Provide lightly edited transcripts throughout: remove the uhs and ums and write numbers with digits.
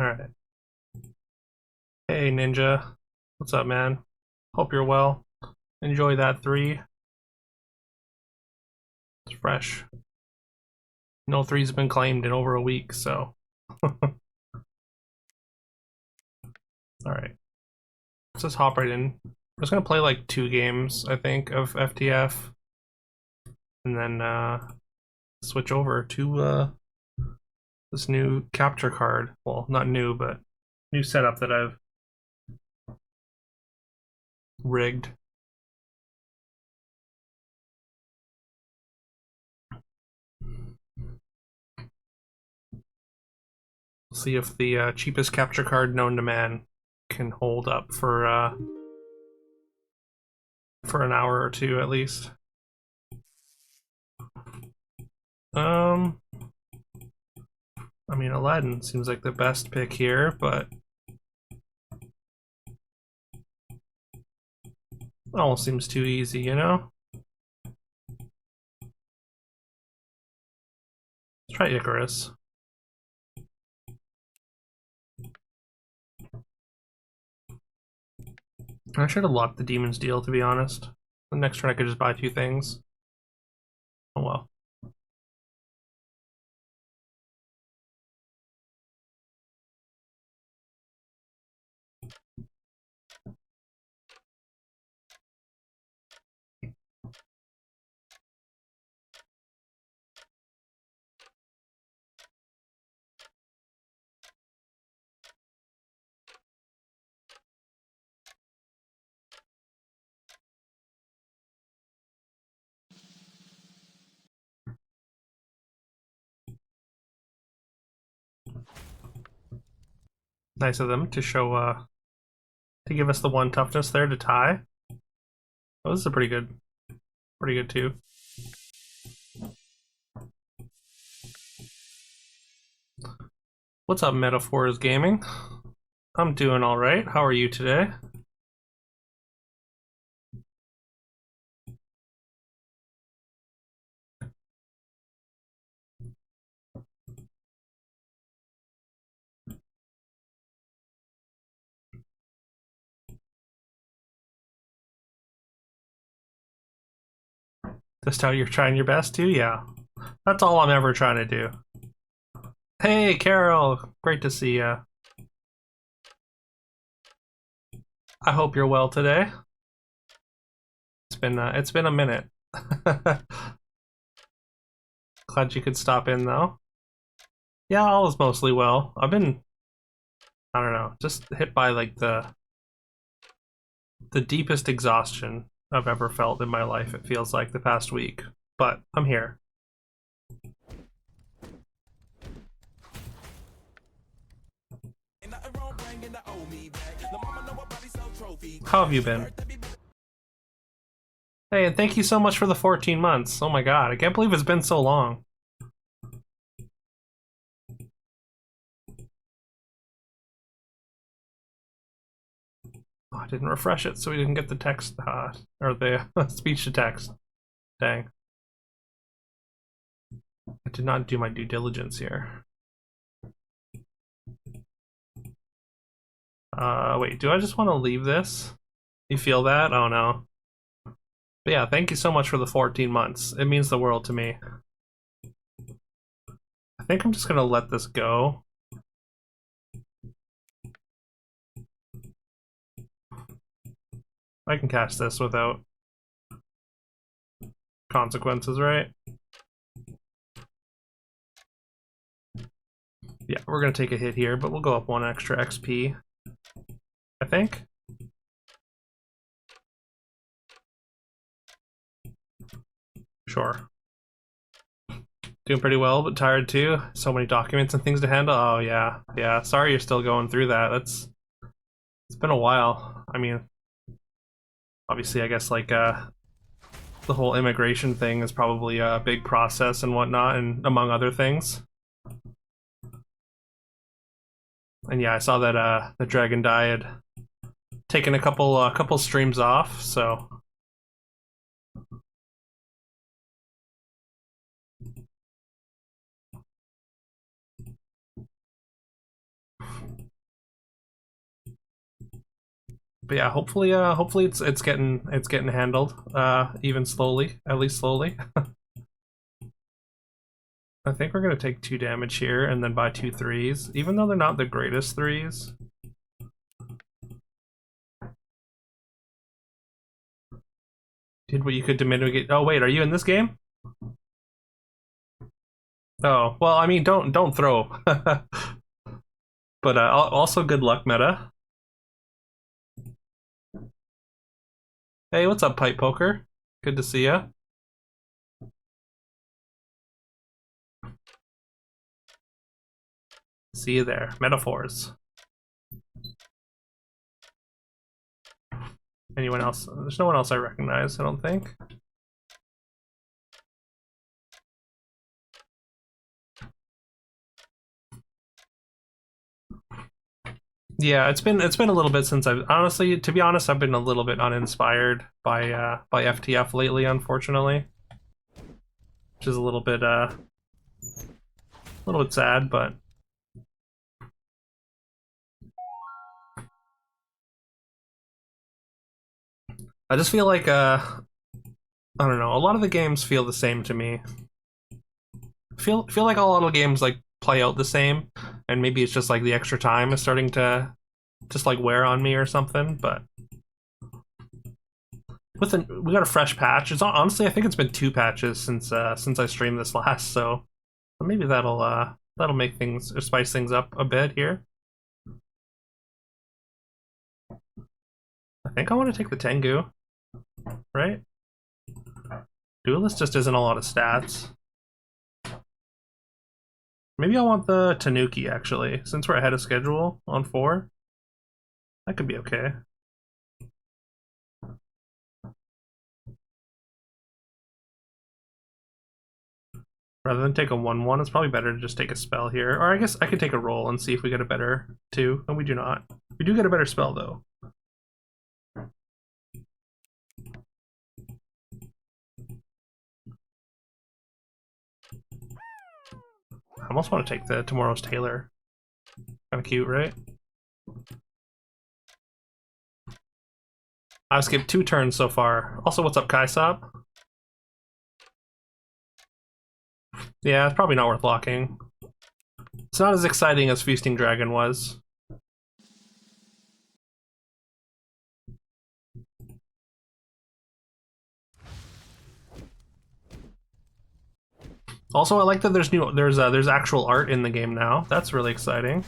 Alright. Hey, Ninja. What's up, man? Hope you're well. Enjoy that 3. It's fresh. No 3's been claimed in over a week, so. Alright. Let's just hop right in. I'm just gonna play like 2 games, I think, of FTF. And then switch over to this new capture card. Well, not new, but new setup that I've rigged. See if the cheapest capture card known to man can hold up for an hour or 2 at least. Um, I mean, Aladdin seems like the best pick here, but it almost seems too easy, you know? Let's try Icarus. I should have locked the Demon's Deal, to be honest. The next turn I could just buy 2 things. Oh well. Nice of them to show, to give us the 1 toughness there to tie. Oh, this is a pretty good too. What's up, Metaphors Gaming? I'm doing alright. How are you today? Just how you're trying your best to? Yeah. That's all I'm ever trying to do. Hey, Carol! Great to see ya. I hope you're well today. It's been a minute. Glad you could stop in though. Yeah, all is mostly well. I've been, I don't know, just hit by like the deepest exhaustion I've ever felt in my life. It feels like the past week, but I'm here. How have you been? Hey, and thank you so much for the 14 months. Oh my god, I can't believe it's been so long. Oh, I didn't refresh it, so we didn't get the text, or the speech to text. Dang. I did not do my due diligence here. Wait, do I just want to leave this? You feel that? Oh no. But yeah, thank you so much for the 14 months. It means the world to me. I think I'm just gonna let this go. I can cast this without consequences, right? Yeah, we're gonna take a hit here, but we'll go up 1 extra XP. I think. Sure. Doing pretty well, but tired too. So many documents and things to handle. Oh yeah, yeah. Sorry you're still going through that. It's been a while. I mean, obviously, I guess like the whole immigration thing is probably a big process and whatnot, and among other things. And yeah, I saw that the Dragon Die had taken a couple streams off, so But yeah, hopefully it's getting handled, even slowly, at least slowly. I think we're gonna take 2 damage here and then buy 2 threes, even though they're not the greatest threes. Did what you could to mitigate. Oh wait, are you in this game? Oh well, I mean, don't throw. But also good luck, meta. Hey, what's up, Pipe Poker? Good to see ya. See you there. Metaphors. Anyone else? There's no one else I recognize, I don't think. Yeah, it's been a little bit since I've honestly, to be honest, I've been a little bit uninspired by FTF lately, unfortunately, which is a little bit sad, but I just feel like I don't know, a lot of the games feel the same to me. Feel like a lot of games like play out the same, and maybe it's just like the extra time is starting to just like wear on me or something. But we got a fresh patch. It's honestly, I think it's been 2 patches since I streamed this last, so maybe that'll make things or spice things up a bit here. I think I want to take the Tengu, right? Duelist just isn't a lot of stats. Maybe I want the Tanuki, actually, since we're ahead of schedule on 4. That could be okay. Rather than take a 1/1, it's probably better to just take a spell here. Or I guess I could take a roll and see if we get a better 2, and we do not. We do get a better spell, though. I almost want to take the Tomorrow's Tailor. Kind of cute, right? I've skipped 2 turns so far. Also, what's up, Kaisop? Yeah, it's probably not worth locking. It's not as exciting as Feasting Dragon was. Also, I like that there's actual art in the game now. That's really exciting.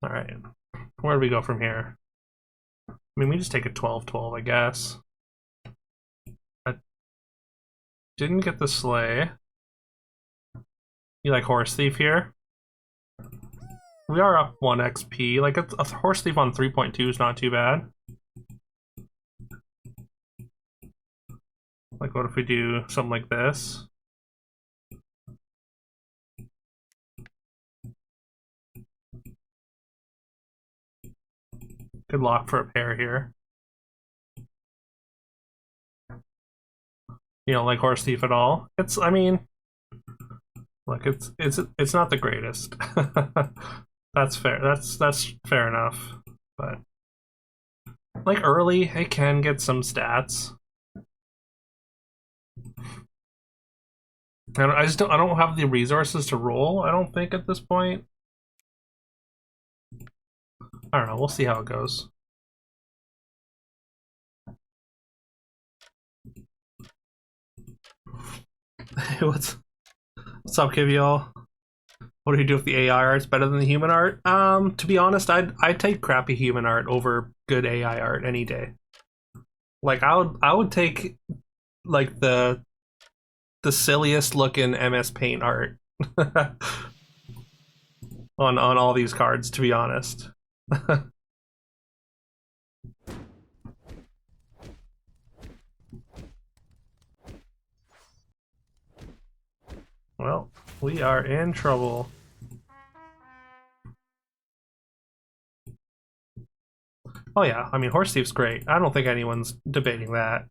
All right, where do we go from here? I mean, we just take a 12/12, I guess. I didn't get the sleigh. You like Horse Thief here? We are up 1 XP. Like, a Horse Thief on 3.2 is not too bad. Like, what if we do something like this? Good lock for a pair here. You don't like Horse Thief at all? I mean, look, it's not the greatest. That's fair. That's fair enough. But like early, it can get some stats. I don't have the resources to roll, I don't think, at this point. I don't know, we'll see how it goes. What's up, Kiviol? What do you do if the AI art's better than the human art? To be honest, I'd take crappy human art over good AI art any day. Like I would take like the silliest looking MS Paint art on all these cards, to be honest. Well, we are in trouble. Oh yeah, I mean Horse Thief's great. I don't think anyone's debating that.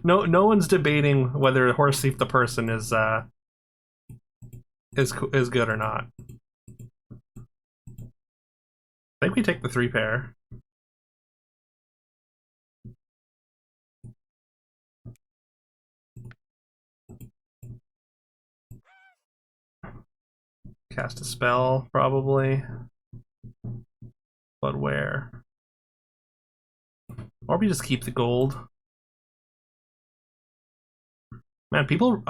No one's debating whether Horse Thief the person is good or not. I think we take the 3-pair. Cast a spell, probably. But where? Or we just keep the gold. Man, people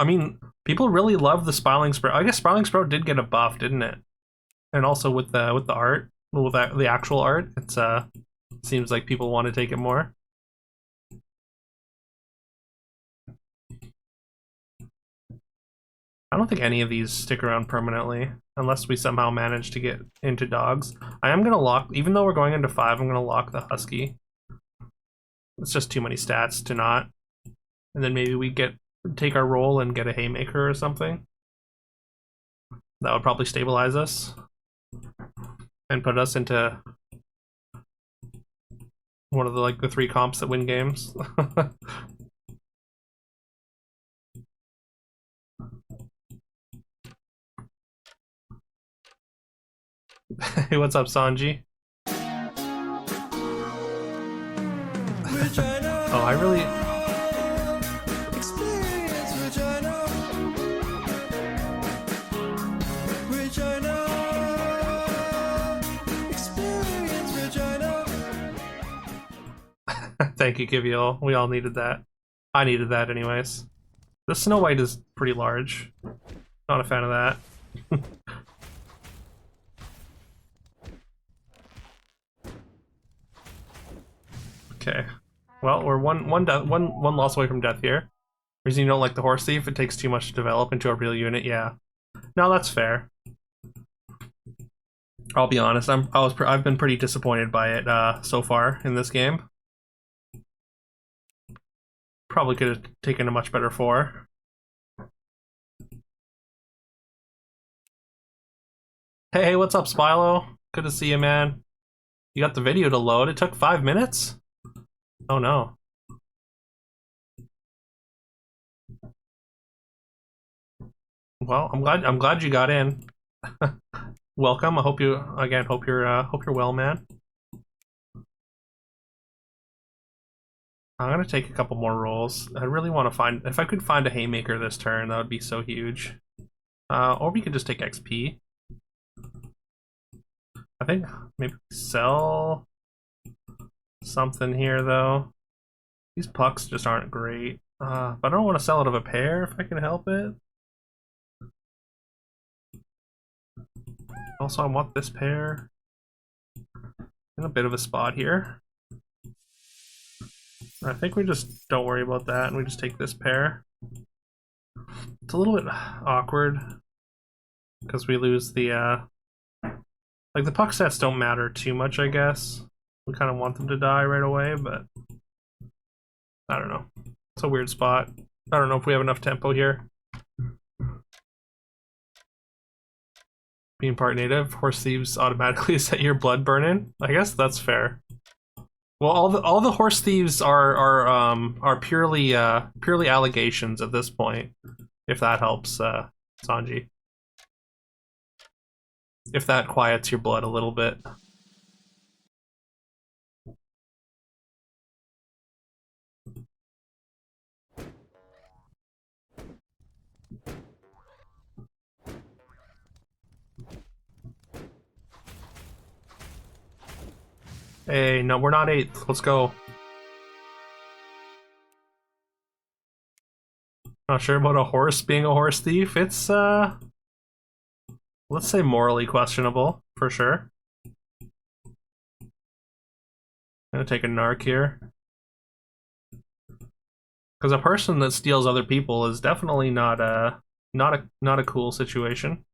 really love the Spiraling Sprout. I guess Spiraling Sprout did get a buff, didn't it? And also with the art, with the actual art, it's seems like people want to take it more. I don't think any of these stick around permanently, unless we somehow manage to get into dogs. I am gonna lock, even though we're going into 5, I'm gonna lock the Husky. It's just too many stats to not. And then maybe we take our roll and get a Haymaker or something. That would probably stabilize us and put us into one of the 3 comps that win games. Hey, what's up, Sanji? Oh, I really... Thank you, Kiviol. We all needed that. I needed that anyways. The Snow White is pretty large. Not a fan of that. Okay. Well, we're one loss away from death here. Reason you don't like the Horse Thief, it takes too much to develop into a real unit, yeah. No, that's fair. I'll be honest, I've been pretty disappointed by it so far in this game. Probably could have taken a much better 4. Hey, what's up, Spilo? Good to see you, man. You got the video to load. It took 5 minutes? Oh no. Well, I'm glad you got in. Welcome. I hope you're well, man. I'm gonna take a couple more rolls. I really want to find, if I could find a Haymaker this turn, that would be so huge. Or we could just take XP. I think maybe sell something here though. These pucks just aren't great. But I don't want to sell out of a pair if I can help it. Also, I want this pair. In a bit of a spot here. I think we just don't worry about that and we just take this pair. It's a little bit awkward because we lose the like the puck stats don't matter too much, I guess. We kind of want them to die right away, but I don't know. It's a weird spot. I don't know if we have enough tempo here. Being part native, Horse Thieves automatically set your blood burning. I guess that's fair. Well, all the Horse Thieves are purely allegations at this point. If that helps, Sanji. If that quiets your blood a little bit. Hey, no, we're not 8th. Let's go. Not sure about a horse being a horse thief. It's, let's say morally questionable, for sure. I'm gonna take a narc here. Because a person that steals other people is definitely not a cool situation.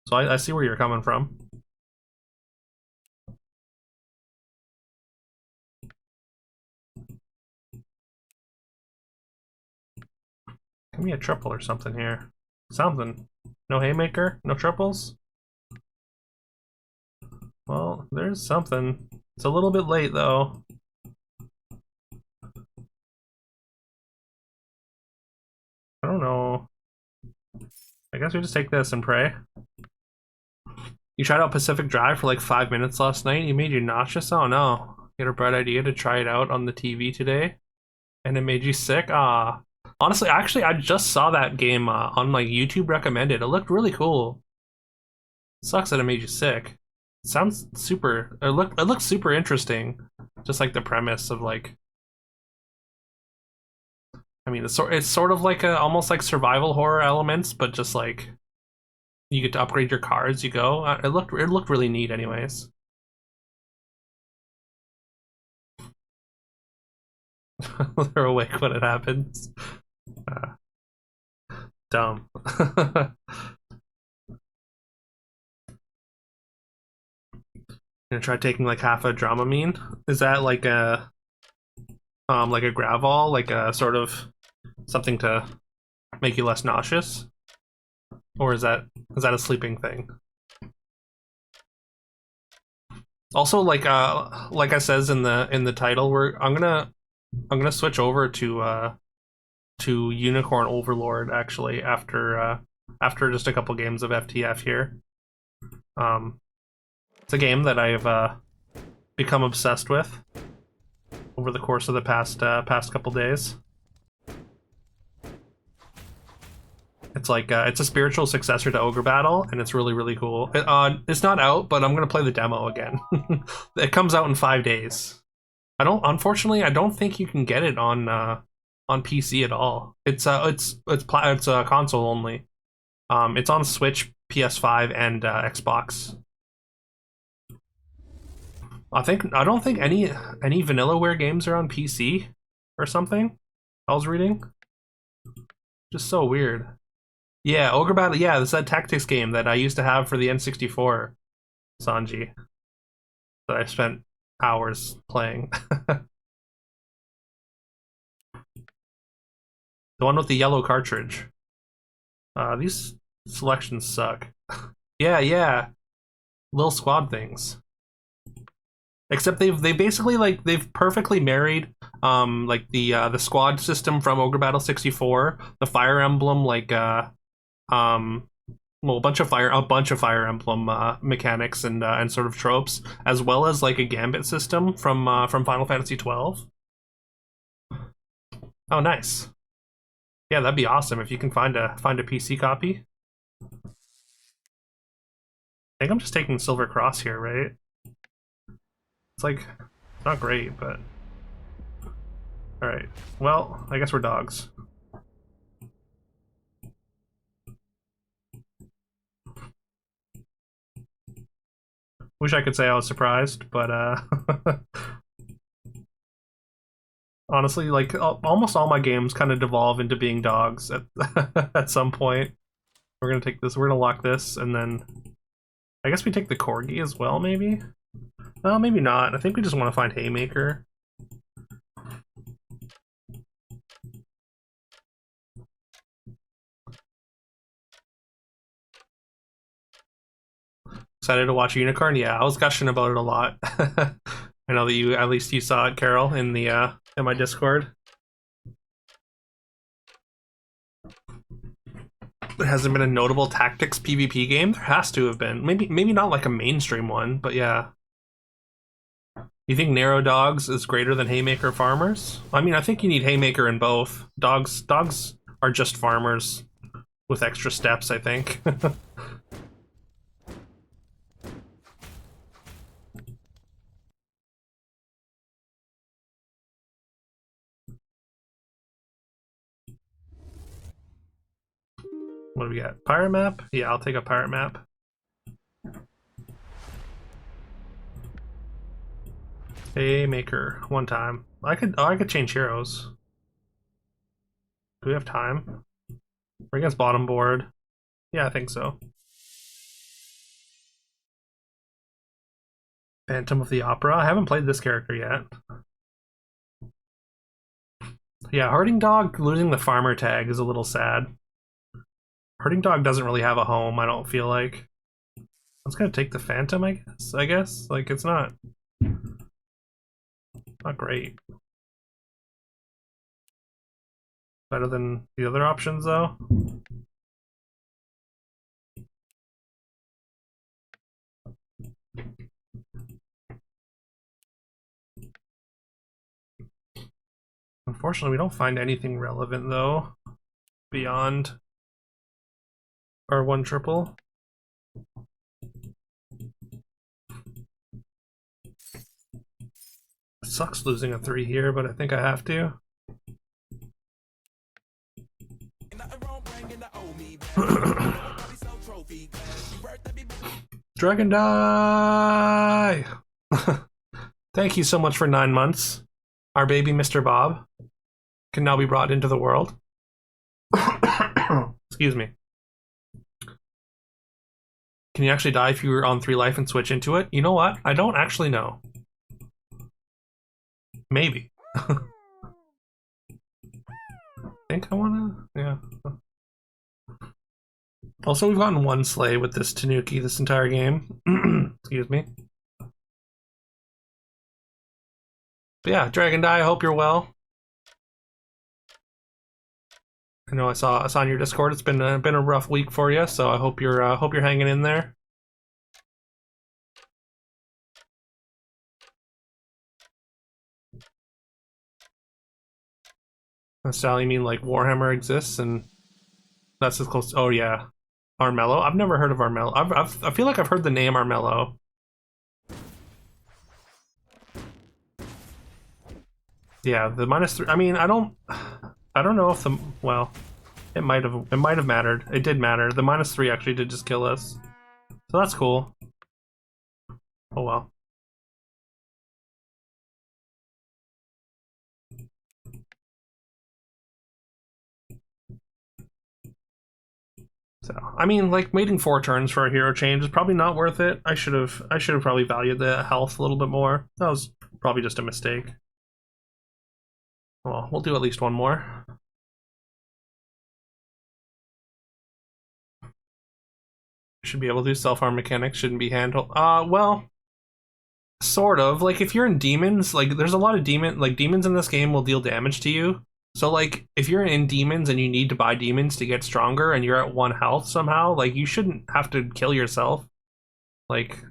So I see where you're coming from. Give me a triple or something here. Something. No Haymaker? No triples? Well, there's something. It's a little bit late though. I don't know. I guess we just take this and pray. You tried out Pacific Drive for like 5 minutes last night. You made you nauseous? Oh no. You had a bright idea to try it out on the TV today, and it made you sick? Ah. Honestly, actually, I just saw that game on like YouTube recommended. It looked really cool. Sucks that it made you sick. Sounds super. It looks super interesting. Just like the premise of like. I mean, it's sort of like a almost like survival horror elements, but just like you get to upgrade your car as you go. It looked really neat, anyways. They're awake when it happens. Uh, Dumb. Gonna try taking like half a Dramamine. Is that like a Gravol, like a sort of something to make you less nauseous, or is that a sleeping thing? Also, like I says in the title, I'm gonna switch over to Unicorn Overlord actually after just a couple games of FTF here. Um, it's a game that I've become obsessed with over the course of the past couple days. It's like it's a spiritual successor to Ogre Battle, and it's really cool. It's not out, but I'm gonna play the demo again. It comes out in 5 days. Unfortunately, I don't think you can get it on PC at all. It's console only. It's on Switch, PS5, and Xbox. I don't think any Vanillaware games are on PC or something. I was reading. Just so weird. Yeah, Ogre Battle. Yeah, it's that tactics game that I used to have for the N64, Sanji, that I spent hours playing. The one with the yellow cartridge. These selections suck. Yeah. Little squad things. Except they basically like they've perfectly married like the squad system from Ogre Battle 64, the Fire Emblem like well, a bunch of Fire Emblem mechanics and sort of tropes, as well as like a Gambit system from Final Fantasy 12. Oh, nice. Yeah, that'd be awesome if you can find a PC copy. I think I'm just taking Silver Cross here, right? It's like not great, but all right. Well, I guess we're dogs. Wish I could say I was surprised, but honestly, like almost all my games kind of devolve into being dogs at at some point. We're gonna take this. We're gonna lock this, and then I guess we take the corgi as well. Maybe. No, maybe not. I think we just want to find Haymaker. Excited to watch Unicorn? Yeah, I was gushing about it a lot. I know that at least you saw it, Carol, in my Discord. There hasn't been a notable tactics PvP game. There has to have been. Maybe not like a mainstream one, but yeah. You think Narrow Dogs is greater than Haymaker Farmers? I mean, I think you need Haymaker in both. Dogs are just farmers with extra steps, I think. What do we got? Pirate map? Yeah, I'll take a pirate map. Haymaker, one time. I could change heroes. Do we have time? We're against bottom board. Yeah, I think so. Phantom of the Opera. I haven't played this character yet. Yeah, Herding Dog losing the farmer tag is a little sad. Herding Dog doesn't really have a home, I don't feel like. I was gonna take the Phantom, I guess. Like, it's not Not great. Better than the other options, though. Unfortunately, we don't find anything relevant, though, beyond our 1 triple. It sucks losing a 3 here, but I think I have to. Dragon Die! Thank you so much for 9 months. Our baby Mr. Bob can now be brought into the world. Excuse me. Can you actually die if you were on 3 life and switch into it? You know what? I don't actually know. Maybe. I think I wanna... yeah. Also, we've gotten 1 slay with this Tanuki this entire game. Excuse me. But yeah, Dragon Die, I hope you're well. I know I saw on your Discord. It's been a rough week for you, so I hope you're hanging in there. Sally, you mean like Warhammer exists and that's as close? Oh yeah, Armello. I've never heard of Armello. I feel like I've heard the name Armello. Yeah, the -3. I mean, I don't know if the well, it might have mattered. It did matter. The -3 actually did just kill us, so that's cool. Oh well. So I mean, like waiting 4 turns for a hero change is probably not worth it. I should have probably valued the health a little bit more. That was probably just a mistake. Well, we'll do at least 1 more. Should be able to do self-harm mechanics, shouldn't be handled. Well, sort of. Like, if you're in demons, like, there's a lot of demons in this game will deal damage to you. So, like, if you're in demons and you need to buy demons to get stronger and you're at 1 health somehow, like, you shouldn't have to kill yourself. Like,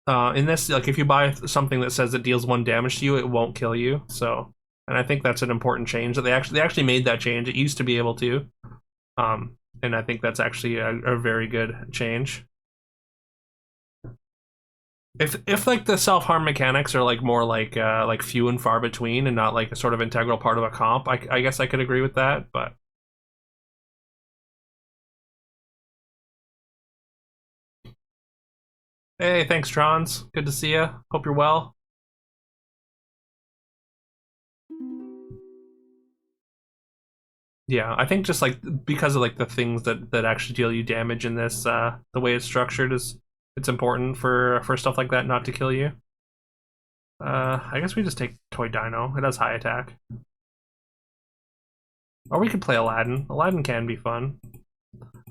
in this, like, if you buy something that says it deals 1 damage to you, it won't kill you. So, and I think that's an important change that they actually made that change. It used to be able to. And I think that's actually a very good change. If like the self-harm mechanics are like more like few and far between and not like a sort of integral part of a comp, I guess I could agree with that, but hey, thanks Trons. Good to see you. Hope you're well. Yeah, I think just like because of like the things that actually deal you damage in this, the way it's structured it's important for stuff like that not to kill you. I guess we just take Toy Dino. It has high attack. Or we could play Aladdin. Aladdin can be fun.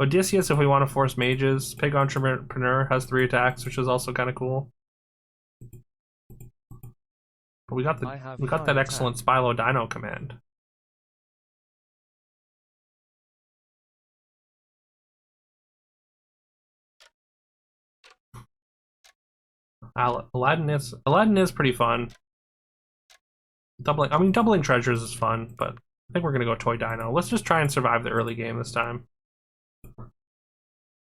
Odysseus if we want to force mages. Pig Entrepreneur has 3 attacks, which is also kind of cool. But we got that excellent Spylo Dino command. Aladdin is pretty fun. Doubling treasures is fun, but I think we're gonna go Toy Dino. Let's just try and survive the early game this time.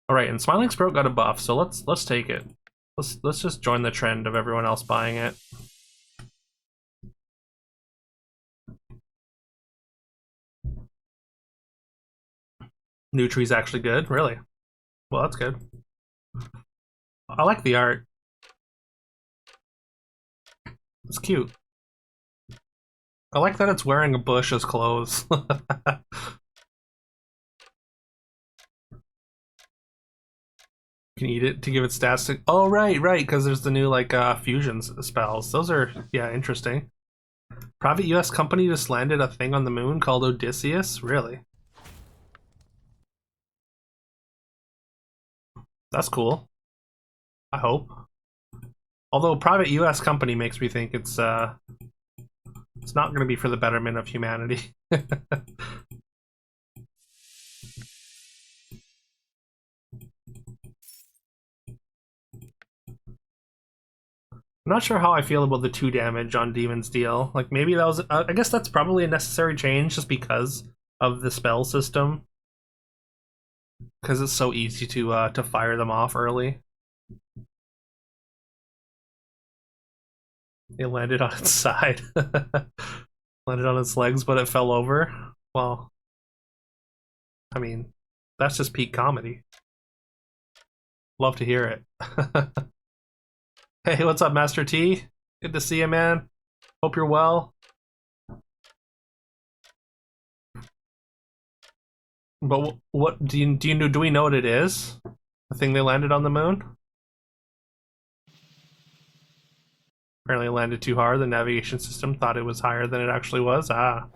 All right, and Smiling Sprout got a buff, so let's take it. Let's just join the trend of everyone else buying it. Nutri's actually good, really. Well, that's good. I like the art. It's cute. I like that it's wearing a bush as clothes. Can eat it to give it stats to... Oh, right, because there's the new, like, fusions spells. Those are, yeah, interesting. Private US company just landed a thing on the moon called Odysseus? Really? That's cool. I hope. Although a private U.S. company makes me think it's not going to be for the betterment of humanity. I'm not sure how I feel about the 2 damage on Demon's Deal. Like, maybe that was... I guess that's probably a necessary change just because of the spell system. Because it's so easy to fire them off early. It landed on its side. Landed on its legs, but it fell over. Well, I mean, that's just peak comedy. Love to hear it. Hey, what's up, Master T? Good to see you, man. Hope you're well. But what do we know what it is? The thing they landed on the moon? Apparently it landed too hard. The navigation system thought it was higher than it actually was. Ah.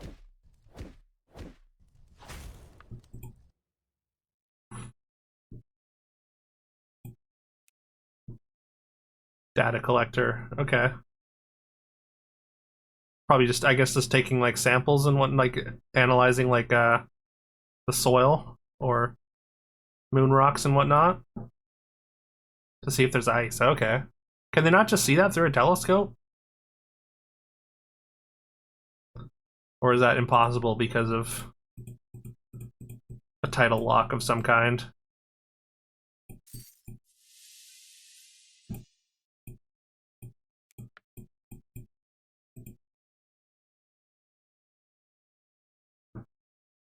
Data collector. Okay. Probably just, I guess, just taking like samples and what, like analyzing like the soil or moon rocks and whatnot to see if there's ice. Okay. Can they not just see that through a telescope? Or is that impossible because of a tidal lock of some kind?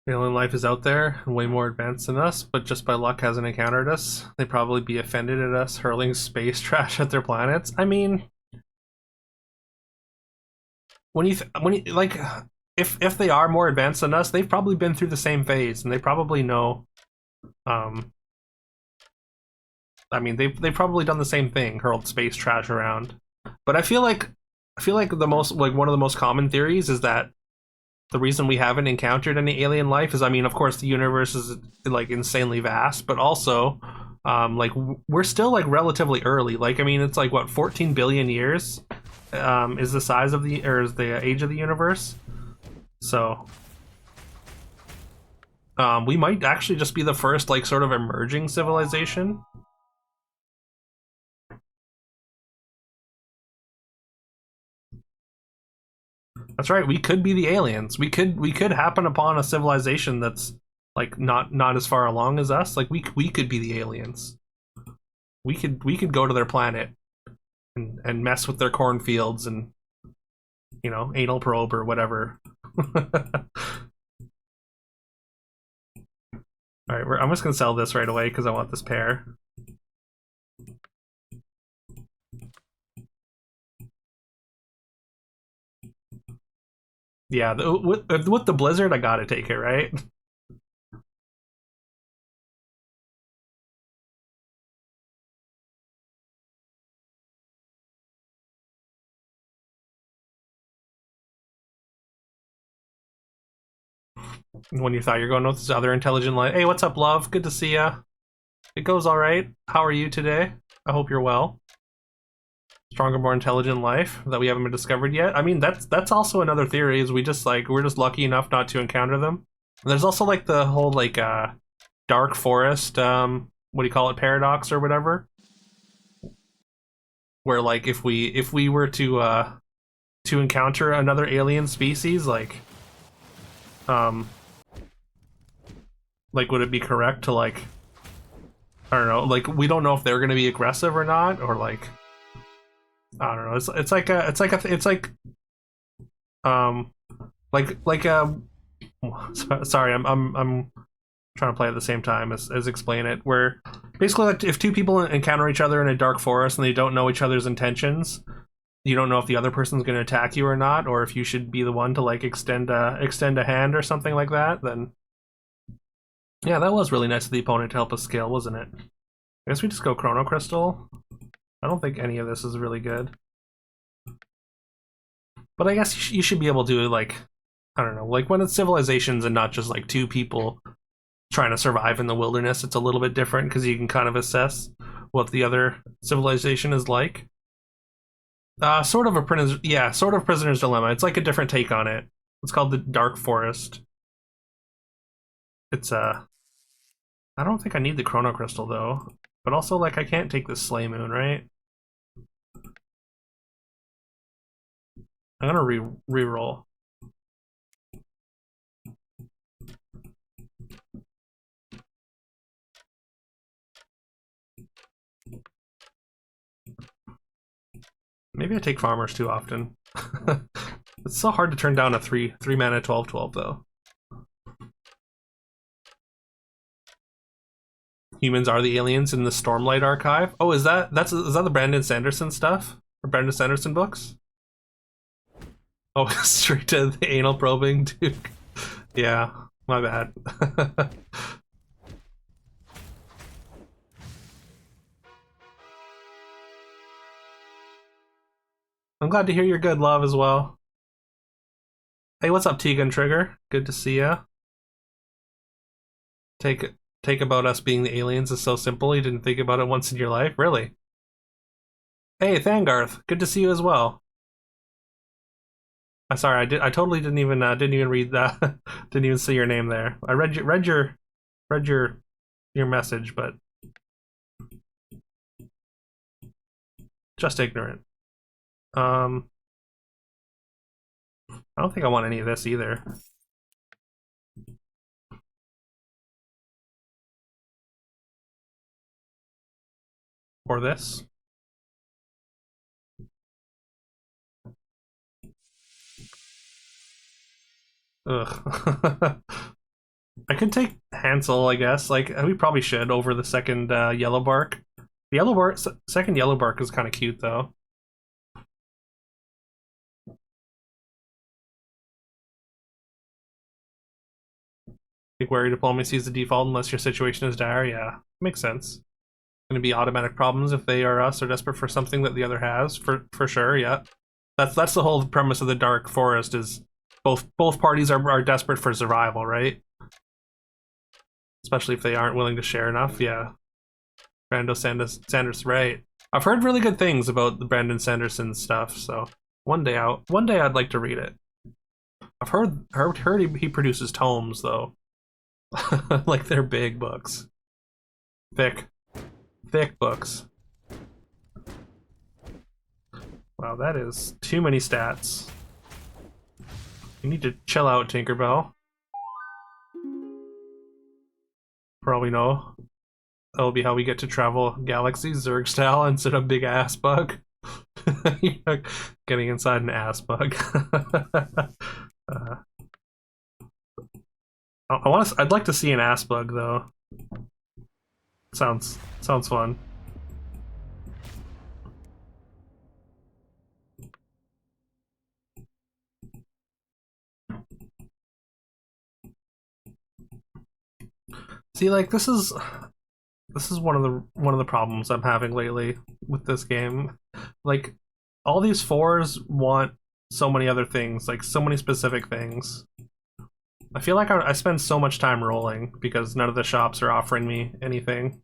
Alien life is out there and way more advanced than us, but just by luck hasn't encountered us. They'd probably be offended at us hurling space trash at their planets. I mean, when you like, if they are more advanced than us, they've probably been through the same phase, and they probably know. I mean, they've probably done the same thing, hurled space trash around. But I feel like the most, like, one of the most common theories is that the reason we haven't encountered any alien life is, I mean, of course, the universe is like insanely vast, but also, like, we're still like relatively early. Like, I mean, it's like what, 14 billion years is the size of the, or is the age of the universe. So, we might actually just be the first like sort of emerging civilization. That's right. We could be the aliens. We could happen upon a civilization that's like not as far along as us. Like we could be the aliens. We could go to their planet and mess with their cornfields and, you know, anal probe or whatever. All right, I'm just gonna sell this right away because I want this pair. Yeah, with the blizzard, I gotta take it, right? When you thought you're going with this other intelligent life. Hey, what's up, love? Good to see ya. It goes all right. How are you today? I hope you're well. Stronger, more intelligent life that we haven't discovered yet. I mean, that's also another theory. Is we're just lucky enough not to encounter them. And there's also like the whole like dark forest. What do you call it? Paradox or whatever. Where like if we were to encounter another alien species, like would it be correct to like, I don't know, like we don't know if they're going to be aggressive or not, or like, I don't know. It's like sorry, I'm trying to play at the same time as explain it. Where basically, like, if two people encounter each other in a dark forest and they don't know each other's intentions, you don't know if the other person's going to attack you or not, or if you should be the one to like extend a hand or something like that. Then yeah, that was really nice of the opponent to help us scale, wasn't it? I guess we just go Chrono Crystal. I don't think any of this is really good. But I guess you should be able to, like, I don't know, like when it's civilizations and not just like two people trying to survive in the wilderness, it's a little bit different because you can kind of assess what the other civilization is like. Sort of a prisoner's, yeah, sort of prisoner's dilemma. It's like a different take on it. It's called the Dark Forest. It's I don't think I need the Chrono Crystal though, but also like I can't take the Slay Moon, right? I'm gonna re-roll. Maybe I take farmers too often. It's so hard to turn down a three mana 12/12 though. Humans are the aliens in the Stormlight archive. Oh, is that the Brandon Sanderson stuff? Or Brandon Sanderson books? Oh, straight to the anal probing, dude. Yeah, my bad. I'm glad to hear you're good, love, as well. Hey, what's up, Tegan Trigger? Good to see ya. Take about us being the aliens is so simple. You didn't think about it once in your life, really? Hey, Thangarth. Good to see you as well. I'm sorry, I totally didn't even read that. Didn't even see your name there. I read your message, but just ignorant. I don't think I want any of this either. Or this. Ugh. I could take Hansel, I guess. Like we probably should over the second yellow bark. The yellow bark, second yellow bark is kind of cute though. Like wary diplomacy is the default unless your situation is dire. Yeah, makes sense. Going to be automatic problems if they are us or desperate for something that the other has. For sure. Yeah, that's the whole premise of the Dark Forest is both parties are desperate for survival, right? Especially if they aren't willing to share enough. Yeah, Brando Sanders, right? I've heard really good things about the Brandon Sanderson stuff. So one day I'd like to read it. I've heard he produces tomes though. Like they're big books, thick books. Wow, that is too many stats. You need to chill out, Tinkerbell. For all we know, that'll be how we get to travel galaxies Zerg style instead of big ass bug. Getting inside an ass bug. I'd like to see an ass bug though. Sounds fun. See, like this is one of the problems I'm having lately with this game. Like all these fours want so many other things, like so many specific things. I feel like I spend so much time rolling because none of the shops are offering me anything.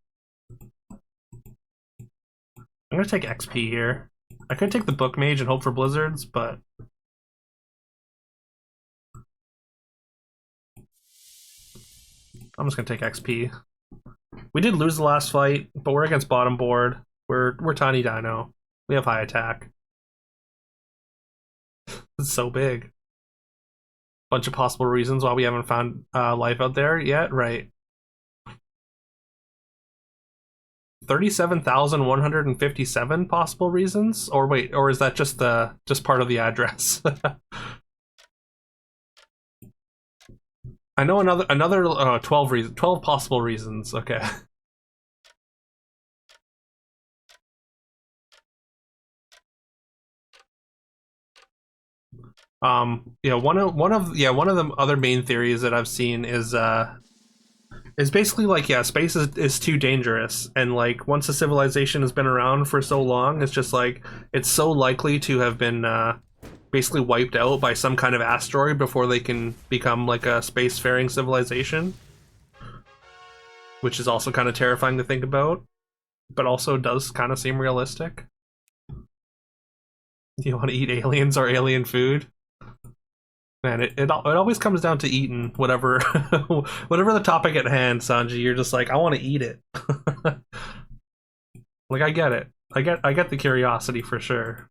I'm gonna take XP here. I could take the Book Mage and hope for blizzards, but I'm just gonna take XP. We did lose the last fight, but we're against bottom board. We're tiny dino. We have high attack. It's so big. Bunch of possible reasons why we haven't found life out there yet, right? 37,157 possible reasons, or wait, or is that just part of the address? I know another 12 possible reasons. Okay. Yeah, one of the other main theories that I've seen is basically like, yeah, space is too dangerous, and like once a civilization has been around for so long, it's just like it's so likely to have been basically wiped out by some kind of asteroid before they can become like a spacefaring civilization, which is also kind of terrifying to think about, but also does kind of seem realistic. You want to eat aliens or alien food? Man, it always comes down to eating whatever whatever the topic at hand, Sanji. You're just like, I want to eat it. Like I get it. I get the curiosity for sure.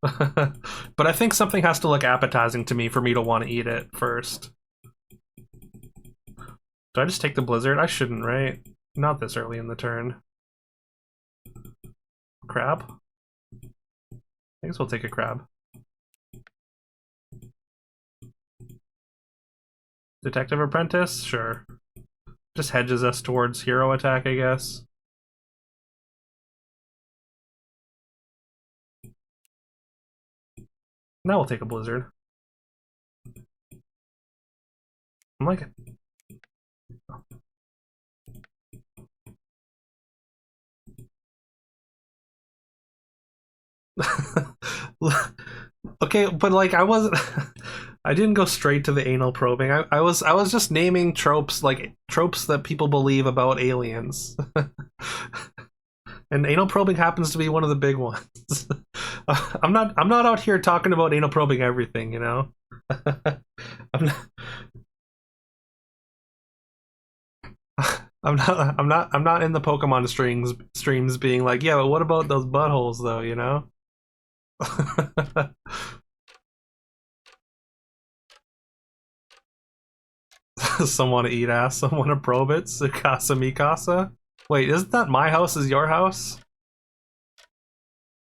But I think something has to look appetizing to me for me to want to eat it first. Do I just take the blizzard? I shouldn't, right? Not this early in the turn. Crab? I guess we'll take a crab. Detective Apprentice? Sure. Just hedges us towards hero attack, I guess. Now we'll take a blizzard. I'm like okay, but like I wasn't I didn't go straight to the anal probing. I was just naming tropes, like tropes that people believe about aliens. And anal probing happens to be one of the big ones. I'm not out here talking about anal probing everything, you know? I'm not, I'm not in the Pokemon streams being like, yeah, but what about those buttholes though, you know? Some want to eat ass, some want to probe it. Sukasa Mikasa. Wait, isn't that my house is your house?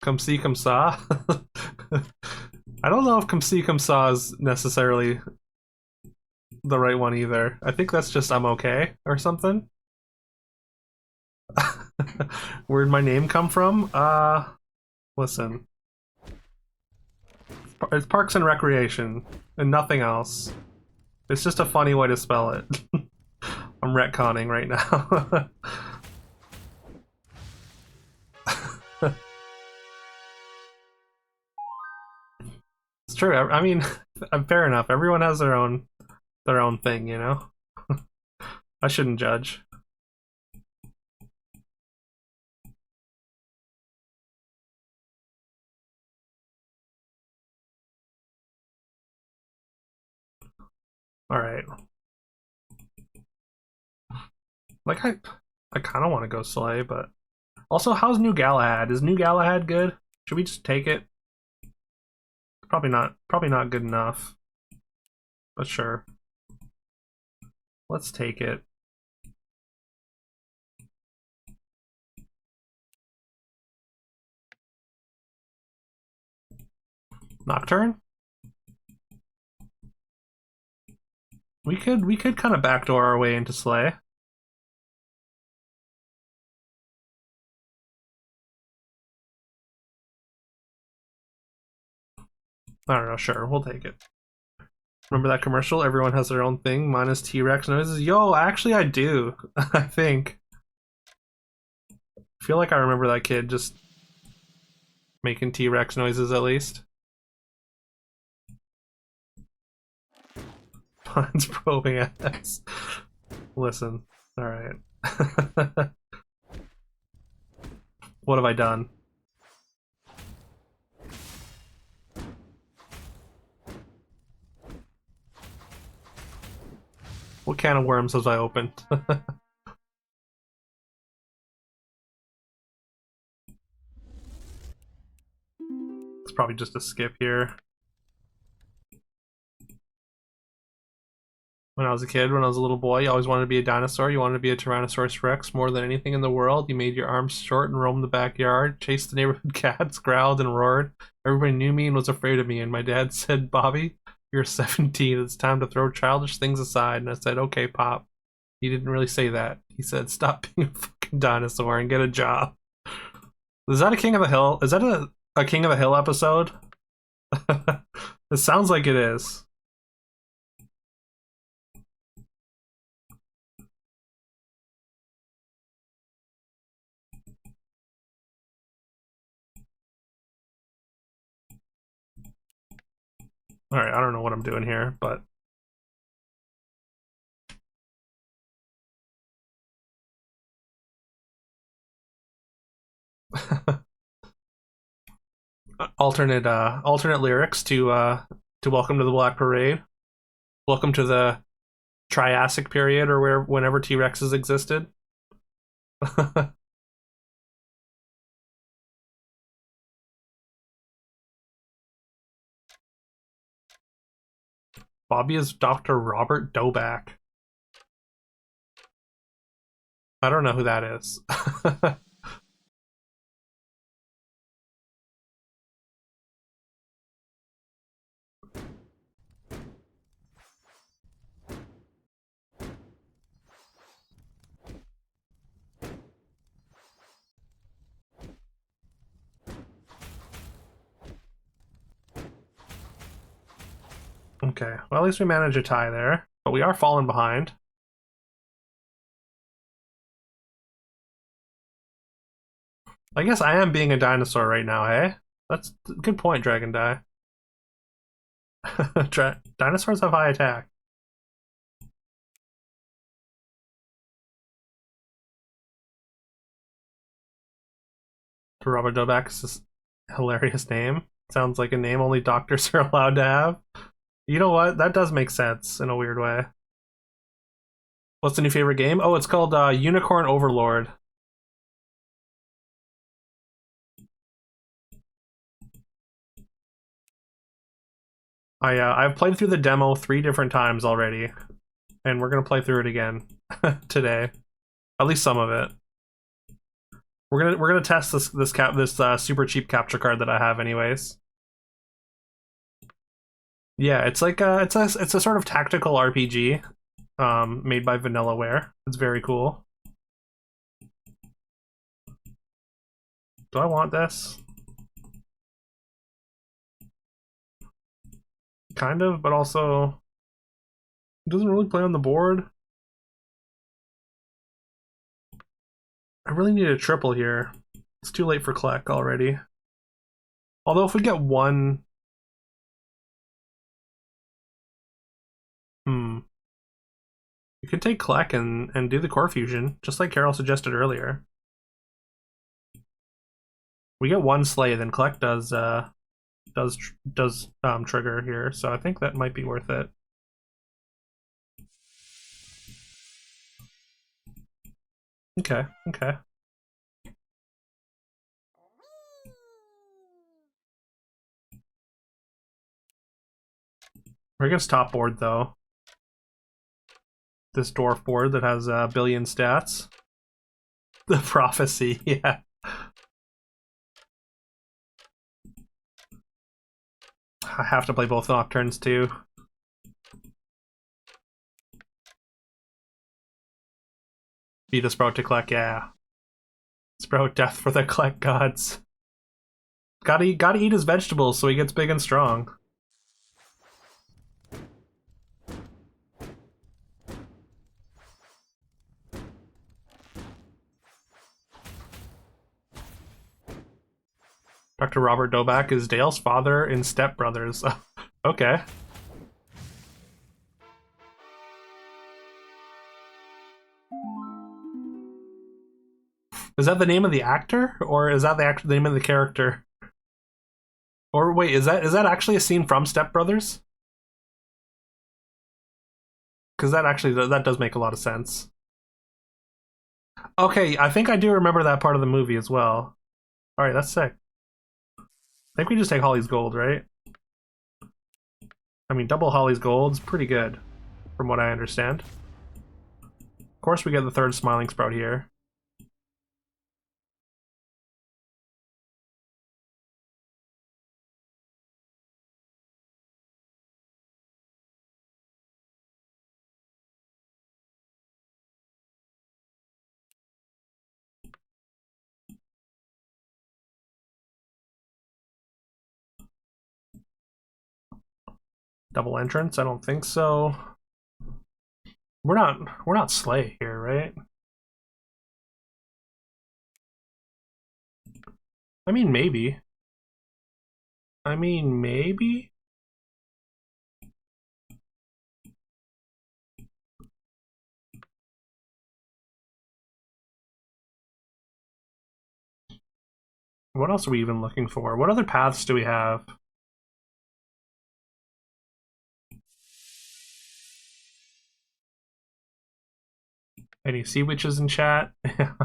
Come see, come saw. I don't know if come see, come saw is necessarily the right one either. I think that's just I'm okay or something. Where'd my name come from? Listen. It's Parks and Recreation and nothing else. It's just a funny way to spell it. I'm retconning right now. It's true. I mean, fair enough. Everyone has their own thing, you know. I shouldn't judge. All right. Like I kind of want to go Slay, but also, how's New Galahad? Is New Galahad good? Should we just take it? Probably not. Probably not good enough. But sure. Let's take it. Nocturne? We could kind of backdoor our way into Slay. I don't know, sure, we'll take it. Remember that commercial? Everyone has their own thing, minus T-Rex noises? Yo, actually I do. I think. I feel like I remember that kid just making T-Rex noises at least. Mine's probing ass. Listen. Alright. What have I done? What can of worms have I opened? It's probably just a skip here. When I was a kid, when I was a little boy, you always wanted to be a dinosaur. You wanted to be a Tyrannosaurus Rex more than anything in the world. You made your arms short and roamed the backyard, chased the neighborhood cats, growled and roared. Everybody knew me and was afraid of me. And my dad said, Bobby, you're 17. It's time to throw childish things aside. And I said, okay, Pop. He didn't really say that. He said, stop being a fucking dinosaur and get a job. Is that a King of the Hill? Is that a King of the Hill episode? It sounds like it is. Alright, I don't know what I'm doing here, but... Alternate lyrics to Welcome to the Black Parade. Welcome to the Triassic period, or whenever T-Rexes existed. Bobby is Dr. Robert Doback. I don't know who that is. Okay, well, at least we managed a tie there, but we are falling behind. I guess I am being a dinosaur right now, hey? That's a good point, Dragon Die. Dinosaurs have high attack. Robert Doback is a hilarious name. Sounds like a name only doctors are allowed to have. You know what? That does make sense in a weird way. What's the new favorite game? Oh, it's called Unicorn Overlord. I've played through the demo 3 different times already, and we're gonna play through it again today. At least some of it. We're gonna test this super cheap capture card that I have, anyways. Yeah, it's like it's a sort of tactical RPG, made by Vanillaware. It's very cool. Do I want this? Kind of, but also it doesn't really play on the board. I really need a triple here. It's too late for Kleck already. Although if we get one... You could take Kleck and do the core fusion, just like Carol suggested earlier. We get one Slay, then Kleck does trigger here, so I think that might be worth it. Okay, okay. We're against top board though. This dwarf board that has a billion stats. The prophecy, yeah. I have to play both Nocturnes too. Beat a Sprout to Kleck, yeah. Sprout death for the Kleck gods. Gotta eat his vegetables so he gets big and strong. Dr. Robert Doback is Dale's father in Step Brothers. Okay. Is that the name of the actor, or is that the name of the character? Or wait, is that actually a scene from Step Brothers? Because that does make a lot of sense. Okay, I think I do remember that part of the movie as well. All right, that's sick. I think we just take Holly's Gold, right? I mean, double Holly's Gold's pretty good, from what I understand. Of course, we get the third Smiling Sprout here. Double entrance? I don't think so. We're not Slay here, right? I mean, maybe. I mean, maybe? What else are we even looking for? What other paths do we have? Any sea witches in chat? A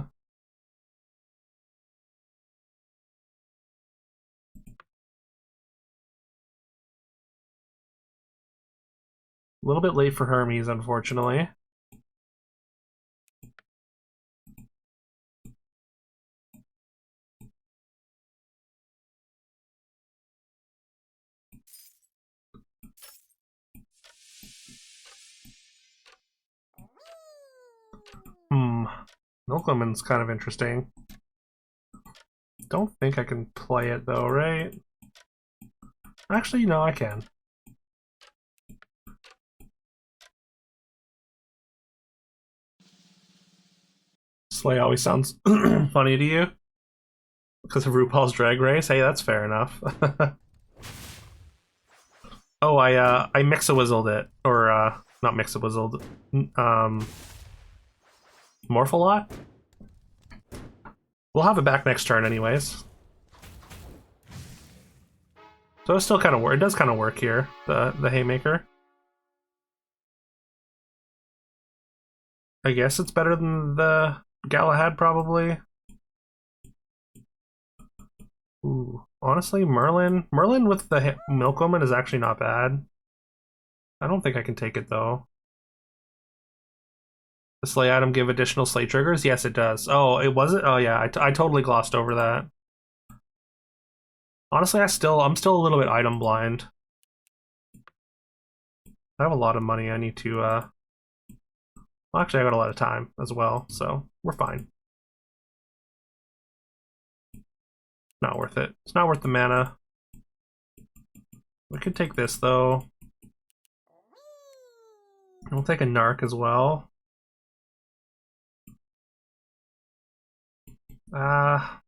little bit late for Hermes, unfortunately. Milkwoman's kind of interesting. Don't think I can play it though, right? Actually, no, I can. Slay always sounds funny to you because of RuPaul's Drag Race. Hey, that's fair enough. Oh, I mix-a-wizzled it, or not mix-a-wizzled, Morphalot. We'll have it back next turn, anyways. So it still kind of work. It does kind of work here. The haymaker. I guess it's better than the Galahad, probably. Ooh, honestly, Merlin with the Milkwoman is actually not bad. I don't think I can take it though. The Slay item give additional Slay triggers? Yes, it does. Oh, it wasn't? Oh yeah, I totally glossed over that. Honestly, I'm still a little bit item blind. I have a lot of money. I need to. Well, actually, I got a lot of time as well, so we're fine. Not worth it. It's not worth the mana. We could take this though. We'll take a Narc as well. I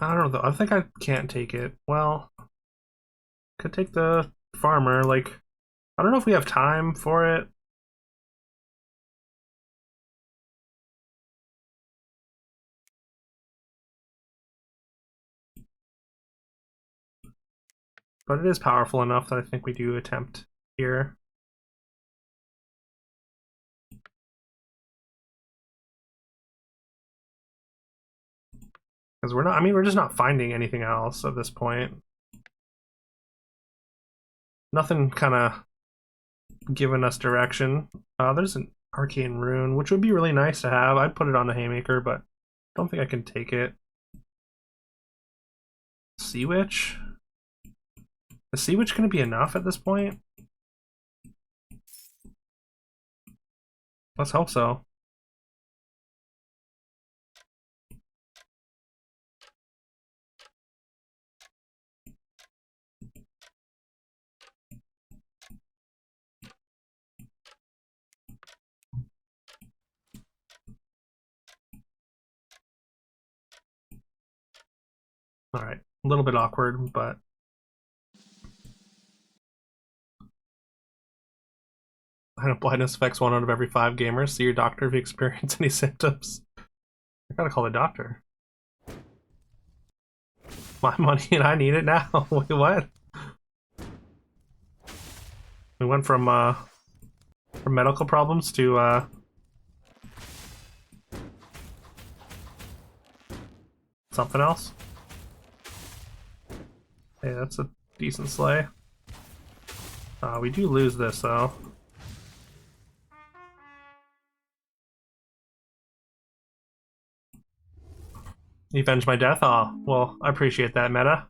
don't know though. I think I can't take it. Well, could take the farmer. Like, I don't know if we have time for it. But it is powerful enough that I think we do attempt here. Because we're not, I mean, we're just not finding anything else at this point. Nothing kind of giving us direction. There's an Arcane Rune, which would be really nice to have. I'd put it on the Haymaker, but I don't think I can take it. Sea Witch? Is Sea Witch going to be enough at this point? Let's hope so. All right, a little bit awkward, but blindness affects 1 out of every 5 gamers. See your doctor if you experience any symptoms. I gotta call the doctor. My money and I need it now. Wait, what? We went from medical problems to something else. Hey, that's a decent slay. We do lose this though. You avenged my death? Oh, well, I appreciate that, meta.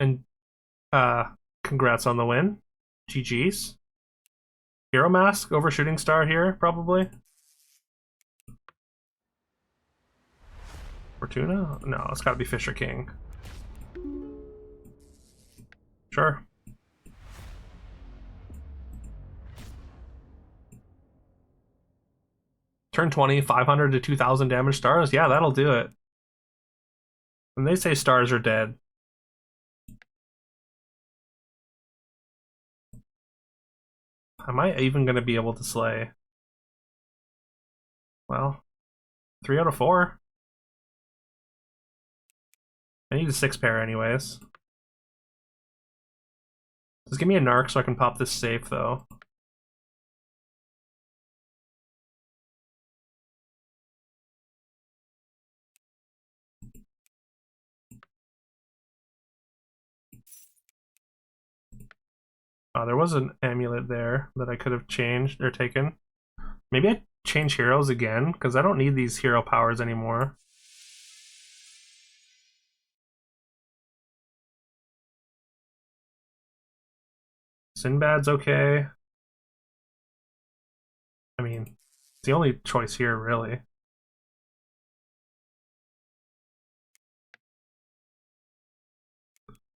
And congrats on the win. GG's. Hero Mask over Shooting Star here, probably. Fortuna? No, it's gotta be Fisher King. Sure. Turn 20, 500 to 2,000 damage stars? Yeah, that'll do it. And they say stars are dead. Am I even going to be able to slay? Well, 3 out of 4. I need a 6 pair anyways. Just give me a narc so I can pop this safe though. There was an amulet there that I could have changed or taken. Maybe I change heroes again, because I don't need these hero powers anymore. Sinbad's okay. I mean, it's the only choice here, really.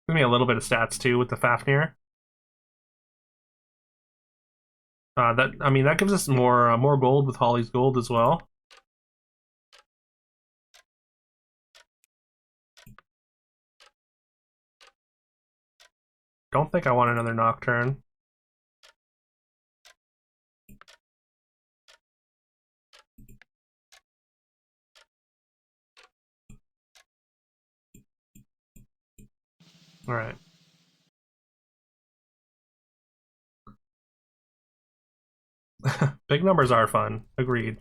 Give me a little bit of stats, too, with the Fafnir. That gives us more gold with Holly's gold as well. Don't think I want another Nocturne. All right. Big numbers are fun. Agreed.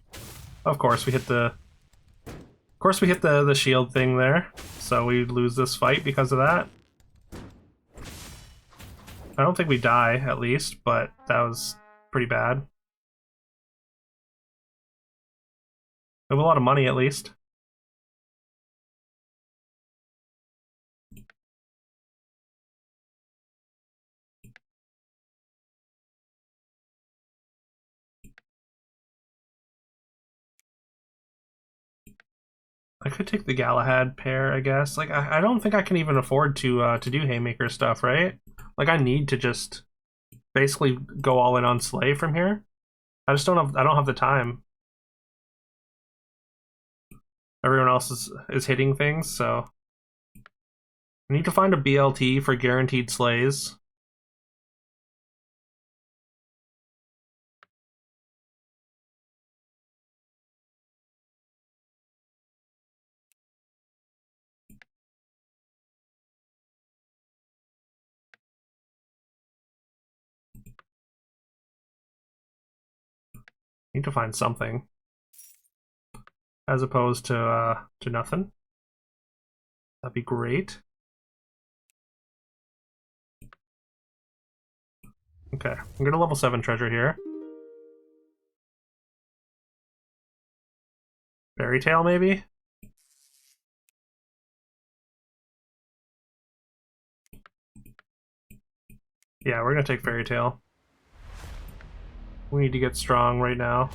Of course we hit the shield thing there, so we lose this fight because of that. I don't think we die, at least, but that was pretty bad. We have a lot of money, at least. I could take the Galahad pair, I guess. Like, I don't think I can even afford to do Haymaker stuff, right? Like, I need to just basically go all in on Slay from here. I don't have the time. Everyone else is hitting things, so I need to find a BLT for guaranteed slays. Need to find something as opposed to nothing. That'd be great. Okay, I'm gonna level 7 treasure here. Fairytale, maybe? Yeah, we're gonna take Fairytale. We need to get strong right now.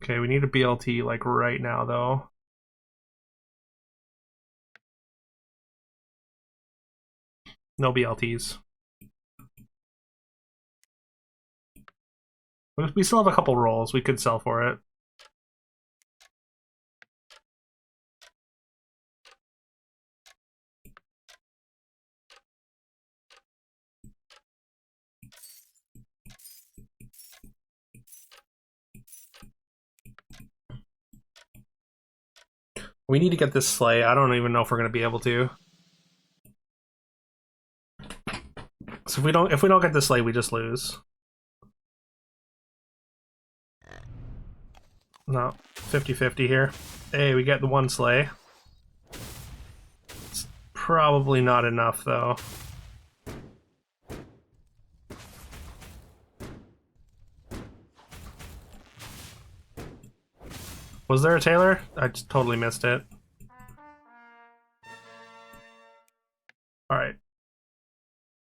Okay, we need a BLT like right now though. No BLTs. We still have a couple rolls. We could sell for it. We need to get this Slay. I don't even know if we're gonna be able to. So if we don't get this Slay, we just lose. No, 50-50 here. Hey, we get the 1 Slay. It's probably not enough though. Was there a Taylor? I just totally missed it. Alright.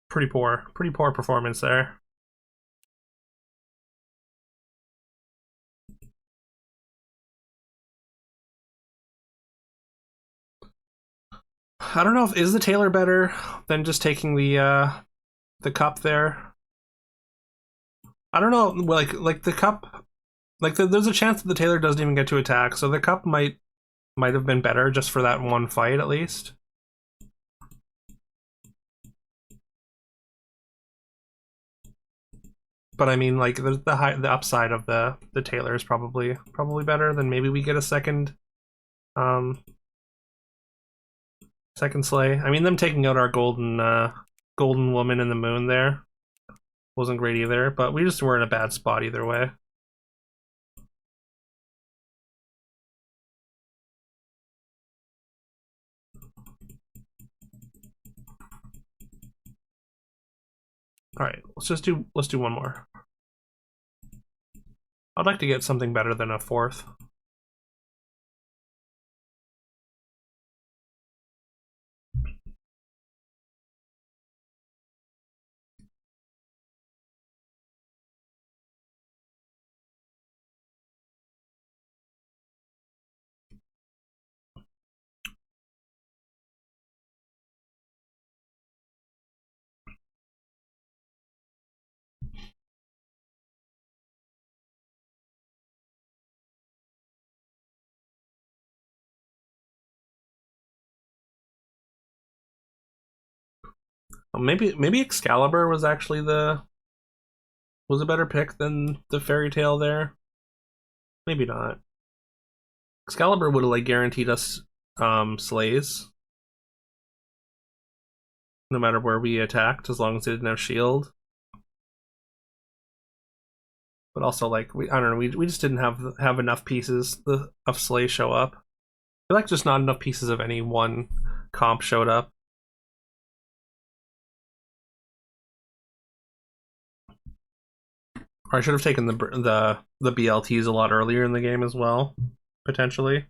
Pretty poor performance there. I don't know if is the Taylor better than just taking the cup there. I don't know, like the cup Like there's a chance that the tailor doesn't even get to attack, so the cup might have been better just for that one fight at least. But I mean, like the upside of the tailor is probably better. Then maybe we get a um second slay. I mean, them taking out our golden woman in the moon there wasn't great either. But we just were in a bad spot either way. All right, let's do one more. I'd like to get something better than a fourth. Maybe Excalibur was actually was a better pick than the fairy tale there. Maybe not. Excalibur would have like guaranteed us slays no matter where we attacked as long as it didn't have shield. But also like I don't know, we just didn't have enough pieces of slay show up. I feel like just not enough pieces of any one comp showed up. Or I should have taken the BLTs a lot earlier in the game as well, potentially.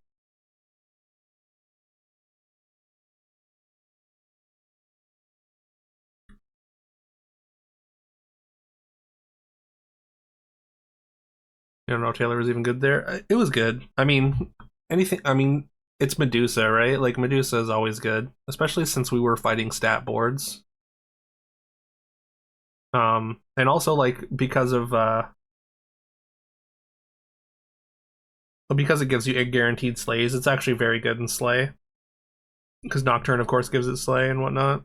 I don't know if Taylor was even good there. It was good. I mean, anything. I mean, it's Medusa, right? Like Medusa is always good, especially since we were fighting stat boards. And also like because it gives you a guaranteed slays, it's actually very good in slay. Because Nocturne, of course, gives it slay and whatnot.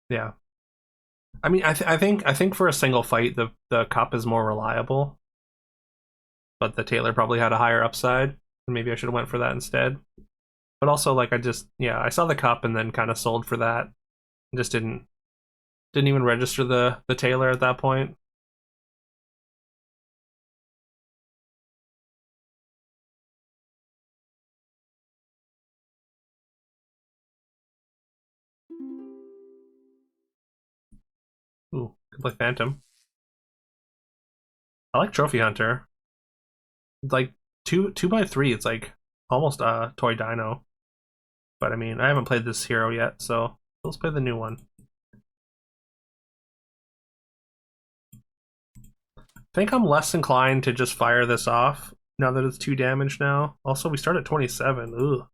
Yeah. I mean, I think for a single fight, the cup is more reliable, but the Taylor probably had a higher upside, and maybe I should have went for that instead. But also, like, I saw the cup and then kind of sold for that. Just didn't even register the Taylor at that point. Ooh, could play Phantom. I like Trophy Hunter. It's like two by three. It's like almost a toy dino. But I mean, I haven't played this hero yet, so let's play the new one. I think I'm less inclined to just fire this off now that it's 2 damage now. Also, we start at 27. Ugh.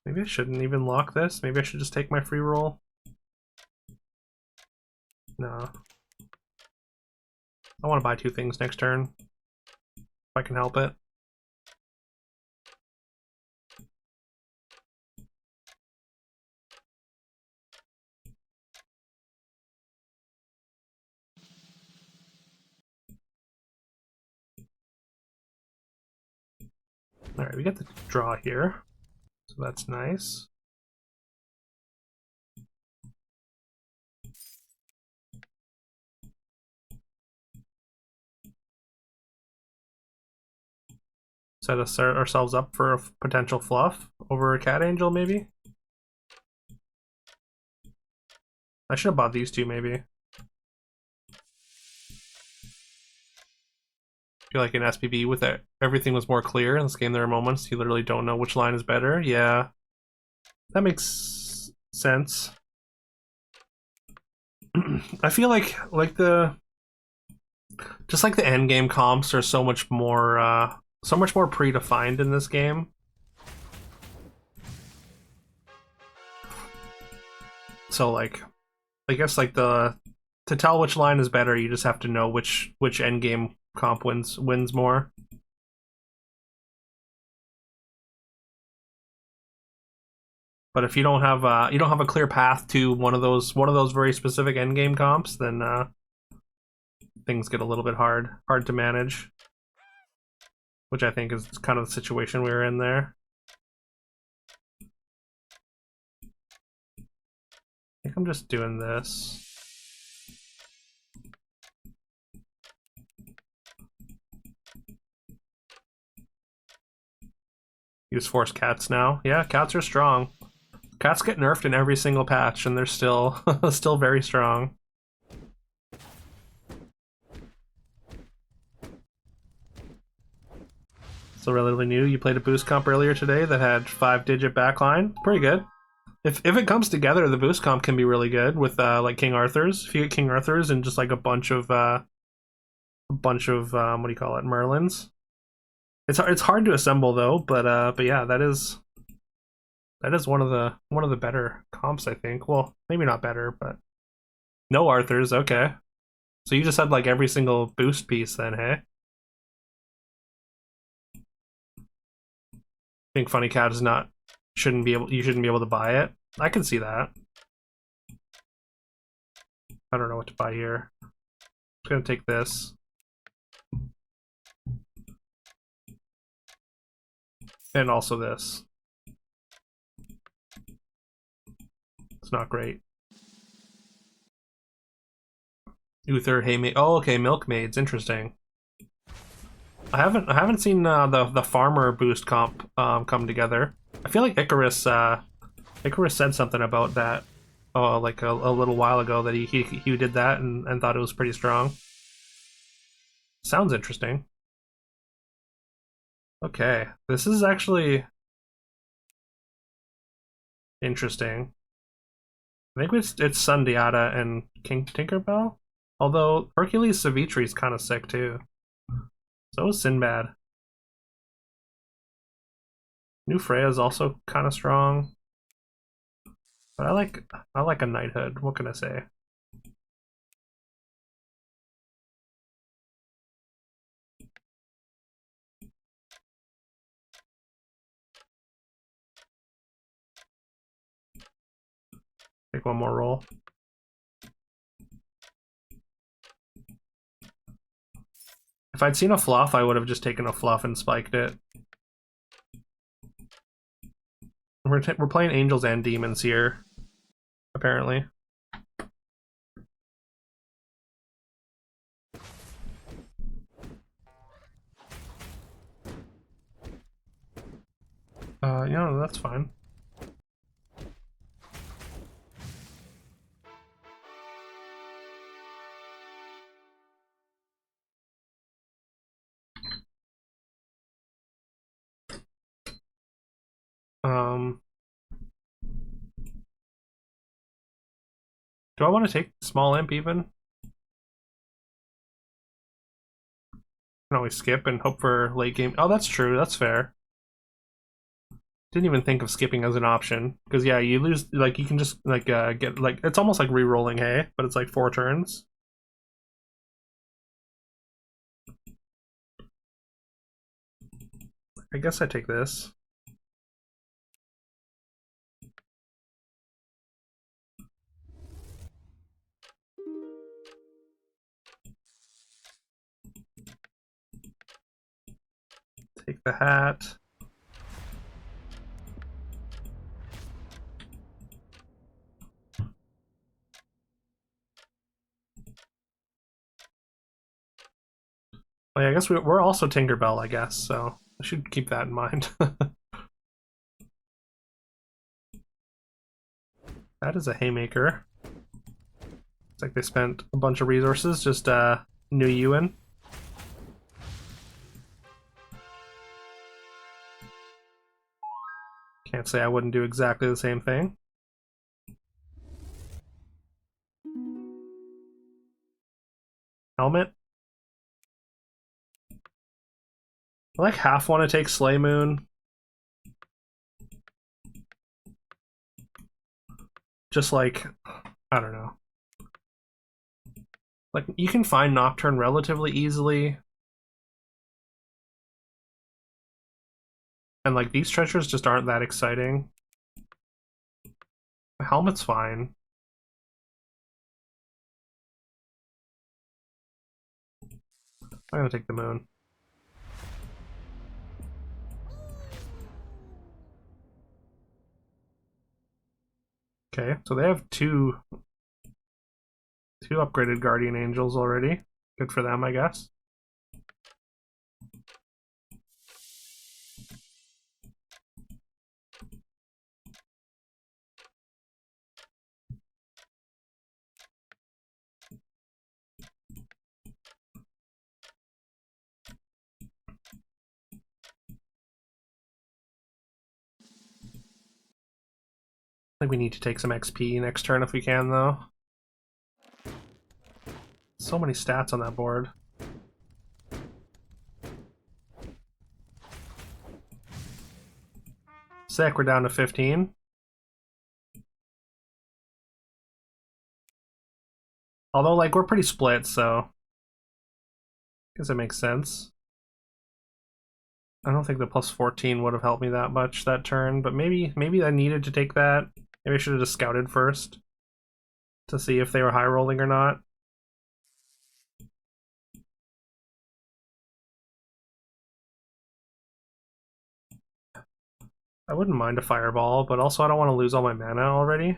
Maybe I shouldn't even lock this. Maybe I should just take my free roll. No. I want to buy 2 things next turn. If I can help it. Alright, we get the draw here. So that's nice. Set ourselves up for a potential fluff over a Cat Angel, maybe? I should have bought these 2, maybe. I feel like in SPB with it, everything was more clear. In this game, there are moments you literally don't know which line is better. Yeah, that makes sense. I feel like just like the end game comps are so much more predefined in this game. So like, I guess like to tell which line is better, you just have to know which end game comp wins more. But if you don't have a clear path to one of those very specific end game comps, then things get a little bit hard to manage. Which I think is kind of the situation we were in there. I think I'm just doing this. Use force cats now. Yeah, cats are strong. Cats get nerfed in every single patch, and they're still still very strong. So relatively new. You played a boost comp earlier today that had 5-digit backline. Pretty good. If it comes together, the boost comp can be really good with like King Arthur's. If you get King Arthur's and just like a bunch of what do you call it, Merlins. It's hard to assemble though, but yeah, that is one of the better comps, I think. Well, maybe not better, but no Arthur's. Okay, so you just had like every single boost piece then, hey? I think Funny Cat is not you shouldn't be able to buy it. I can see that. I don't know what to buy here. I'm just gonna take this. And also this. It's not great. Uther, Haymaid. Oh, okay, Milkmaids. Interesting. I haven't seen the farmer boost comp come together. I feel like Icarus said something about that like a little while ago that he did that and thought it was pretty strong. Sounds interesting. Okay, this is actually interesting. I think it's Sundiata and King Tinkerbell. Although Hercules Savitri is kind of sick too. So is Sinbad. New Freya is also kind of strong. But I like a knighthood. What can I say? Take one more roll. If I'd seen a fluff, I would have just taken a fluff and spiked it. We're playing angels and demons here, apparently. Yeah, that's fine. Do I want to take small imp even? I can always skip and hope for late game. Oh, that's true. That's fair. Didn't even think of skipping as an option because yeah, you lose. Like you can just like get like it's almost like re-rolling hay, but it's like 4 turns. I guess I take this. Take the hat. Oh, yeah, I guess we're also Tinkerbell, I guess, so I should keep that in mind. That is a haymaker. It's like they spent a bunch of resources just new you in. Can't say I wouldn't do exactly the same thing. Helmet. I like half want to take Slay Moon. Just like, I don't know. Like, you can find Nocturne relatively easily. And like, these treasures just aren't that exciting. The helmet's fine. I'm gonna take the moon. Okay, so they have two upgraded Guardian Angels already. Good for them, I guess. I think we need to take some XP next turn if we can, though. So many stats on that board. Sick, we're down to 15. Although, like, we're pretty split, so I guess it makes sense. I don't think the plus 14 would have helped me that much that turn, but maybe I needed to take that. Maybe I should have just scouted first to see if they were high rolling or not. I wouldn't mind a fireball, but also I don't want to lose all my mana already.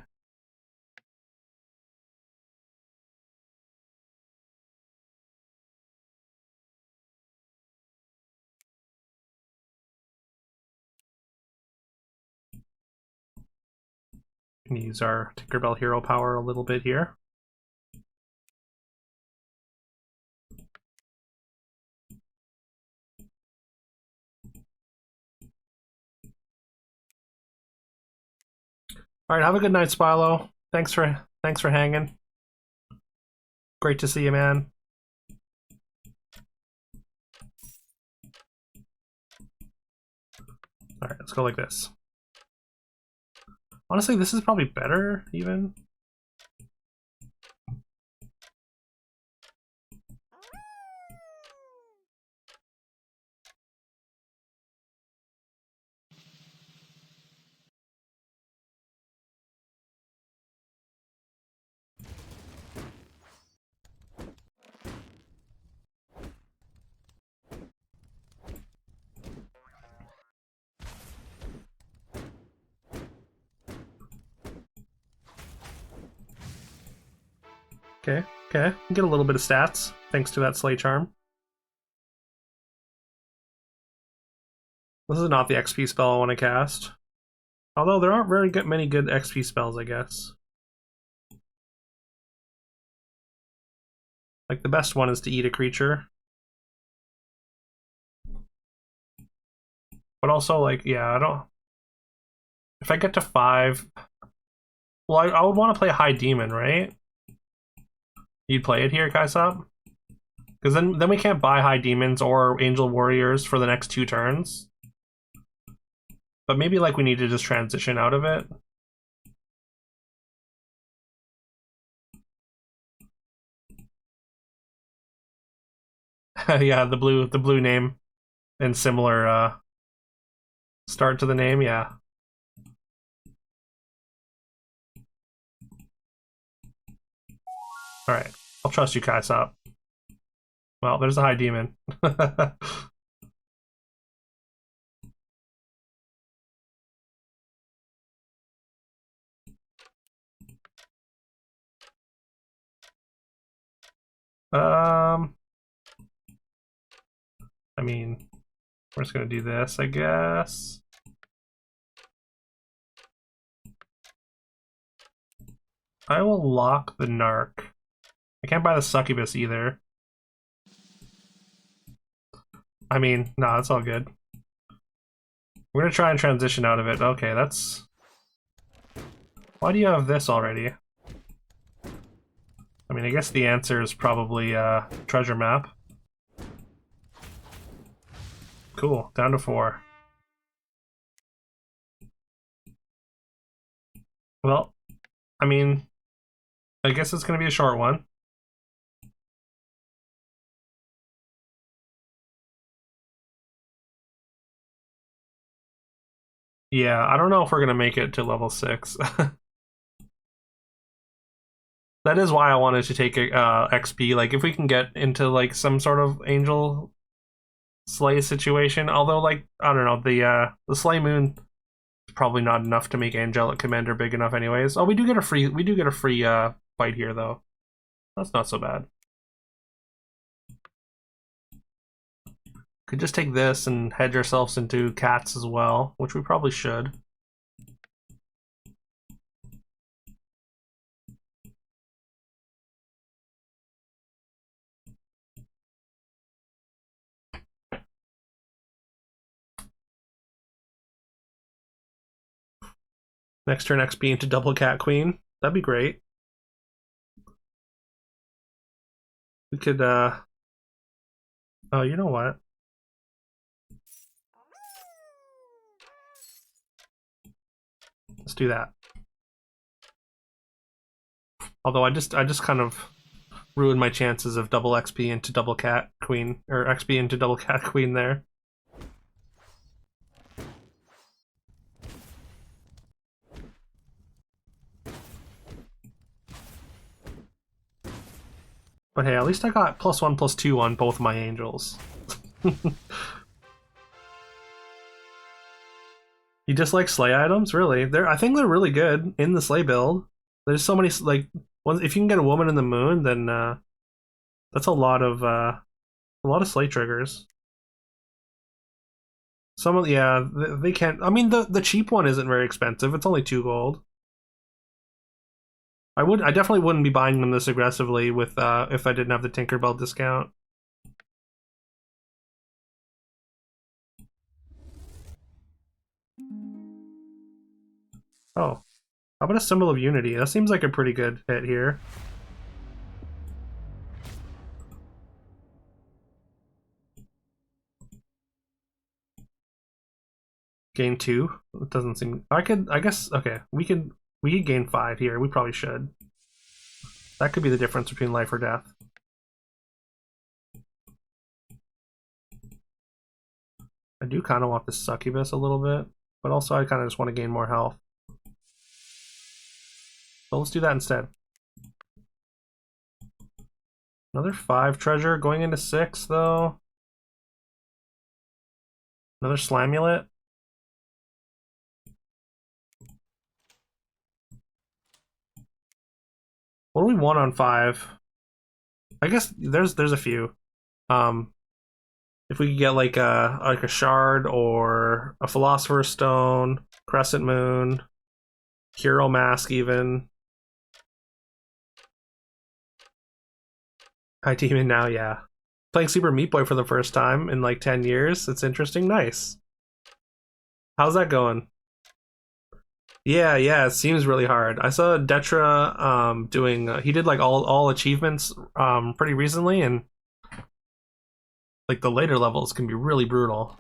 We can use our Tinkerbell hero power a little bit here. All right, have a good night, Spilo. Thanks for hanging. Great to see you, man. All right, let's go like this. Honestly, this is probably better, even. Okay, okay. Get a little bit of stats, thanks to that Slay Charm. This is not the XP spell I want to cast. Although there aren't very many good XP spells, I guess. Like, the best one is to eat a creature. But also, like, yeah, I don't... If I get to 5... Well, I would want to play High Demon, right? You'd play it here, Kaisop? Because then we can't buy High Demons or Angel Warriors for the next 2 turns. But maybe, like, we need to just transition out of it. Yeah, the blue name and similar start to the name, yeah. Alright, I'll trust you, Kaisop. Well, there's a High Demon. I mean, we're just gonna do this, I guess. I will lock the Narc. I can't buy the Succubus either. I mean, nah, it's all good. We're gonna try and transition out of it. Okay, that's... Why do you have this already? I mean, I guess the answer is probably treasure map. Cool, down to 4. Well, I mean, I guess it's gonna be a short one. Yeah, I don't know if we're gonna make it to level 6. That is why I wanted to take XP. Like, if we can get into like some sort of angel slay situation. Although, like, I don't know, the Slay Moon is probably not enough to make Angelic Commander big enough, anyways. Oh, we do get a free fight here though. That's not so bad. Could just take this and hedge ourselves into cats as well, which we probably should. Next turn XP into double cat queen. That'd be great. We could oh, you know what? Let's do that. Although I just kind of ruined my chances of double XP into double cat queen, or XP into double cat queen there. But hey, at least I got +1/+2 on both my angels. You dislike slay items? Really? I think they're really good in the slay build. There's so many, like, if you can get a woman in the moon, then that's a lot of slay triggers. Some of yeah, they can't. I mean, the cheap one isn't very expensive. It's only 2 gold. I definitely wouldn't be buying them this aggressively with if I didn't have the Tinkerbell discount. Oh, how about a Symbol of Unity? That seems like a pretty good hit here. Gain 2. It doesn't seem. I guess. Okay, we could gain 5 here. We probably should. That could be the difference between life or death. I do kind of want this succubus a little bit, but also I kind of just want to gain more health. So let's do that instead. Another 5 treasure going into 6 though. Another Slamulet. What do we want on 5? I guess there's a few. If we could get like a shard or a philosopher's stone, crescent moon, hero mask, even. High demon now, yeah. Playing Super Meat Boy for the first time in like 10 years. It's interesting. Nice. How's that going? Yeah, it seems really hard. I saw Detra doing he did like all achievements pretty recently, and like the later levels can be really brutal.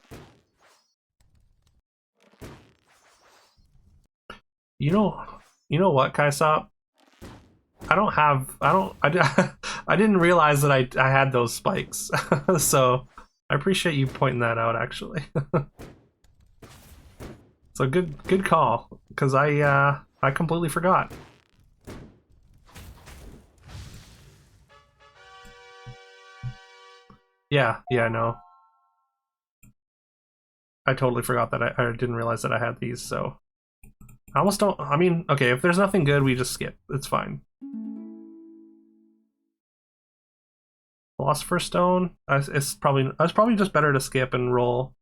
You know you know what, Kaisop? I didn't realize that I had those spikes. So I appreciate you pointing that out actually. So good call, because I completely forgot. Yeah, no. I totally forgot that I didn't realize that I had these, so I almost don't. I mean, okay, if there's nothing good, we just skip. It's fine. Philosopher's Stone. It's probably just better to skip and roll,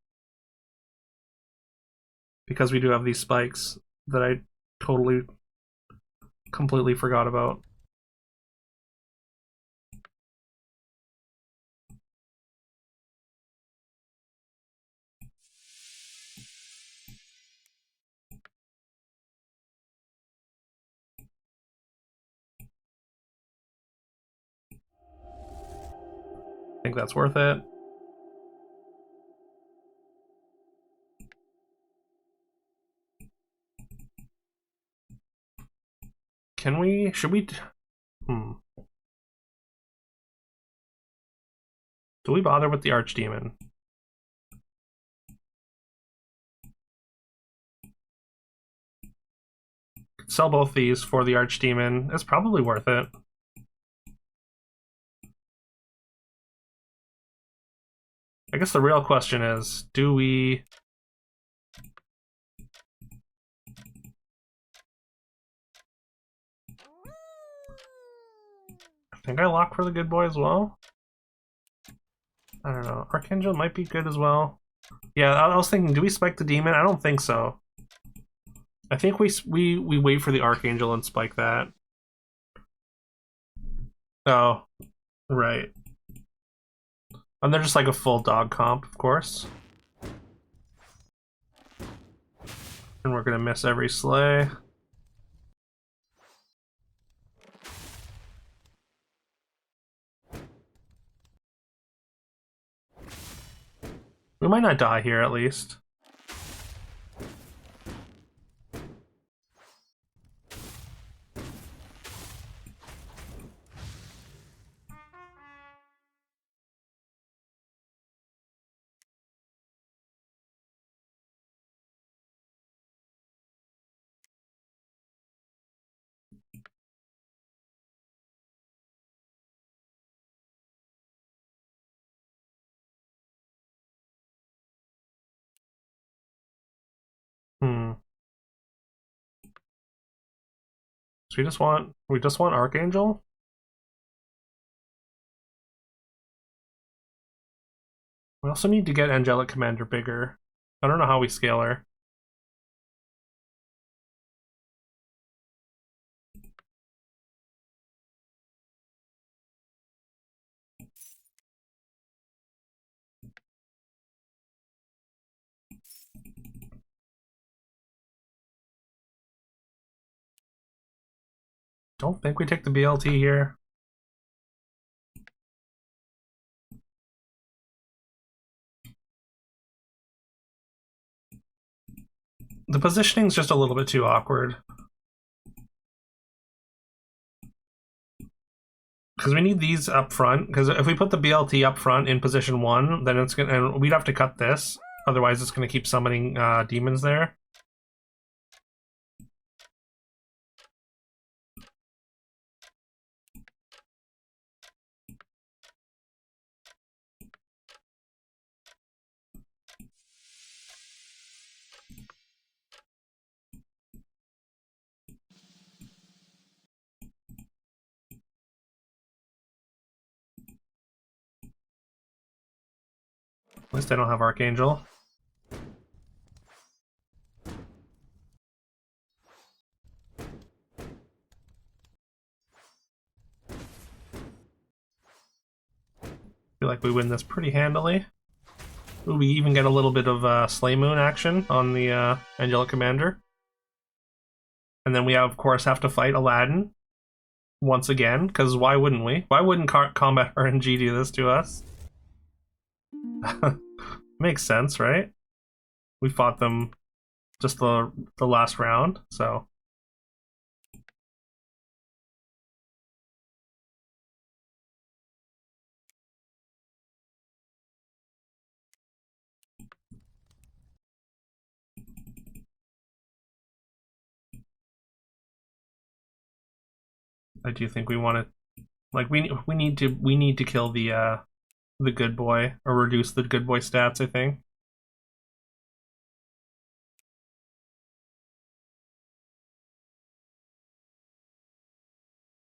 because we do have these spikes that I totally completely forgot about. I think that's worth it. Can we? Should we? Hmm. Do we bother with the Archdemon? Sell both these for the Archdemon. It's probably worth it. I guess the real question is, do we... I think I lock for the good boy as well. I don't know. Archangel might be good as well. Yeah, I was thinking, do we spike the demon? I don't think so. I think we wait for the Archangel and spike that. Oh, right. And they're just like a full dog comp, of course. And we're gonna miss every slay. We might not die here, at least. Hmm. So we just want Archangel? We also need to get Angelic Commander bigger. I don't know how we scale her. Don't think we take the BLT here. The positioning's just a little bit too awkward. Because we need these up front. Because if we put the BLT up front in position 1, then it's gonna... And we'd have to cut this. Otherwise, it's gonna keep summoning demons there. At least I don't have Archangel. Feel like we win this pretty handily. Ooh, we even get a little bit of Slay Moon action on the Angelic Commander. And then we, of course, have to fight Aladdin once again, because why wouldn't we? Why wouldn't Combat RNG do this to us? Makes sense, right? We fought them just the last round, so... I do think we want to, like, we need to kill the good boy, or reduce the good boy stats, I think.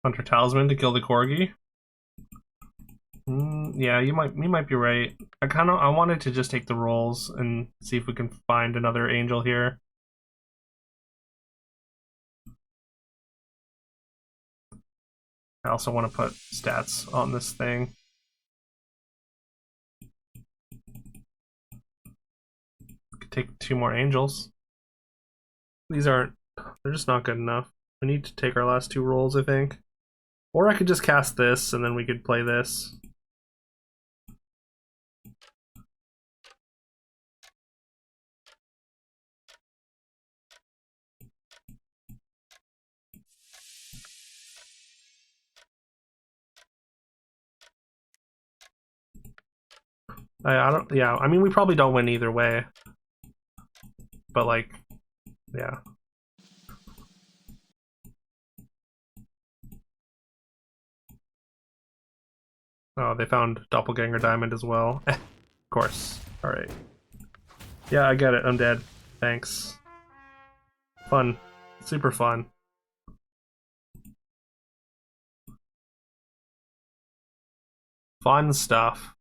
Hunter Talisman to kill the corgi. Yeah, you might be right. I wanted to just take the rolls and see if we can find another angel here. I also want to put stats on this thing. Could take 2 more angels. These aren't... They're just not good enough. We need to take our last 2 rolls, I think. Or I could just cast this, and then we could play this. I don't. Yeah, I mean, we probably don't win either way, but like, yeah. Oh, they found Doppelganger Diamond as well. Of course. All right. Yeah, I get it. I'm dead. Thanks. Fun. Super fun. Fun stuff.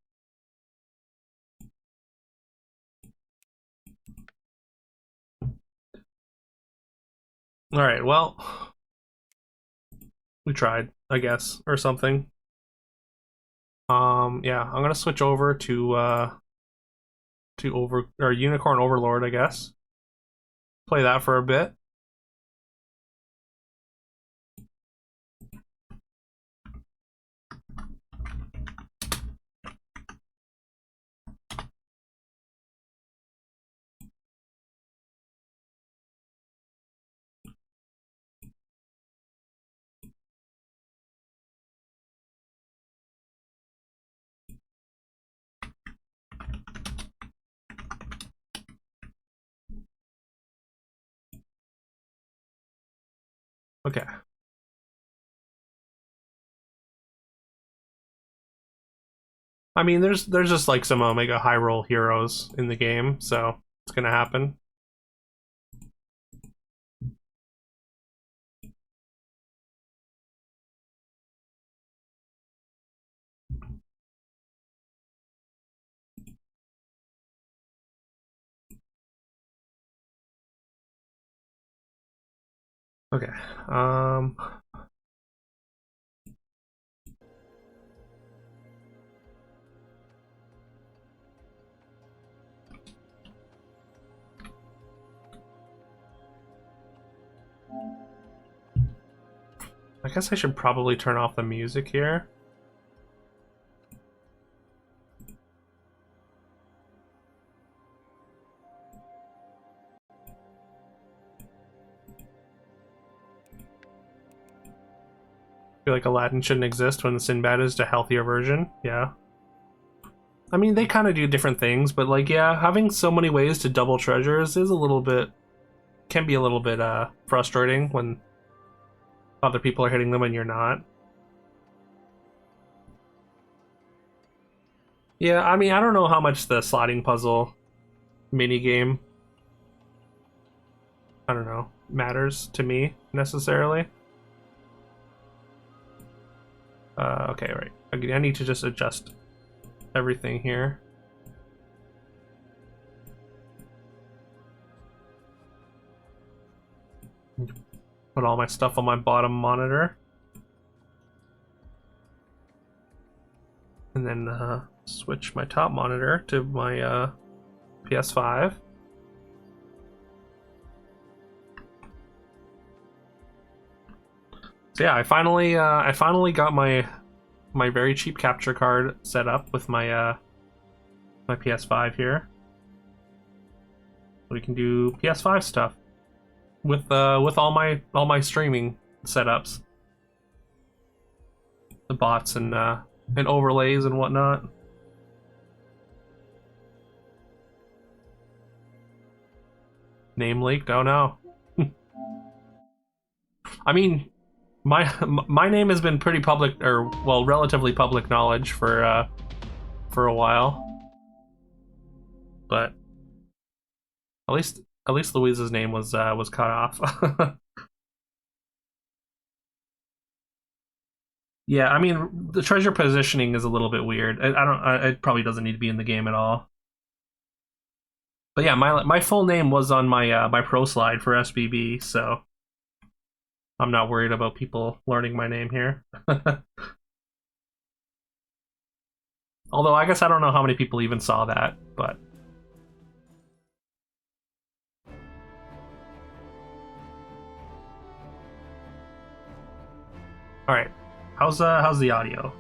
All right. Well, we tried, I guess, or something. Yeah, I'm gonna switch over to Unicorn Overlord, I guess. Play that for a bit. Okay. I mean, there's just like some Omega high roll heroes in the game, so it's gonna happen. Okay. Um. I guess I should probably turn off the music here. I feel like Aladdin shouldn't exist when Sinbad is the healthier version. Yeah. I mean, they kind of do different things, but like, yeah, having so many ways to double treasures is a little bit can be a little bit frustrating when other people are hitting them and you're not. Yeah, I mean, I don't know how much the sliding puzzle mini game, I don't know, matters to me necessarily. Okay, right. I need to just adjust everything here. Put all my stuff on my bottom monitor. And then switch my top monitor to my PS5. So yeah, I finally got my very cheap capture card set up with my PS5 here. We can do PS5 stuff with all my streaming setups, the bots and overlays and whatnot. Name leaked? Oh no. I mean, my name has been pretty public, or well, relatively public knowledge for a while, but at least Louise's name was cut off. Yeah, I mean the treasure positioning is a little bit weird. I don't. It probably doesn't need to be in the game at all. But yeah, my full name was on my pro slide for SBB, so I'm not worried about people learning my name here. Although I guess I don't know how many people even saw that, but all right. How's the audio?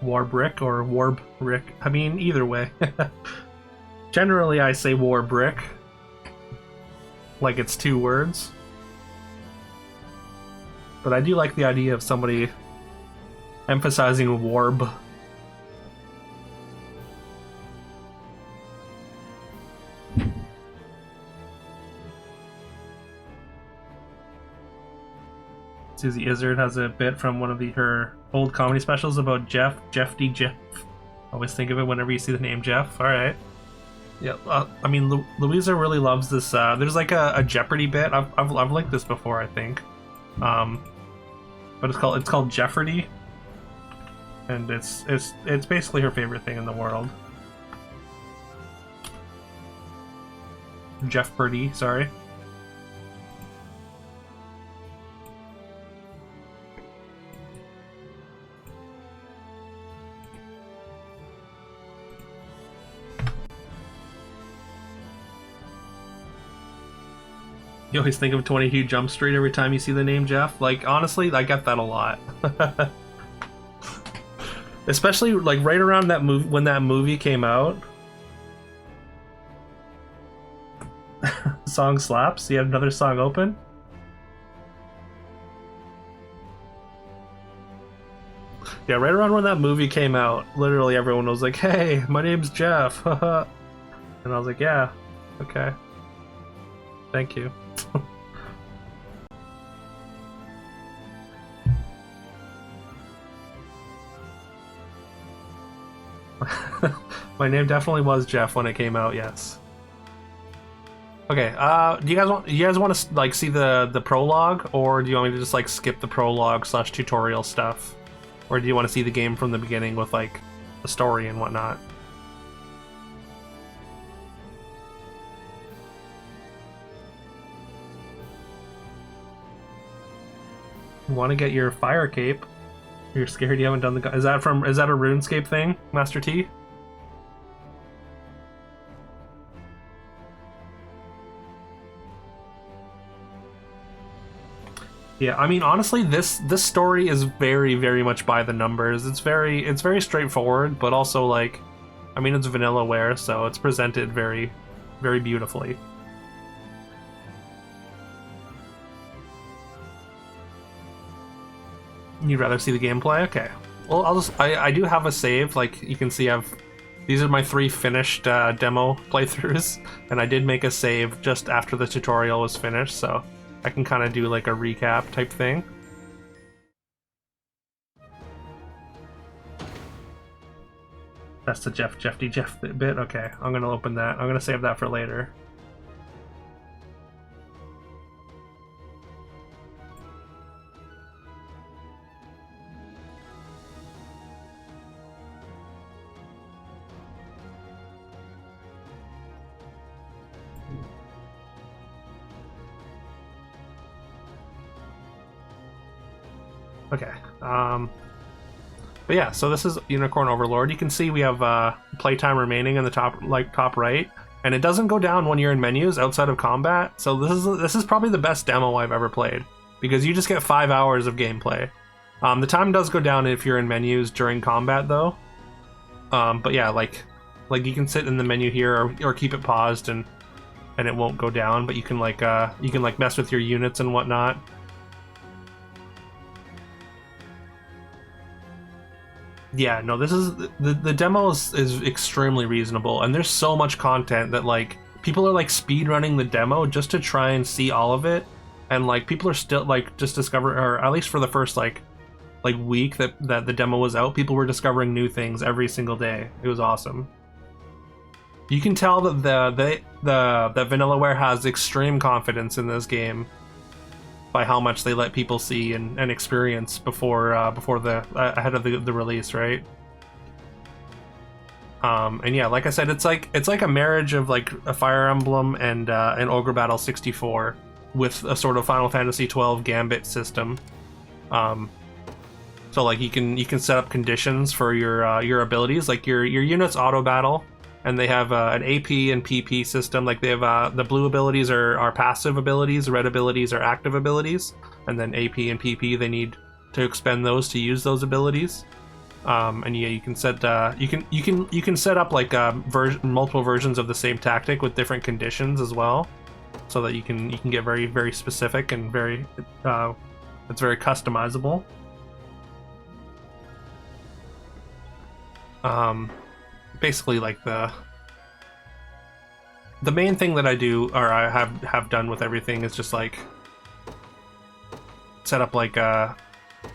Warbrick or Warbrick. I mean, either way. Generally, I say Warbrick. Like it's 2 words. But I do like the idea of somebody emphasizing warb. Susie Izzard has a bit from one of her old comedy specials about Jeff D. Jeff. Always think of it whenever you see the name Jeff. All right. Yeah, I mean, Louisa really loves this. There's like a Jeopardy bit. I've liked this before, I think. But it's called Jeopardy, and it's basically her favorite thing in the world. Jeff Purdy, sorry. You always think of 22 Jump Street every time you see the name Jeff. Like, honestly, I get that a lot. Especially, like, right around that when that movie came out. Song slaps. You had another song open. Yeah, right around when that movie came out, literally everyone was like, "Hey, my name's Jeff." And I was like, "Yeah, okay. Thank you." My name definitely was Jeff when it came out, yes. Okay, do you guys want to like see the prologue, or do you want me to just like skip the prologue / tutorial stuff? Or do you want to see the game from the beginning with like the story and whatnot? You want to get your fire cape? You're scared you haven't done the... Is that a RuneScape thing, Master T? Yeah, I mean, honestly, this story is very, very much by the numbers. It's very straightforward, but also like, I mean, it's Vanillaware, so it's presented very, very beautifully. You'd rather see the gameplay? Okay. Well, I do have a save. Like you can see, these are my 3 finished demo playthroughs, and I did make a save just after the tutorial was finished, so I can kind of do like a recap type thing. That's the Jeff D. Jeff bit. Okay, I'm gonna open that. I'm gonna save that for later. Okay, but yeah, so this is Unicorn Overlord. You can see we have playtime remaining in the top right, and it doesn't go down when you're in menus outside of combat. So this is probably the best demo I've ever played, because you just get 5 hours of gameplay. The time does go down if you're in menus during combat though. But yeah, like you can sit in the menu here or keep it paused and it won't go down. But you can like mess with your units and whatnot. Yeah, no, this is the demo is extremely reasonable, and there's so much content that like people are like speed running the demo just to try and see all of it, and like people are still like just discovering, or at least for the first like week that the demo was out, people were discovering new things every single day. It was awesome. You can tell that that Vanillaware has extreme confidence in this game by how much they let people see and experience before ahead of the release, right? And yeah, like I said, it's like a marriage of like a Fire Emblem and an Ogre Battle 64 with a sort of Final Fantasy 12 Gambit system. So like you can set up conditions for your abilities, like your units auto battle, and they have an AP and PP system. Like they have the blue abilities are passive abilities, red abilities are active abilities, and then AP and PP they need to expend those to use those abilities. And yeah, you can set you can set up like multiple versions of the same tactic with different conditions as well, so that you can get very specific and it's very customizable. Basically, like the main thing that I do, or I have done with everything, is just like set up like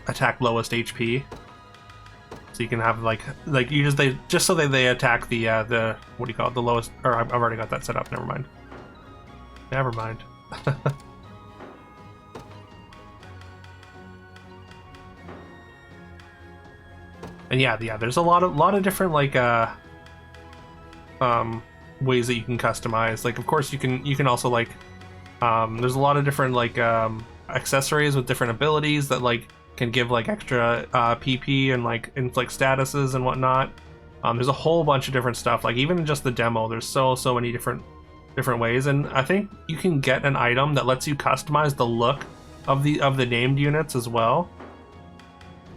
attack lowest HP, so you can have like you just so that they attack the what do you call it, the lowest. Or I've already got that set up. Never mind. Never mind. And yeah, there's a lot of different like ways that you can customize. Like, of course, you can also like there's a lot of different like accessories with different abilities that like can give like extra PP and like statuses and whatnot. There's a whole bunch of different stuff. Like even in just the demo, there's so many different ways, and I think you can get an item that lets you customize the look of the named units as well.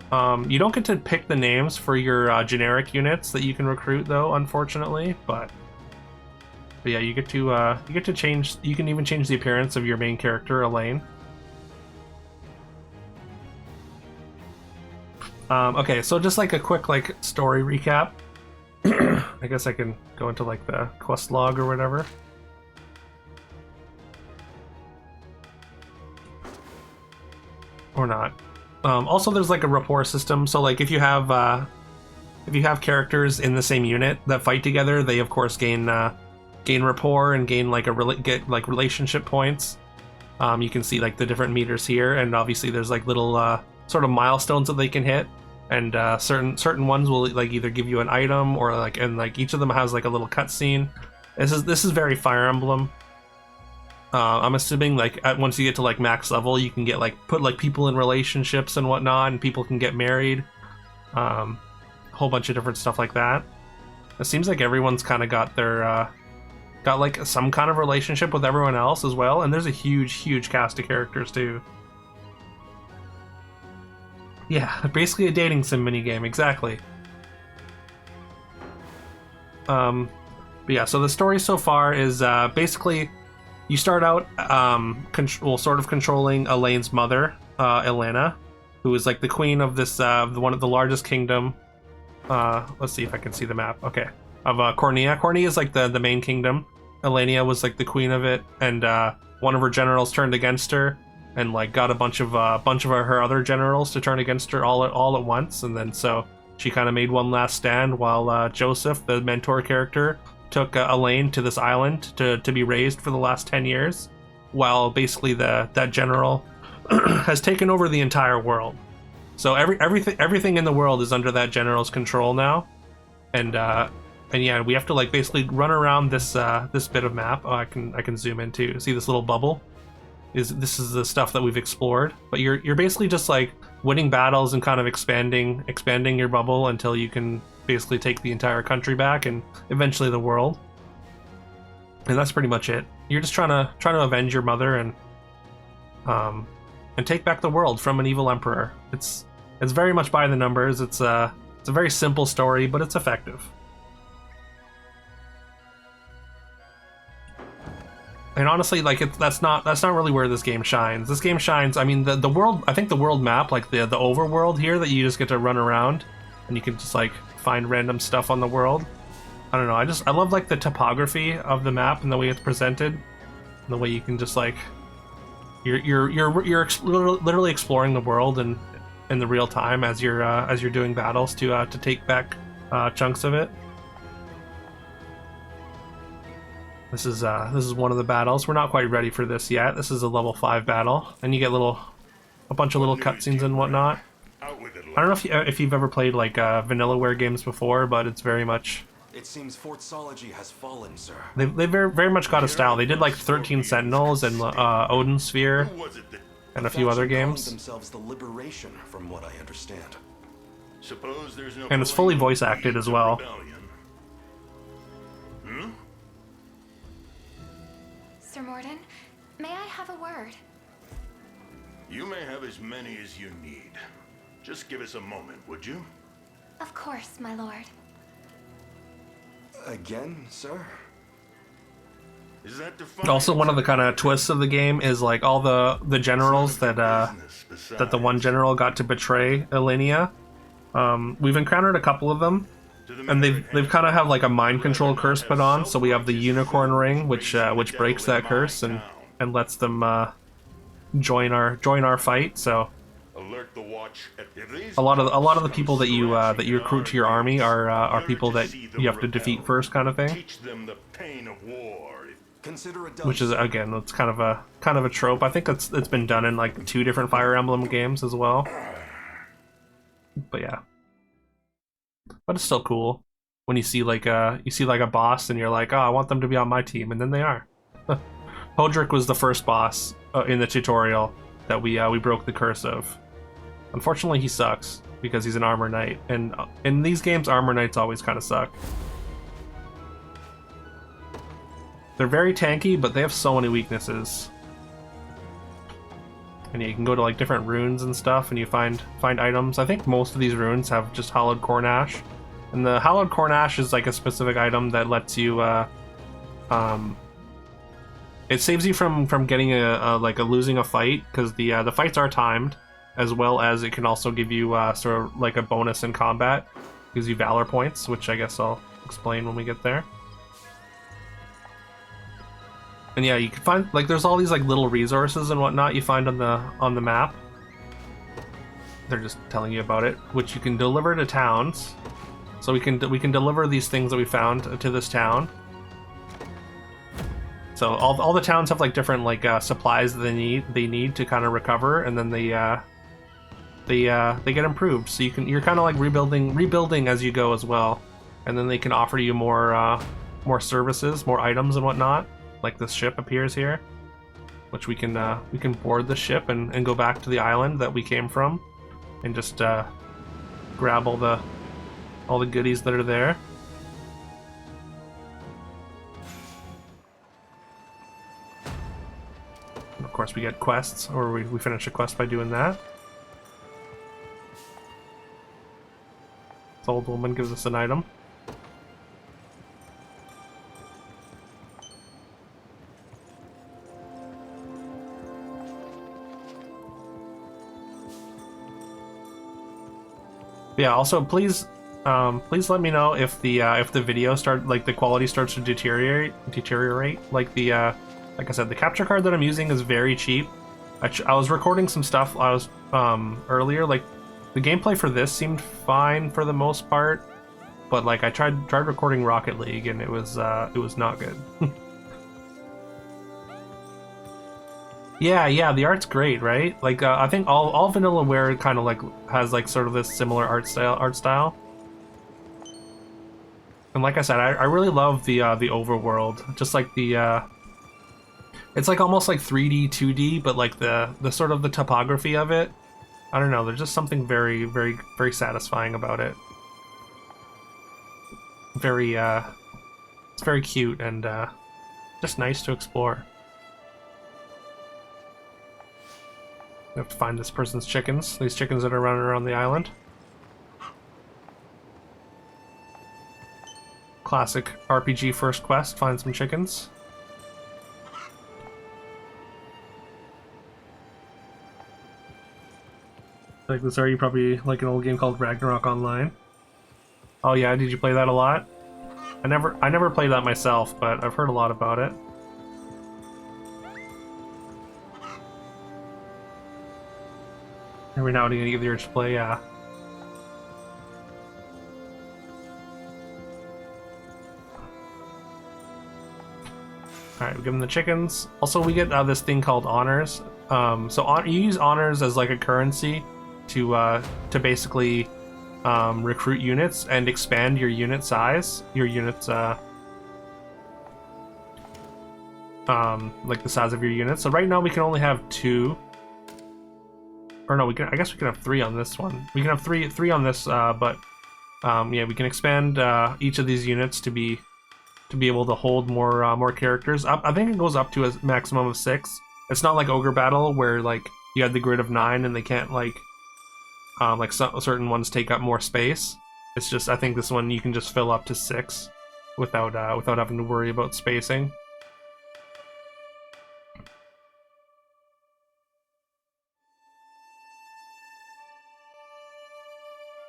You don't get to pick the names for your generic units that you can recruit, though, unfortunately. But yeah, you get to change. You can even change the appearance of your main character, Elaine. Okay, so just like a quick like story recap. I guess I can go into like the quest log or whatever. Or not. Also, there's like a rapport system. So like if you have characters in the same unit that fight together, they of course gain rapport and gain like get like relationship points. You can see like the different meters here, and obviously there's like little sort of milestones that they can hit, and certain ones will like either give you an item or like, and like each of them has like a little cutscene. This is very Fire Emblem. I'm assuming like once you get to like max level, you can get like put like people in relationships and whatnot, and people can get married. A whole bunch of different stuff like that. It seems like everyone's kind of got their got like some kind of relationship with everyone else as well, and there's a huge cast of characters too. Yeah, basically a dating sim minigame, exactly. But yeah, so the story so far is basically you start out sort of controlling Elaine's mother, Elena, who is like the queen of this one of the largest kingdom. Let's see if I can see the map. Okay, of Cornea. Cornea is like the main kingdom. Elenia was like the queen of it, and one of her generals turned against her, and like got a bunch of her other generals to turn against her all at once, and then so she kind of made one last stand while Joseph, the mentor character, took Elaine to this island to be raised for the last 10 years, while basically that general has taken over the entire world. So everything in the world is under that general's control now, and yeah, we have to like basically run around this bit of map. Oh, I can zoom in too. See this little bubble? This is the stuff that we've explored, but you're basically just like winning battles and kind of expanding your bubble until you can basically take the entire country back and eventually the world. And that's pretty much it. You're just trying to avenge your mother and take back the world from an evil emperor. It's very much by the numbers. It's a very simple story, but it's effective. And honestly, like that's not really where this game shines. This game shines. I mean, the world. I think the world map, like the overworld here, that you just get to run around, and you can just like find random stuff on the world. I don't know. I love like the topography of the map and the way it's presented, and the way you can just like you're literally exploring the world and in the real time as you're doing battles to take back chunks of it. This is one of the battles. We're not quite ready for this yet. This is a level 5 battle, and you get a bunch of little cutscenes and whatnot. I don't know if you've ever played like Vanillaware games before, but it's very much. It seems Fort Sology has fallen, sir. They very much got a style. They did like 13 Sentinels and Odin Sphere, and a few other games. Themselves the Liberation, from what I understand. And it's fully voice acted as well. Sir Morden, may I have a word? You may have as many as you need. Just give us a moment, would you? Of course, my lord. Again, sir? Is that defiance? Also, one of the kind of twists of the game is like all the generals that the one general got to betray Elenia. We've encountered a couple of them, and they've kind of have like a mind control curse put on. So we have the unicorn ring, which breaks that curse and lets them join our fight. So Alert the watch. a lot of the people that you recruit to your army are people that you have to defeat first, kind of thing. Teach them the pain of war. Consider it done. Which is, again, it's kind of a trope. I think it's been done in like 2 different Fire Emblem games as well. But yeah, but it's still cool when you see like a boss and you're like, oh, I want them to be on my team, and then they are. Podrick was the first boss in the tutorial that we broke the curse of. Unfortunately, he sucks because he's an armor knight, and in these games, armor knights always kind of suck. They're very tanky, but they have so many weaknesses. And yeah, you can go to like different runes and stuff, and you find items. I think most of these runes have just hallowed cornash, and the hallowed cornash is like a specific item that lets you. It saves you from getting losing a fight, because the fights are timed, as well as it can also give you sort of like a bonus in combat. Gives you valor points, which I guess I'll explain when we get there. And yeah, you can find like there's all these like little resources and whatnot you find on the map. They're just telling you about it, which you can deliver to towns. So we can deliver these things that we found to this town. So all the towns have like different like supplies that they need to kind of recover, and then they get improved. So you're kind of like rebuilding as you go as well, and then they can offer you more services, more items and whatnot. Like this ship appears here, which we can board the ship and go back to the island that we came from, and just grab all the goodies that are there. And of course, we get quests, or we finish a quest by doing that. This old woman gives us an item. Yeah. Also, please let me know if the video the quality starts to deteriorate. Like like I said, the capture card that I'm using is very cheap. I was recording some stuff earlier. Like the gameplay for this seemed fine for the most part, but like I tried recording Rocket League and it was not good. Yeah, the art's great, right? Like I think all Vanillaware kind of like has like sort of this similar art style. And like I said, I really love the overworld. Just like it's like almost like 3D, 2D, but like the sort of the topography of it. I don't know, there's just something very, very, very satisfying about it. It's very cute and just nice to explore. We have to find this person's chickens. These chickens that are running around the island. Classic RPG first quest, find some chickens. Like this, are you probably like an old game called Ragnarok Online? Oh yeah, did you play that a lot? I never played that myself, but I've heard a lot about it. Every now and again you get the urge to play, yeah. Alright, we give them the chickens. Also, we get this thing called honors. You use honors as like a currency to basically recruit units and expand your unit size. Your units, like the size of your units. So right now we can only have 2. Or no, I guess we can have 3 on this one. We can have three on this, but yeah, we can expand each of these units to be to be able to hold more characters. I think it goes up to a maximum of 6. It's not like Ogre Battle where like you have the grid of 9 and they can't like certain ones take up more space. It's just I think this one you can just fill up to 6 without having to worry about spacing.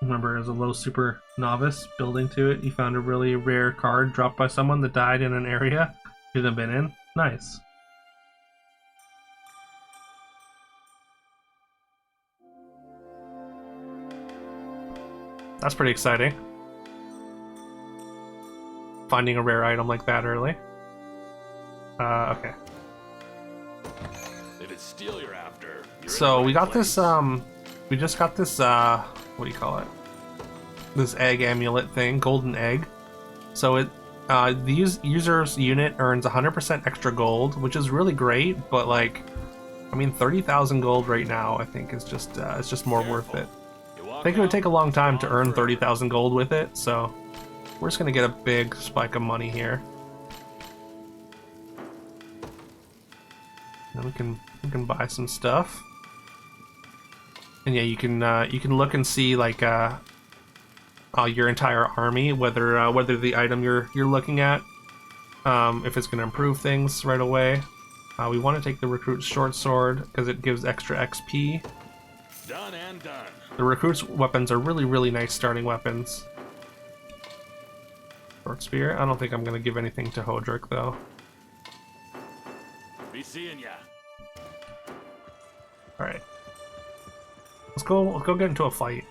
Remember, as a low super novice building to it, you found a really rare card dropped by someone that died in an area you shouldn't have been in. Nice. That's pretty exciting. Finding a rare item like that early. Okay. If it's steel you're after, you're So in the we right got place. this, we just got this, what do you call it? This egg amulet thing, golden egg. So it, the user's unit earns 100% extra gold, which is really great, but like, I mean, 30,000 gold right now, I think is just, it's just more worth it. You walk I think it would out, take a long time to on earn forever. 30,000 gold with it, so we're just gonna get a big spike of money here. And we can buy some stuff. And yeah, you can look and see like your entire army, whether the item you're looking at, if it's going to improve things right away. We want to take the recruit's short sword because it gives extra XP. Done and done. The recruit's weapons are really nice starting weapons. Short spear. I don't think I'm going to give anything to Hodrick though. Be seeing ya. All right, let's go get into a fight.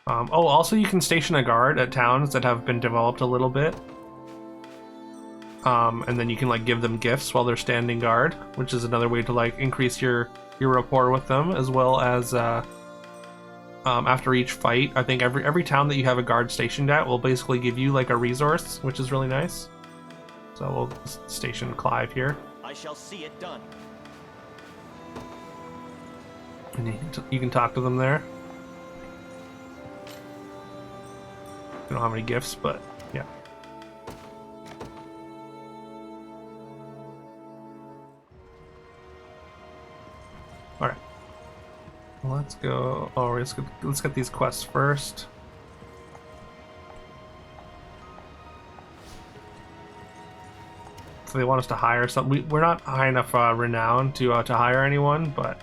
Oh, also you can station a guard at towns that have been developed a little bit. And then you can like give them gifts while they're standing guard, which is another way to like increase your rapport with them, as well as after each fight, I think every town that you have a guard stationed at will basically give you like a resource, which is really nice. So we'll station Clive here. I shall see it done. And you can talk to them there. I don't have any gifts, but yeah. All right. Let's go. Oh, let's get these quests first. So they want us to hire some. We're not high enough renown to hire anyone, but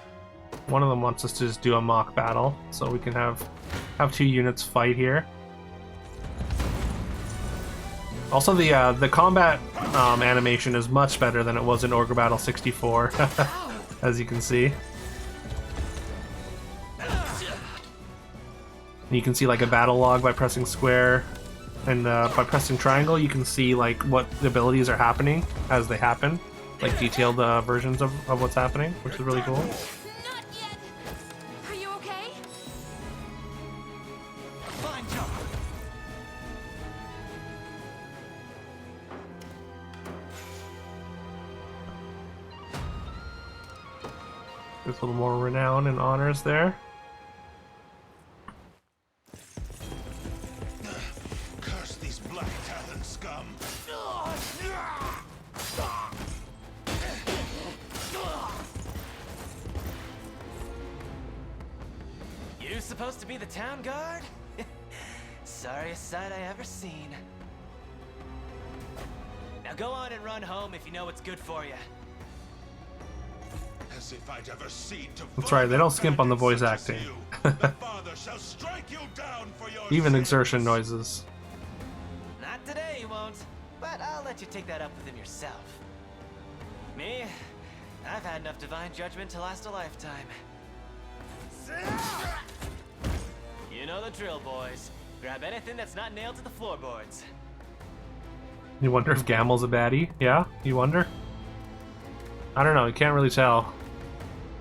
one of them wants us to just do a mock battle, so we can have 2 units fight here. Also, the combat animation is much better than it was in Ogre Battle 64, as you can see. You can see like a battle log by pressing square, and by pressing triangle you can see like what abilities are happening as they happen, like detailed versions of what's happening, which is really cool. Not yet! Are you okay? Fine job. There's a little more renown and honors there. Curse these black talon scum. You supposed to be the town guard? Sorriest sight I ever seen. Now go on and run home if you know what's good for you. As if I'd ever seen to That's right, they don't skimp on the voice acting. The Father shall strike you down for your Even sins. exertion noises. Not today, you won't. But I'll let you take that up with him yourself. Me, I've had enough divine judgment to last a lifetime. You know the drill, boys. Grab anything that's not nailed to the floorboards. You wonder if Gamel's a baddie? Yeah? You wonder? I don't know, you can't really tell.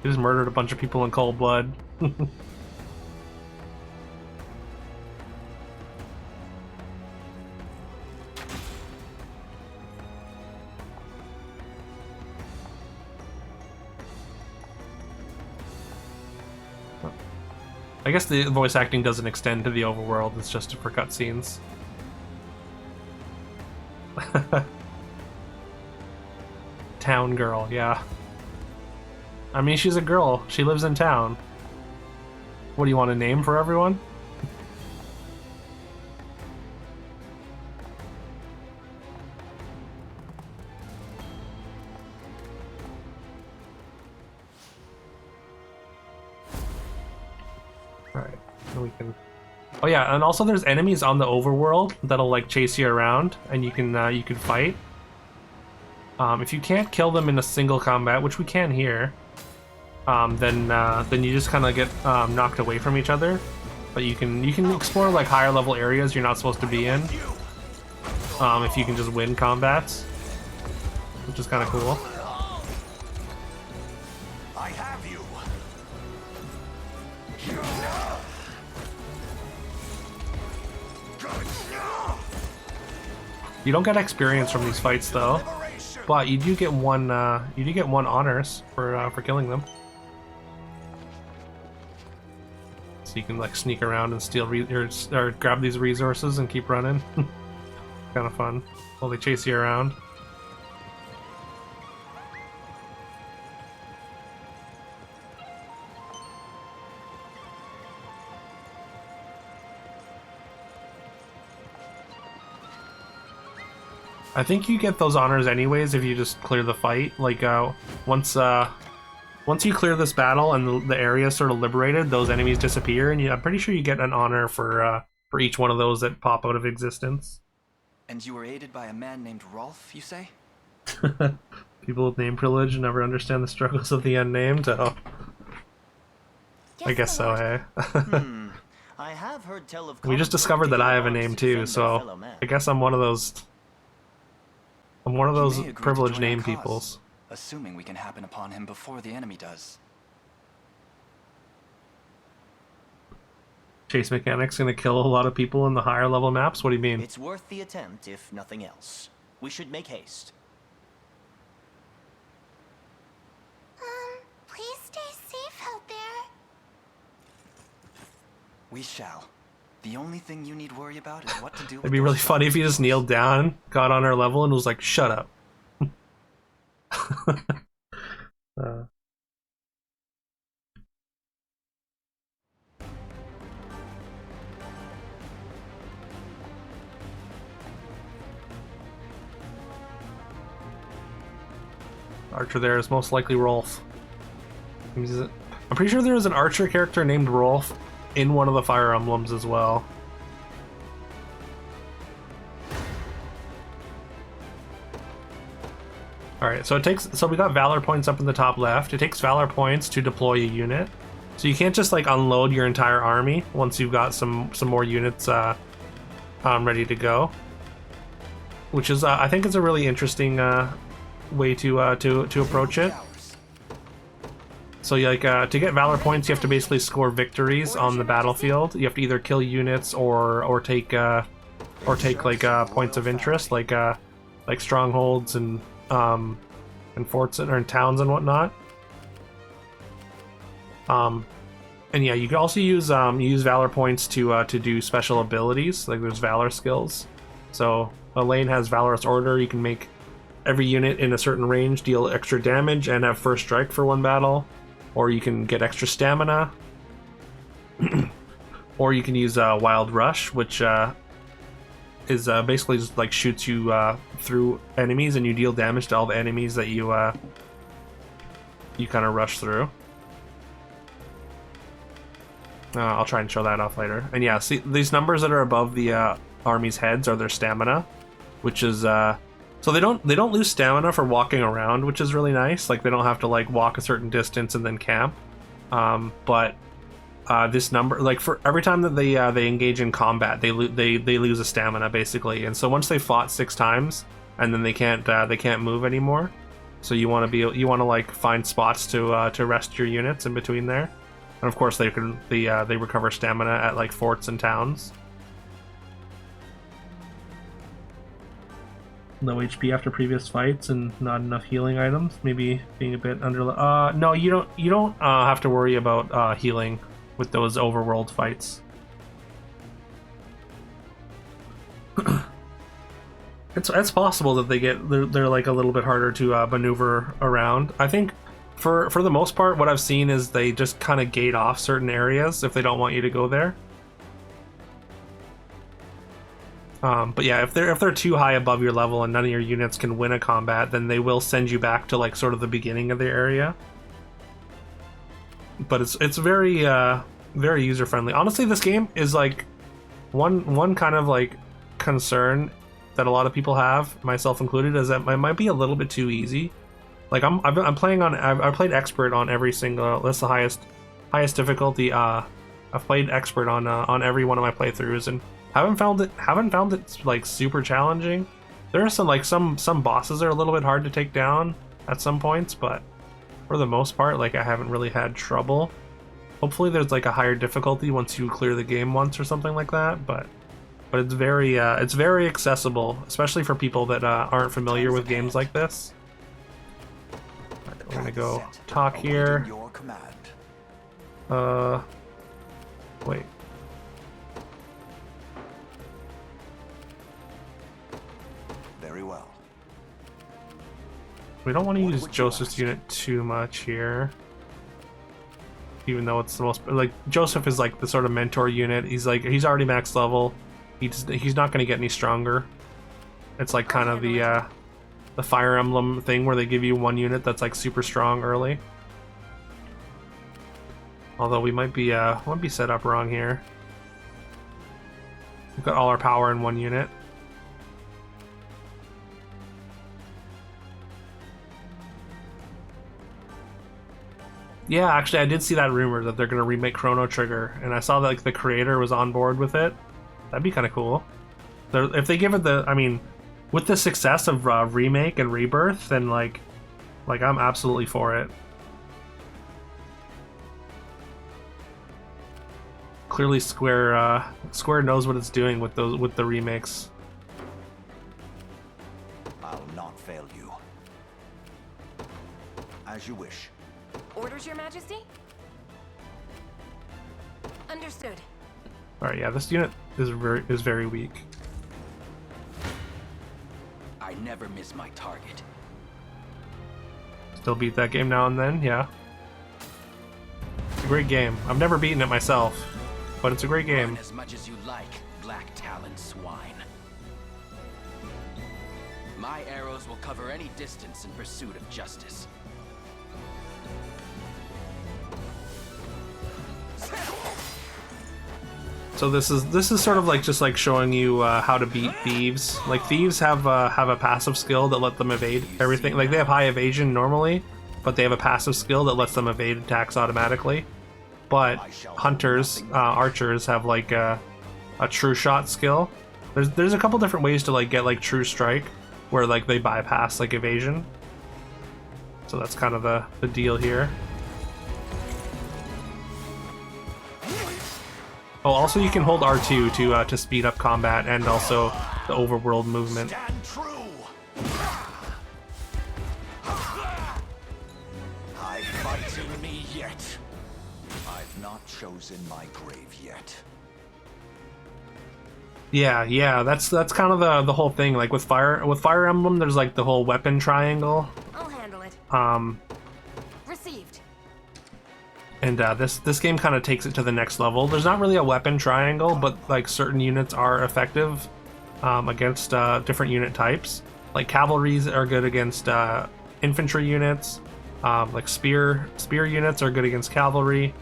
He just murdered a bunch of people in cold blood. I guess the voice acting doesn't extend to the overworld, it's just for cutscenes. Town girl, yeah. I mean, she's a girl. She lives in town. What do you want a name for everyone? Alright, we can... Oh yeah, and also there's enemies on the overworld that'll like chase you around, and you can fight. If you can't kill them in a single combat, which we can here, then you just kind of get knocked away from each other. But you can explore like higher level areas you're not supposed to be in. If you can just win combats, which is kind of cool. I have you. You don't get experience from these fights though, but you do get one. You do get one honors for killing them. So you can like sneak around and steal or grab these resources and keep running. Kind of fun while they chase you around. I think you get those honors anyways if you just clear the fight. Like once you clear this battle and the area is sort of liberated, those enemies disappear, and I'm pretty sure you get an honor for each one of those that pop out of existence. And you were aided by a man named Rolf, you say? People with name privilege never understand the struggles of the unnamed. Oh, Yes, I guess so. my lord. Hey. I have heard tell of We just discovered that I have a name too, so I guess I'm one of those. I'm one of those He may agree to privileged join our name cause, peoples. assuming we can happen upon him before the enemy does. Chase mechanics gonna kill a lot of people in the higher level maps? What do you mean? It's worth the attempt, if nothing else. We should make haste. Please stay safe out there. We shall. The only thing you need worry about is what to do with It'd be really those funny if he just kneeled down, got on our level, and was like, "Shut up." Archer there is most likely Rolf. I'm pretty sure there was an archer character named Rolf in one of the Fire Emblems as well. Alright, so we got Valor points up in the top left. It takes Valor points to deploy a unit. So you can't just like unload your entire army once you've got some more units ready to go. Which is I think is a really interesting way to approach it. So like to get Valor points, you have to basically score victories on the battlefield. You have to either kill units or take like points of interest, like strongholds and forts or in towns and whatnot. And yeah, you can also use Valor points to do special abilities. Like there's Valor skills. So Elaine has Valorous Order. You can make every unit in a certain range deal extra damage and have first strike for one battle, or you can get extra stamina, or you can use Wild Rush, which is basically just like shoots you through enemies, and you deal damage to all the enemies that you kind of rush through. I'll try and show that off later. And yeah, see these numbers that are above the army's heads are their stamina, which is so they don't lose stamina for walking around, which is really nice. Like they don't have to like walk a certain distance and then camp. But this number, like for every time that they engage in combat, they lose a stamina basically. And so once they fought 6 times, and then they can't move anymore. So you want to like find spots to rest your units in between there. And of course they recover stamina at like forts and towns. Low HP after previous fights and not enough healing items. Maybe being a bit under. No, you don't have to worry about healing with those overworld fights. It's possible that they're like a little bit harder to maneuver around. I think for the most part, what I've seen is they just kind of gate off certain areas if they don't want you to go there. But yeah, if they're too high above your level and none of your units can win a combat, then they will send you back to like sort of the beginning of the area. But it's very very user friendly. Honestly, this game is like one kind of like concern that a lot of people have, myself included, is that it might be a little bit too easy. Like I'm playing on, I played expert on every single, that's the highest difficulty. I've played expert on every one of my playthroughs and haven't found it like super challenging. There are some bosses are a little bit hard to take down at some points, but for the most part, like I haven't really had trouble. Hopefully there's like a higher difficulty once you clear the game once or something like that, but it's very accessible, especially for people that aren't familiar with games like this. Right, we're gonna go talk here. Your command. Wait. Very well. We don't want to What use would you Joseph's ask? unit too much here. Even though it's the most, like, Joseph is like the sort of mentor unit. He's already max level. He's not going to get any stronger. It's like kind of the Fire Emblem thing where they give you one unit that's like super strong early. Although we might be set up wrong here. We've got all our power in one unit. Yeah, actually, I did see that rumor that they're going to remake Chrono Trigger, and I saw that like the creator was on board with it. That'd be kind of cool. If they give it I mean, with the success of remake and rebirth, then like I'm absolutely for it. Clearly, Square knows what it's doing with the remakes. I'll not fail you. As you wish. Orders, Your Majesty? Understood. All right, yeah, this unit is very weak. I never miss my target. Still beat that game now and then, yeah. It's a great game. I've never beaten it myself, but it's a great game. Run as much as you like, Black Talon swine. My arrows will cover any distance in pursuit of justice. So this is sort of like just like showing you how to beat thieves. Like thieves have a passive skill that let them evade everything. Like they have high evasion normally, but they have a passive skill that lets them evade attacks automatically. But hunters, archers have like a true shot skill. There's a couple different ways to like get like true strike, where like they bypass like evasion. So that's kind of the deal here. Oh, also you can hold R2 to speed up combat and also the overworld movement. Stand true. I fight in me yet. I've not chosen my grave yet. Yeah, that's kind of the whole thing. Like with Fire Emblem, there's like the whole weapon triangle. I'll handle it. Received. And this game kind of takes it to the next level. There's not really a weapon triangle, but like certain units are effective against different unit types. Like cavalries are good against infantry units. Like spear units are good against cavalry.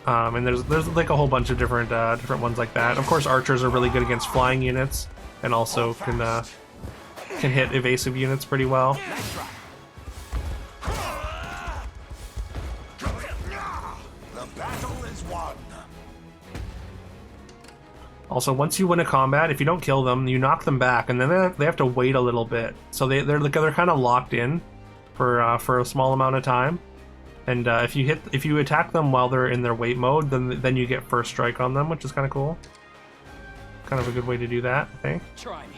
And there's like a whole bunch of different ones like that. Of course, archers are really good against flying units, and also can hit evasive units pretty well. The battle is won. Also, once you win a combat, if you don't kill them, you knock them back, and then they have to wait a little bit. So they're kind of locked in for a small amount of time. And if you attack them while they're in their wait mode, then you get first strike on them, which is kind of cool. Kind of a good way to do that, I think. Try me.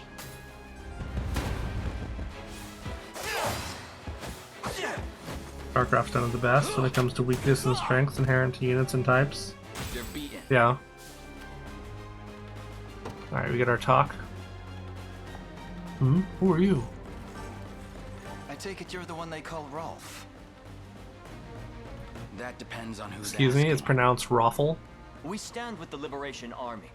StarCraft's done it the best when it comes to weakness and strengths inherent to units and types. They're beaten. Yeah. Alright, we get our talk. Hmm? Who are you? I take it you're the one they call Rolf. That depends on who's Excuse me, asking. it's pronounced Raffle. We stand with the Liberation Army.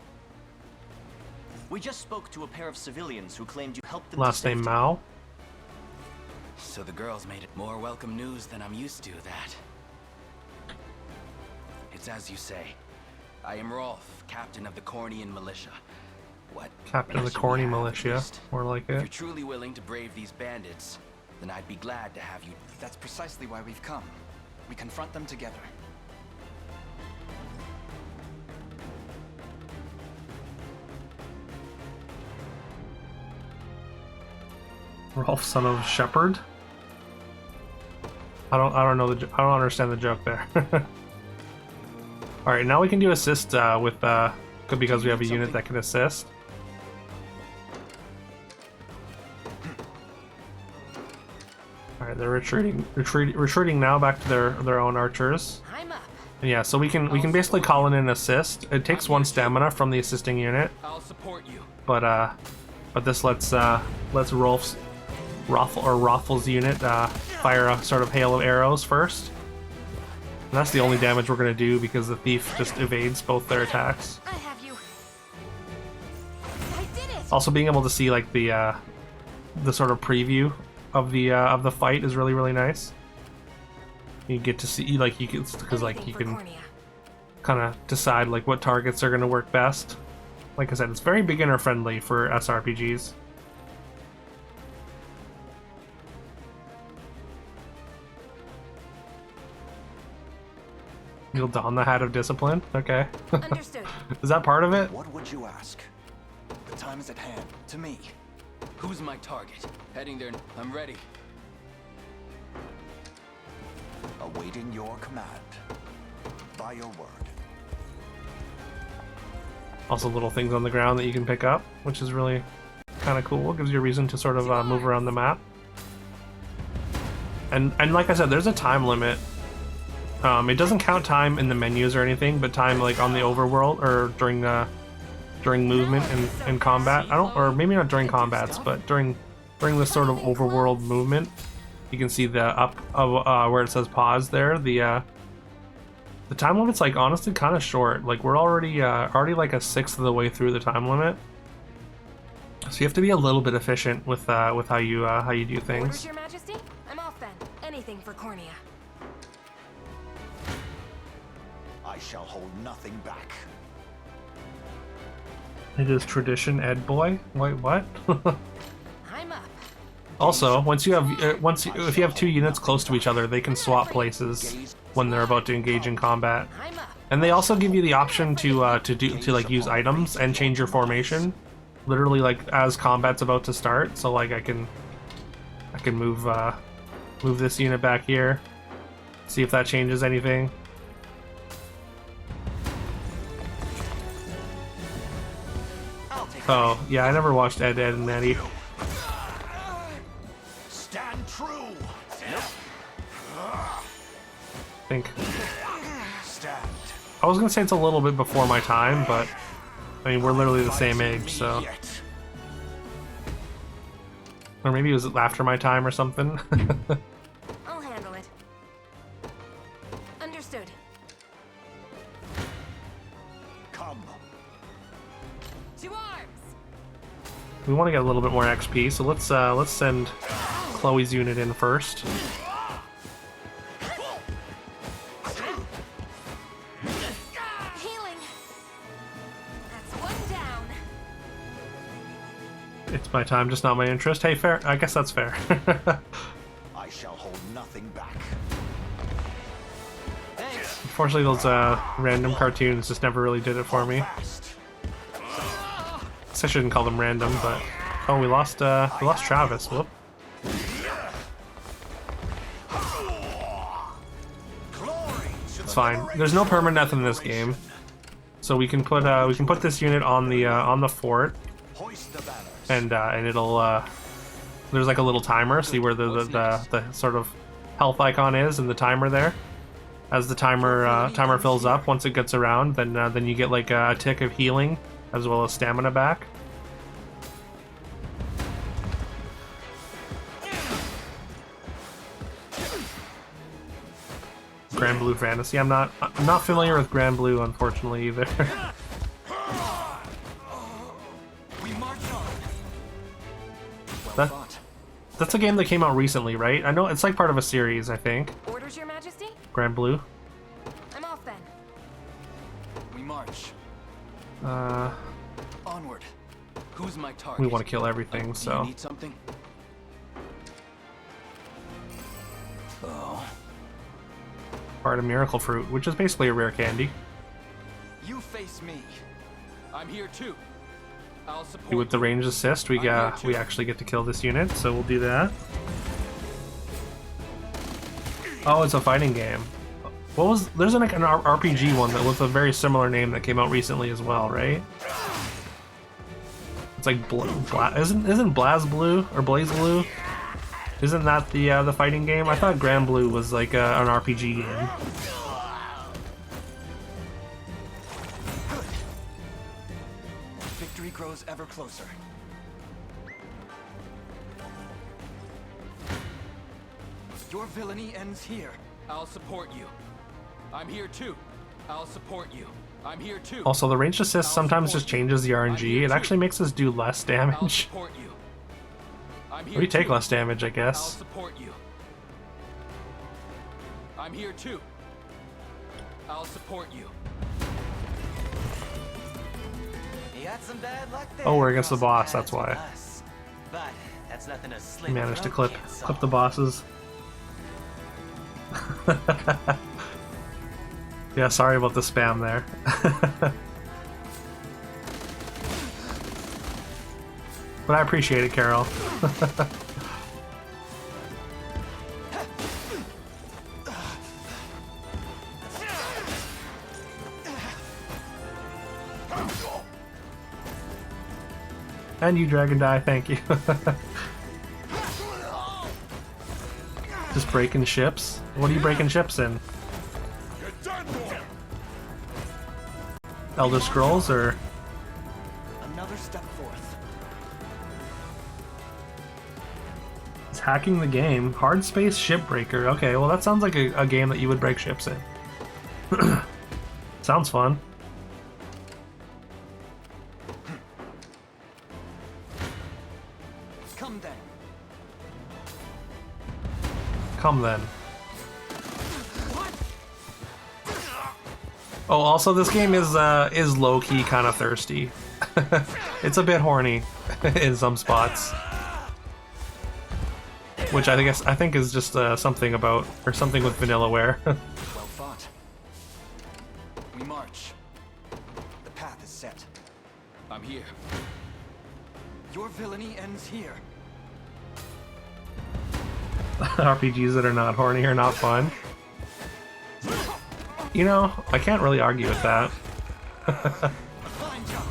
We just spoke to a pair of civilians who claimed you helped them to Last name safety. Mao. So the girls made it more welcome news than I'm used to, that. It's as you say. I am Rolf, captain of the Cornian militia. What? Captain of the should we Corny have, militia. at least? More like If you're it. truly willing to brave these bandits, then I'd be glad to have you. That's precisely why we've come. We confront them together. Rolf, son of Shepherd. I don't understand the joke there. All right, now we can do assist with because we have a unit that can assist. All right, they're retreating now back to their own archers. I'm up. And yeah, so we can basically call in an assist. It takes 1 stamina from the assisting unit, I'll support you. but this lets Raffle's unit fire a sort of hail of arrows first. And that's the only damage we're gonna do because the thief just evades both their attacks. I have you. I did it. Also, being able to see like the sort of preview of the fight is really nice. You get to see like you can because like you Anything for can Cornea. kind of decide like what targets are gonna work best. Like I said, it's very beginner friendly for SRPGs. You'll don the hat of discipline? Okay. Understood. Is that part of it? What would you ask? The time is at hand. To me. Who's my target? Heading there. I'm ready. Awaiting your command. By your word. Also little things on the ground that you can pick up, which is really kind of cool. Gives you a reason to sort of move around the map. And like I said, there's a time limit. It doesn't count time in the menus or anything, but time like on the overworld or during movement and combat. Or maybe not during combats, but during this sort of overworld movement. You can see the up of where it says pause there. The time limit's like honestly kind of short. Like we're already like a sixth of the way through the time limit. So you have to be a little bit efficient with how you do Orders, things. Your Majesty? I'm off then. Anything for Cornea. I shall hold nothing back. It is tradition, Ed boy. Wait, what? I'm up. Also, if you have 2 units close to each other, they can swap places when they're about to engage in combat. I'm up. And they also give you the option to like use items and change your formation, literally like as combat's about to start. So like I can move this unit back here, see if that changes anything. Oh yeah, I never watched Ed, Ed and Eddie. Stand true. I think Stand. I was gonna say it's a little bit before my time, but I mean we're literally the same age, so Yet. or maybe it was after my time or something. I'll handle it. Understood. Come. To arms. We want to get a little bit more XP, so let's send Chloe's unit in first. Healing. That's one down. It's my time, just not my interest. Hey, fair. I guess that's fair. I shall hold nothing back. Thanks. Unfortunately, those random cartoons just never really did it for me. Fast. Guess I shouldn't call them random, but oh, we lost Travis. Whoop. Glory to It's the fine. There's no permadeath in this game, so we can put this unit on the fort, Hoist the banners. and it'll there's like a little timer. See where the sort of health icon is and the timer there. As the timer fills up, once it gets around, then you get like a tick of healing as well as stamina back. Grand Blue Fantasy. I'm not familiar with Grand Blue, unfortunately, either. We march on. That's a game that came out recently, right? I know it's like part of a series, I think. Orders, Your Majesty? Grand Blue. I'm off then. We march. Onward. Who's my target? We want to kill everything, Do so. you need something? Oh. Part of Miracle Fruit, which is basically a rare candy. You face me. I'm here too. I'll support With the you. range assist, we actually get to kill this unit, so we'll do that. Oh, it's a fighting game. What was there's like an RPG one that with a very similar name that came out recently as well, right? It's like isn't Blaz Blue or Blaze Blue? Isn't that the fighting game? I thought Grand Blue was like an RPG game. Victory grows ever closer. Your villainy ends here. I'll support you. I'm here too. I'll support you. I'm here too. Also, the range assist sometimes just changes the RNG. It actually makes us do less I'll damage. support you. I'm here We take too. less damage, I I'll guess. support you. I'm here too. I'll support you. You got some bad luck there. Oh, we're against the boss, crossing that's why. paths with us. But that's nothing a slit We managed to throat clip can't solve. the bosses. Yeah, sorry about the spam there. But I appreciate it, Carol. And you, Dragon Die, thank you. Just breaking ships? What are you breaking ships in? Elder Scrolls or Another step forth. it's hacking the game? Hard Space Shipbreaker. Okay, well that sounds like a game that you would break ships in. Sounds fun. Come then. Come then. Oh, also this game is low-key kind of thirsty. It's a bit horny in some spots, which I think is just something about or something with Vanillaware. Well fought. We march. The path is set. I'm here. Your villainy ends here. RPGs that are not horny are not fun. You know, I can't really argue with that. Fine job.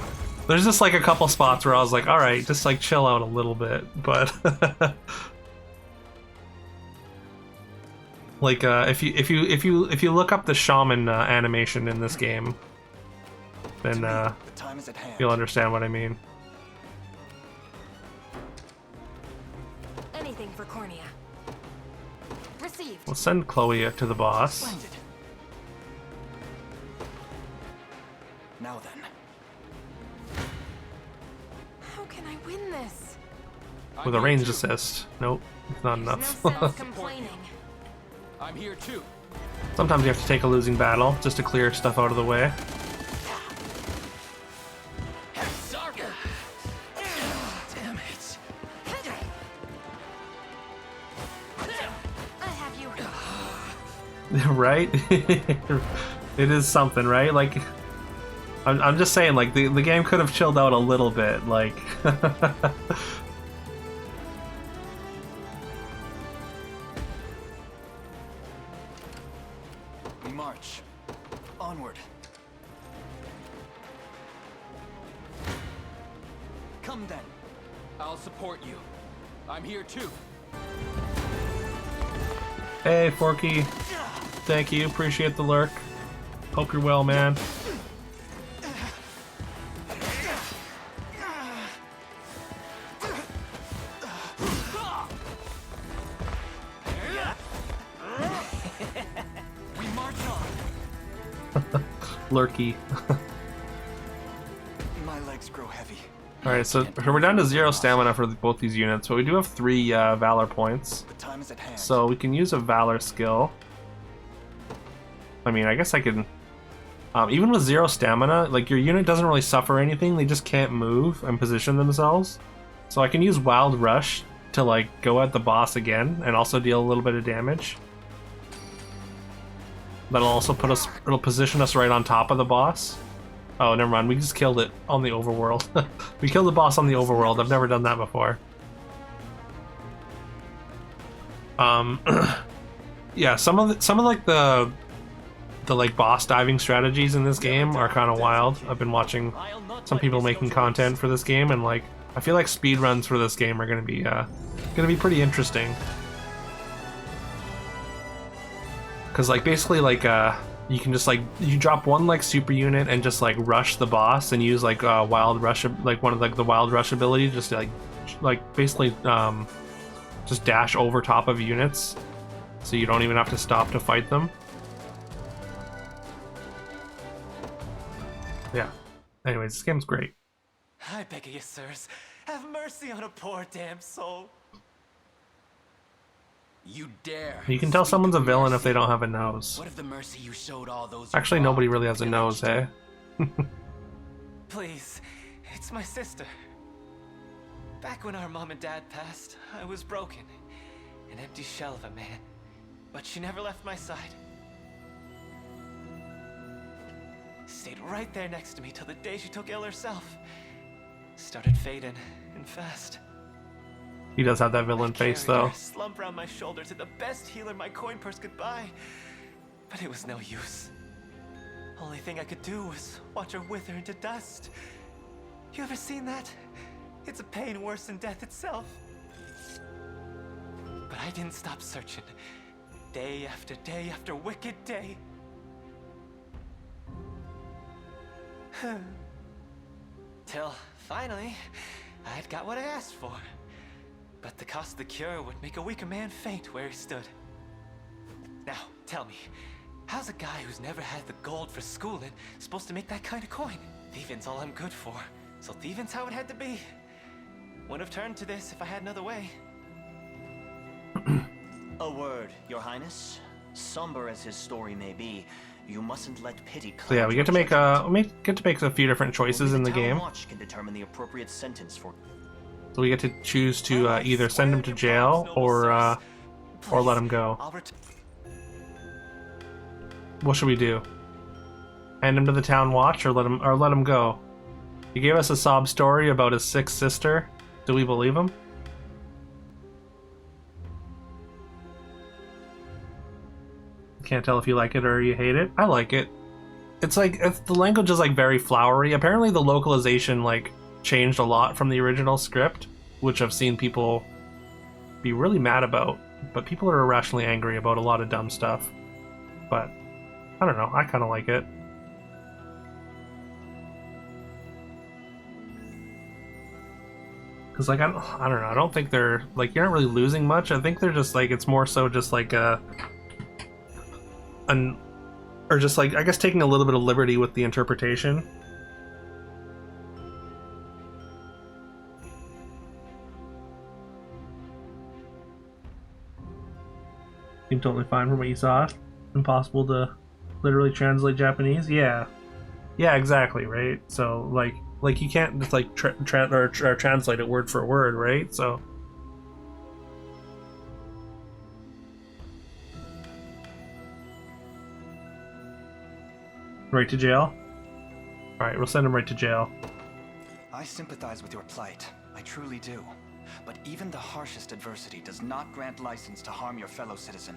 There's just like a couple spots where I was like, all right, just like chill out a little bit, but like if you look up the shaman animation in this game, then The time is at hand. you'll understand what I mean. Anything for Cornea. Received. We'll send Chloe to the boss. Splendid. Now then. How can I win this? With a range assist. Nope, it's not There's enough. no sense complaining. I'm here too. Sometimes you have to take a losing battle just to clear stuff out of the way. Damn it. I have you. Right? It is something, right? Like, I'm just saying, like, the game could have chilled out a little bit, like... We march. Onward. Come then. I'll support you. I'm here too. Hey, Forky. Thank you. Appreciate the lurk. Hope you're well, man. We march on. Lurky. My legs grow heavy. Alright, so we're down to 0 stamina for both these units, but we do have 3 Valor points. The time is at hand. So we can use a Valor skill. I mean, I guess I can... even with 0 stamina, like, your unit doesn't really suffer anything, they just can't move and position themselves. So I can use Wild Rush to, like, go at the boss again, and also deal a little bit of damage. That'll also put us... it'll position us right on top of the boss. Oh, never mind, we just killed it on the overworld. We killed the boss on the overworld, I've never done that before. Yeah, some of like the like boss diving strategies in this game are kind of wild. I've been watching some people making content for this game, and like I feel like speedruns for this game are gonna be pretty interesting. Cause like basically like you can just like you drop one like super unit and just like rush the boss and use like wild rush, like one of like the wild rush ability, just to, like basically just dash over top of units, so you don't even have to stop to fight them. Yeah. Anyways, this game's great. I beg of you, sirs, have mercy on a poor damn soul. You dare. You can tell someone's a villain if they don't have a nose. What if the mercy you showed all those Actually, nobody really has a nose, hey? Please, it's my sister. Back when our mom and dad passed, I was broken. An empty shell of a man. But she never left my side. Stayed right there next to me till the day she took ill herself. Started fading, and fast. He does have that villain face, though. Her, slump around my shoulder to the best healer my coin purse could buy. But it was no use. Only thing I could do was watch her wither into dust. You ever seen that? It's a pain worse than death itself. But I didn't stop searching. Day after wicked day. Till, finally, I'd got what I asked for. But the cost of the cure would make a weaker man faint where he stood. Now, tell me, how's a guy who's never had the gold for schooling supposed to make that kind of coin? Thieving's all I'm good for, so thieving's how it had to be. Wouldn't have turned to this if I had another way. A word, Your Highness. Somber as his story may be, you mustn't let pity cloud. So yeah, we get to make a few different choices in the game. Watch can determine the appropriate sentence for. So we get to choose to either send him to jail or let him go. What should we do? Hand him to the town watch or let him go? He gave us a sob story about his sick sister. Do we believe him? Can't tell if you like it or you hate it. I like it. It's like the language is like very flowery. Apparently the localization like changed a lot from the original script, which I've seen people be really mad about. But people are irrationally angry about a lot of dumb stuff. But I don't know. I kind of like it. Because like I don't know. I don't think they're like you're not really losing much. I think they're just like it's more so just like or just like I guess taking a little bit of liberty with the interpretation. Seemed totally fine from what you saw. Impossible to literally translate Japanese. Yeah, exactly, right. So like you can't just like translate it word for word, right? So. Right to jail? Alright, we'll send him right to jail. I sympathize with your plight. I truly do. But even the harshest adversity does not grant license to harm your fellow citizen.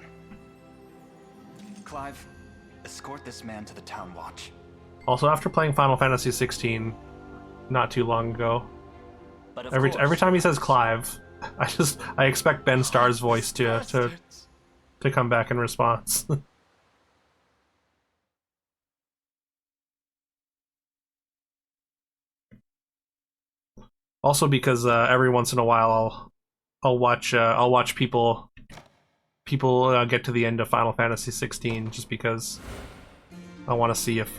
Clive, escort this man to the town watch. Also, after playing Final Fantasy 16 not too long ago, every time he says Clive, I expect Ben Starr's voice to to come back in response. Also because every once in a while I'll watch people get to the end of Final Fantasy 16 just because I want to see if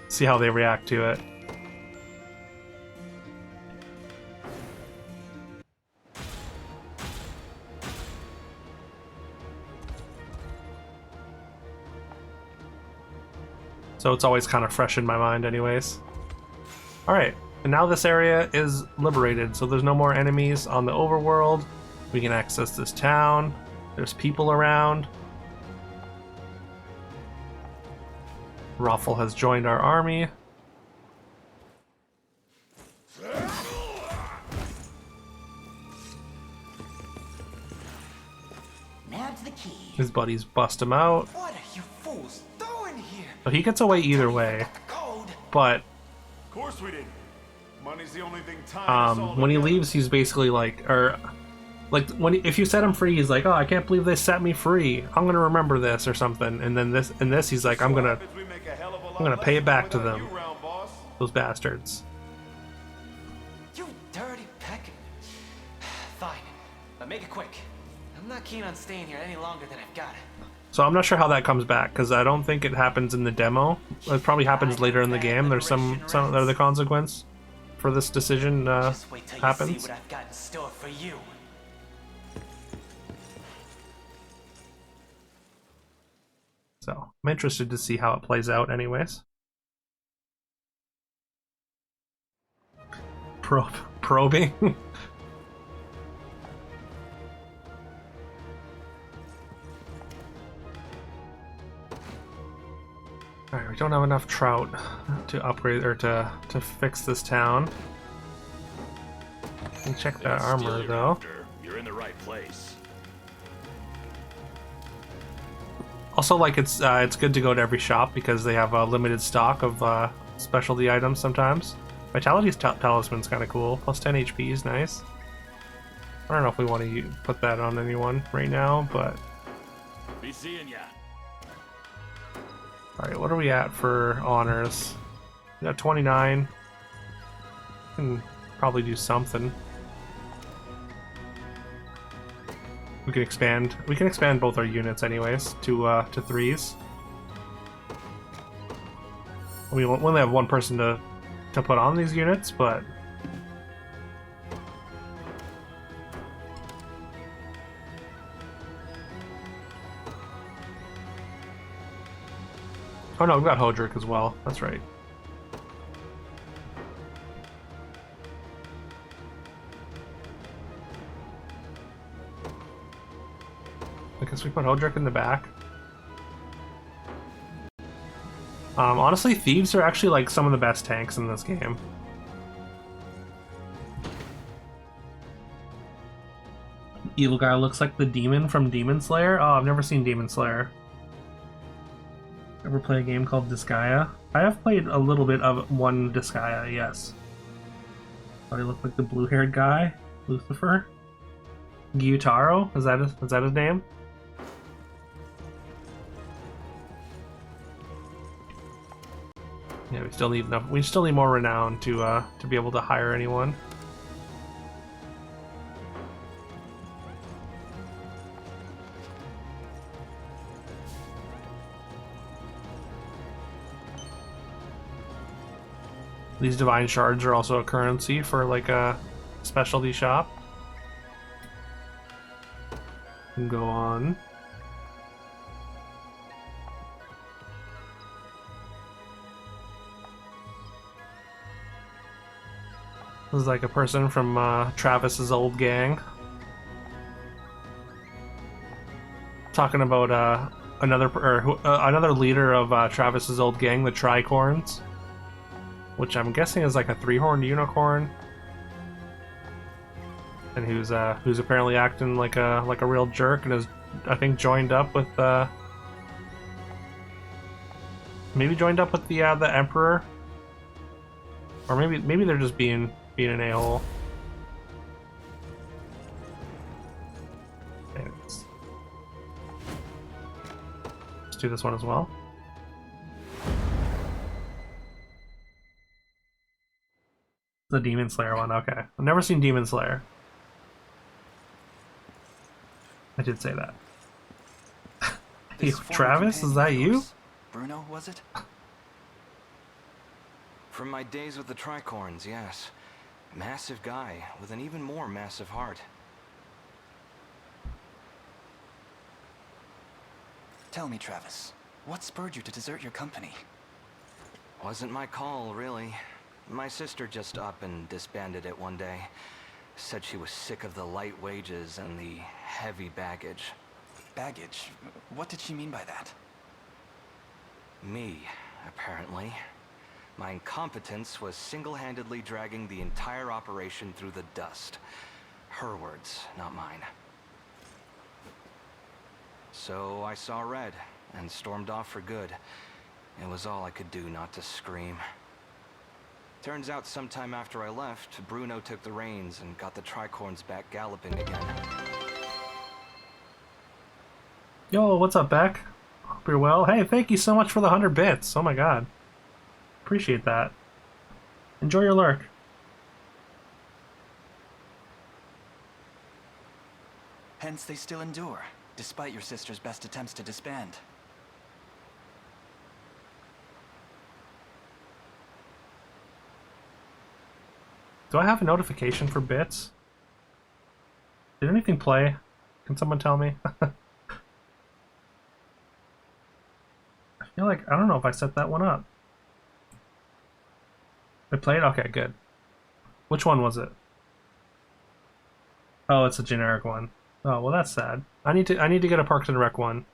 see how they react to it. So it's always kind of fresh in my mind anyways. Alright, and now this area is liberated, so there's no more enemies on the overworld. We can access this town. There's people around. Raffle has joined our army. Now to the key. His buddies bust him out. What are you fools doing here? So he gets away either way, but Of course we didn't. Money's the only thing tying us all when he together. leaves, he's basically like, if you set him free, he's like, oh, I can't believe they set me free. I'm gonna remember this or something. And then this, he's like, I'm gonna pay it back to them. Those bastards. You dirty peck. Fine, but make it quick. I'm not keen on staying here any longer than I've got. So I'm not sure how that comes back because I don't think it happens in the demo. It probably happens later in the game. There's some other consequence for this decision Just wait till you happens. see what I've got in store for you. So I'm interested to see how it plays out anyways. Probing. Alright, we don't have enough trout to upgrade or to fix this town. We can check that armor though. You're in the right place. Also, like it's good to go to every shop because they have a limited stock of specialty items sometimes. Vitality's talisman's kind of cool. Plus 10 HP is nice. I don't know if we want to put that on anyone right now, but Be seeing ya. alright, what are we at for honors? We got 29. Can probably do something. We can expand. We can expand both our units, anyways, to 3s. We only have one person to put on these units, but oh no, we've got Hodrick as well. That's right. I guess we put Hodrick in the back. Honestly, thieves are actually like some of the best tanks in this game. Evil guy looks like the demon from Demon Slayer. Oh, I've never seen Demon Slayer. Ever play a game called Disgaea? I have played a little bit of one Disgaea, yes. Thought he looked like the blue-haired guy, Lucifer. Gyutaro, is that his name? Yeah, we still need enough. We still need more renown to be able to hire anyone. These divine shards are also a currency for like a specialty shop. And go on. This is like a person from Travis's old gang. Talking about another leader of Travis's old gang, the Tricorns, which I'm guessing is like a 3-horned unicorn, and who's apparently acting like a real jerk and is, I think, joined up with maybe joined up with the Emperor, or maybe they're just being an a-hole. Okay, let's do this one as well. The Demon Slayer one, okay. I've never seen Demon Slayer. I did say that. Hey, Travis, is that you? Bruno, was it? From my days with the Tricorns, yes. Massive guy with an even more massive heart. Tell me, Travis, what spurred you to desert your company? Wasn't my call, really. My sister just up and disbanded it one day. Said she was sick of the light wages and the heavy baggage. Baggage? What did she mean by that? Me, apparently. My incompetence was single-handedly dragging the entire operation through the dust. Her words, not mine. So I saw red and stormed off for good. It was all I could do not to scream. Turns out sometime after I left, Bruno took the reins and got the Tricorns back galloping again. Yo, what's up, Beck? Hope you're well. Hey, thank you so much for the 100 bits. Oh my god. Appreciate that. Enjoy your lurk. Hence they still endure, despite your sister's best attempts to disband. Do I have a notification for bits? Did anything play? Can someone tell me? I feel like, I don't know if I set that one up. I played? Okay, good. Which one was it? Oh, it's a generic one. Oh, well that's sad. I need to get a Parks and Rec one.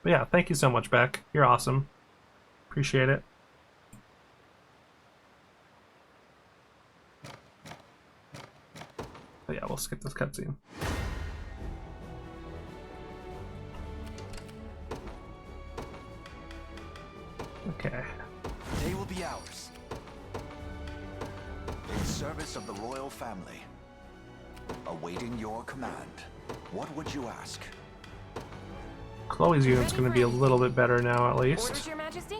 But yeah, thank you so much, Beck. You're awesome. Appreciate it. But yeah, we'll skip this cutscene. Okay. They will be ours. In service of the royal family, awaiting your command, what would you ask? Chloe's unit's gonna be a little bit better now, at least. Orders, Your Majesty?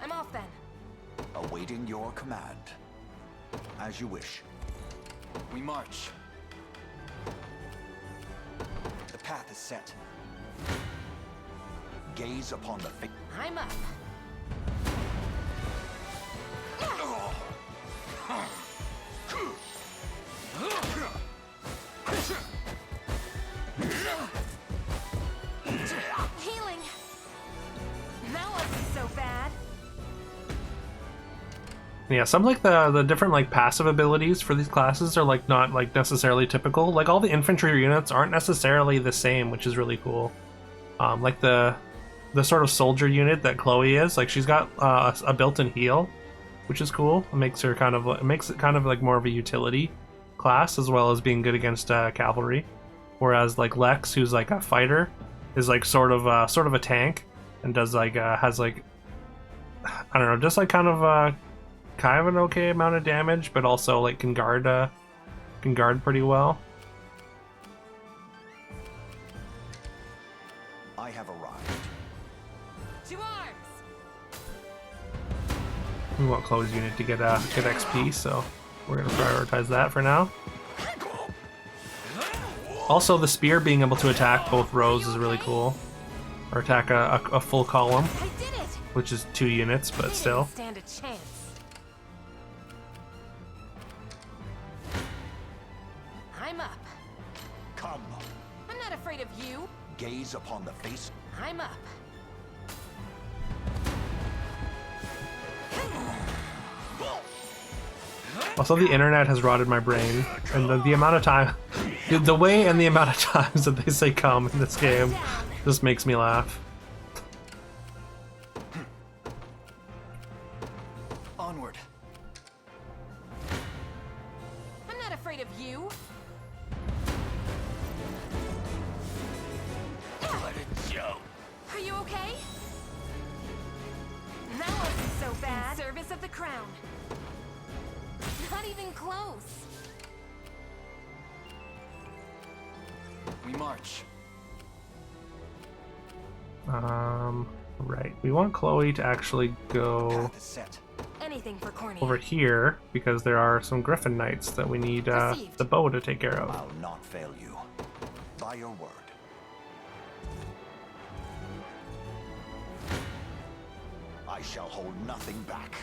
I'm off then. Awaiting your command. As you wish. We march. The path is set. Gaze upon the fate. I'm up. Healing. That wasn't so bad. Yeah, some like the different like passive abilities for these classes are like not like necessarily typical. Like all the infantry units aren't necessarily the same, which is really cool. Like the sort of soldier unit that Chloe is, like she's got a built-in heal, which is cool. It makes her kind of like more of a utility class as well as being good against cavalry. Whereas like Lex, who's like a fighter, is like sort of a tank and does like has like I don't know, just like kind of an okay amount of damage, but also like can guard pretty well. I have arrived. To arms. We want Chloe's unit to get XP, so we're gonna prioritize that for now. Also, the spear being able to attack both rows is really cool, or attack a full column, which is 2 units, but still. Stand a chance. I'm up. Come. I'm not afraid of you. Gaze upon the face. I'm up. Also, the internet has rotted my brain, and the amount of time, the way and the amount of times that they say "come" in this game just makes me laugh. Onward. I'm not afraid of you. Let it show. Are you okay? That wasn't so bad. In service of the crown. Not even close. We march. Right. We want Chloe to actually go Path is set. Anything for Corny. over here because there are some Griffin Knights that we need the bow to take care of. I'll not fail you. By your word. I shall hold nothing back.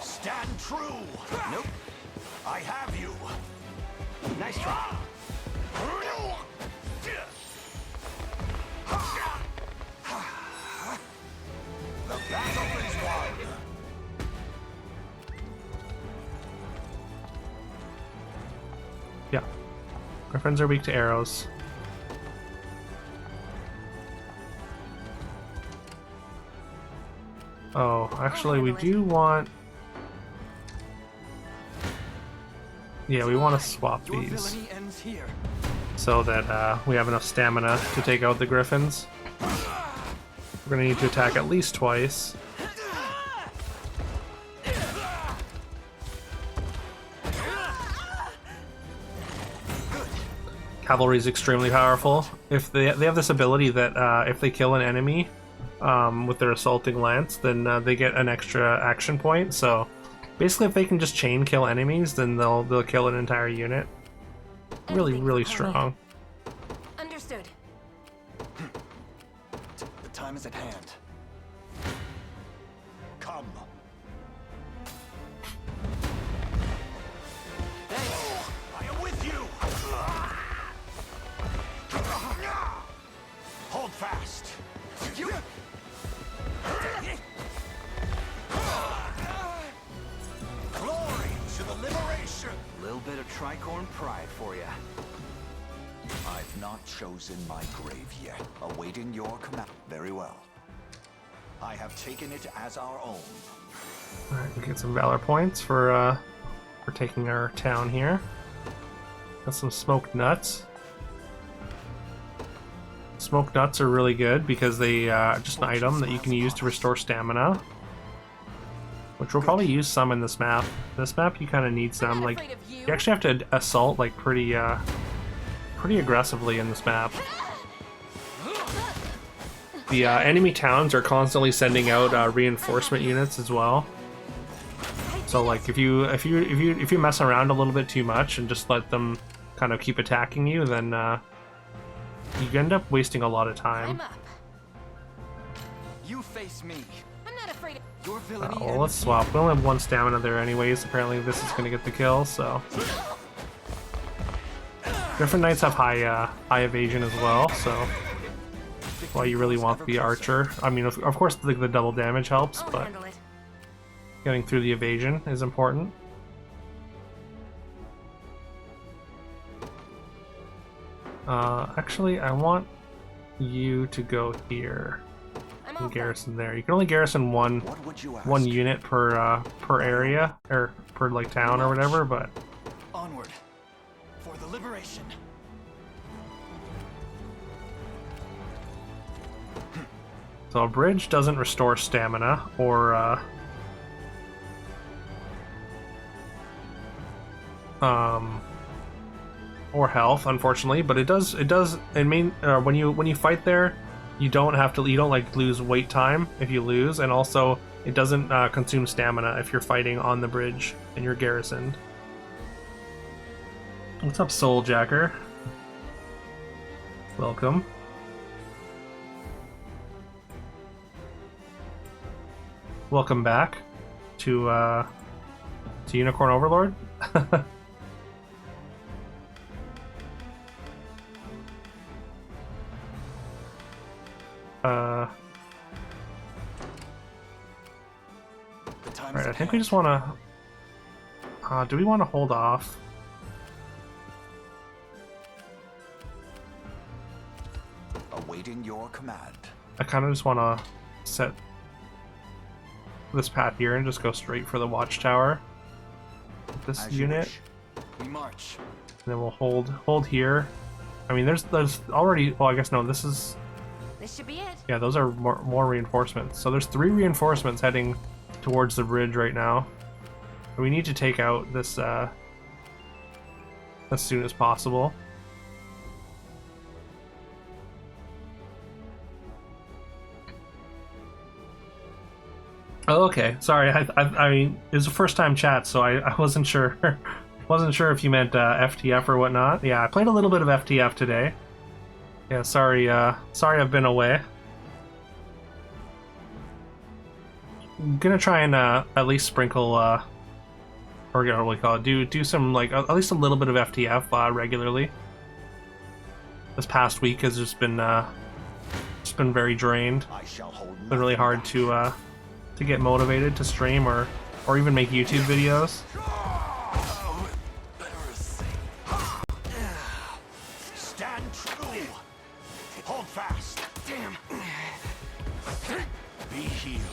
Stand true! Nope. I have you! Nice try. The battle is won! Yeah. Griffins are weak to arrows. Oh, actually we do want... Yeah, we want to swap Your these villainy ends here. so that we have enough stamina to take out the Griffins. We're gonna need to attack at least twice. Cavalry is extremely powerful. If they have this ability that if they kill an enemy with their assaulting lance, then they get an extra action point. So basically, if they can just chain kill enemies, then they'll kill an entire unit. Really strong. Understood. The time is at hand. Come. I am with you! Hold fast! Glory to the liberation! Little bit of tricorn pride for you. I've not chosen my grave yet. Awaiting your command. Very well. I have taken it as our own. Alright, we get some valor points for taking our town here. Got some smoked nuts. Smoked nuts are really good because they just an item that you can use to restore stamina. Which we'll probably use some in this map. This map you kind of need some. Like you actually have to assault like pretty aggressively in this map. The enemy towns are constantly sending out reinforcement units as well. So like if you mess around a little bit too much and just let them kind of keep attacking you, then you end up wasting a lot of time. I'm up. You face me. I'm not afraid of... Your villainy Well, let's ends swap. We only have one stamina there anyways. Apparently this is going to get the kill, so... Griffin Knights have high evasion as well, so... Well, you really want the archer. I mean, of course the double damage helps, I'll but handle it. getting through the evasion is important. Actually, I want you to go here I'm and all garrison there. You can only garrison one unit per area or per like town or whatever, but onward for the liberation. so a bridge doesn't restore stamina or health, unfortunately, but it does. I mean, when you fight there, you don't like lose wait time if you lose, and also it doesn't consume stamina if you're fighting on the bridge and you're garrisoned. What's up, Souljacker? Welcome. Welcome back to Unicorn Overlord. Alright, I think we just want to... do we want to hold off? Awaiting your command. I kind of just want to set this path here and just go straight for the watchtower with this unit. We march. And then we'll hold here. I mean, there's already... Well, I guess no, this is... This should be it. Yeah, those are more reinforcements. So there's 3 reinforcements heading towards the bridge right now. We need to take out this as soon as possible. Oh, okay. Sorry, I mean, it was a first time chat, so I wasn't sure. Wasn't sure if you meant FTF or whatnot. Yeah, I played a little bit of FTF today. Yeah, sorry I've been away. I'm gonna try and at least sprinkle, or what do we call it? Do some, like, at least a little bit of FTF regularly. This past week has just been very drained. Been really hard to get motivated to stream or even make YouTube videos. Stand true. Hold fast. Damn. Be healed.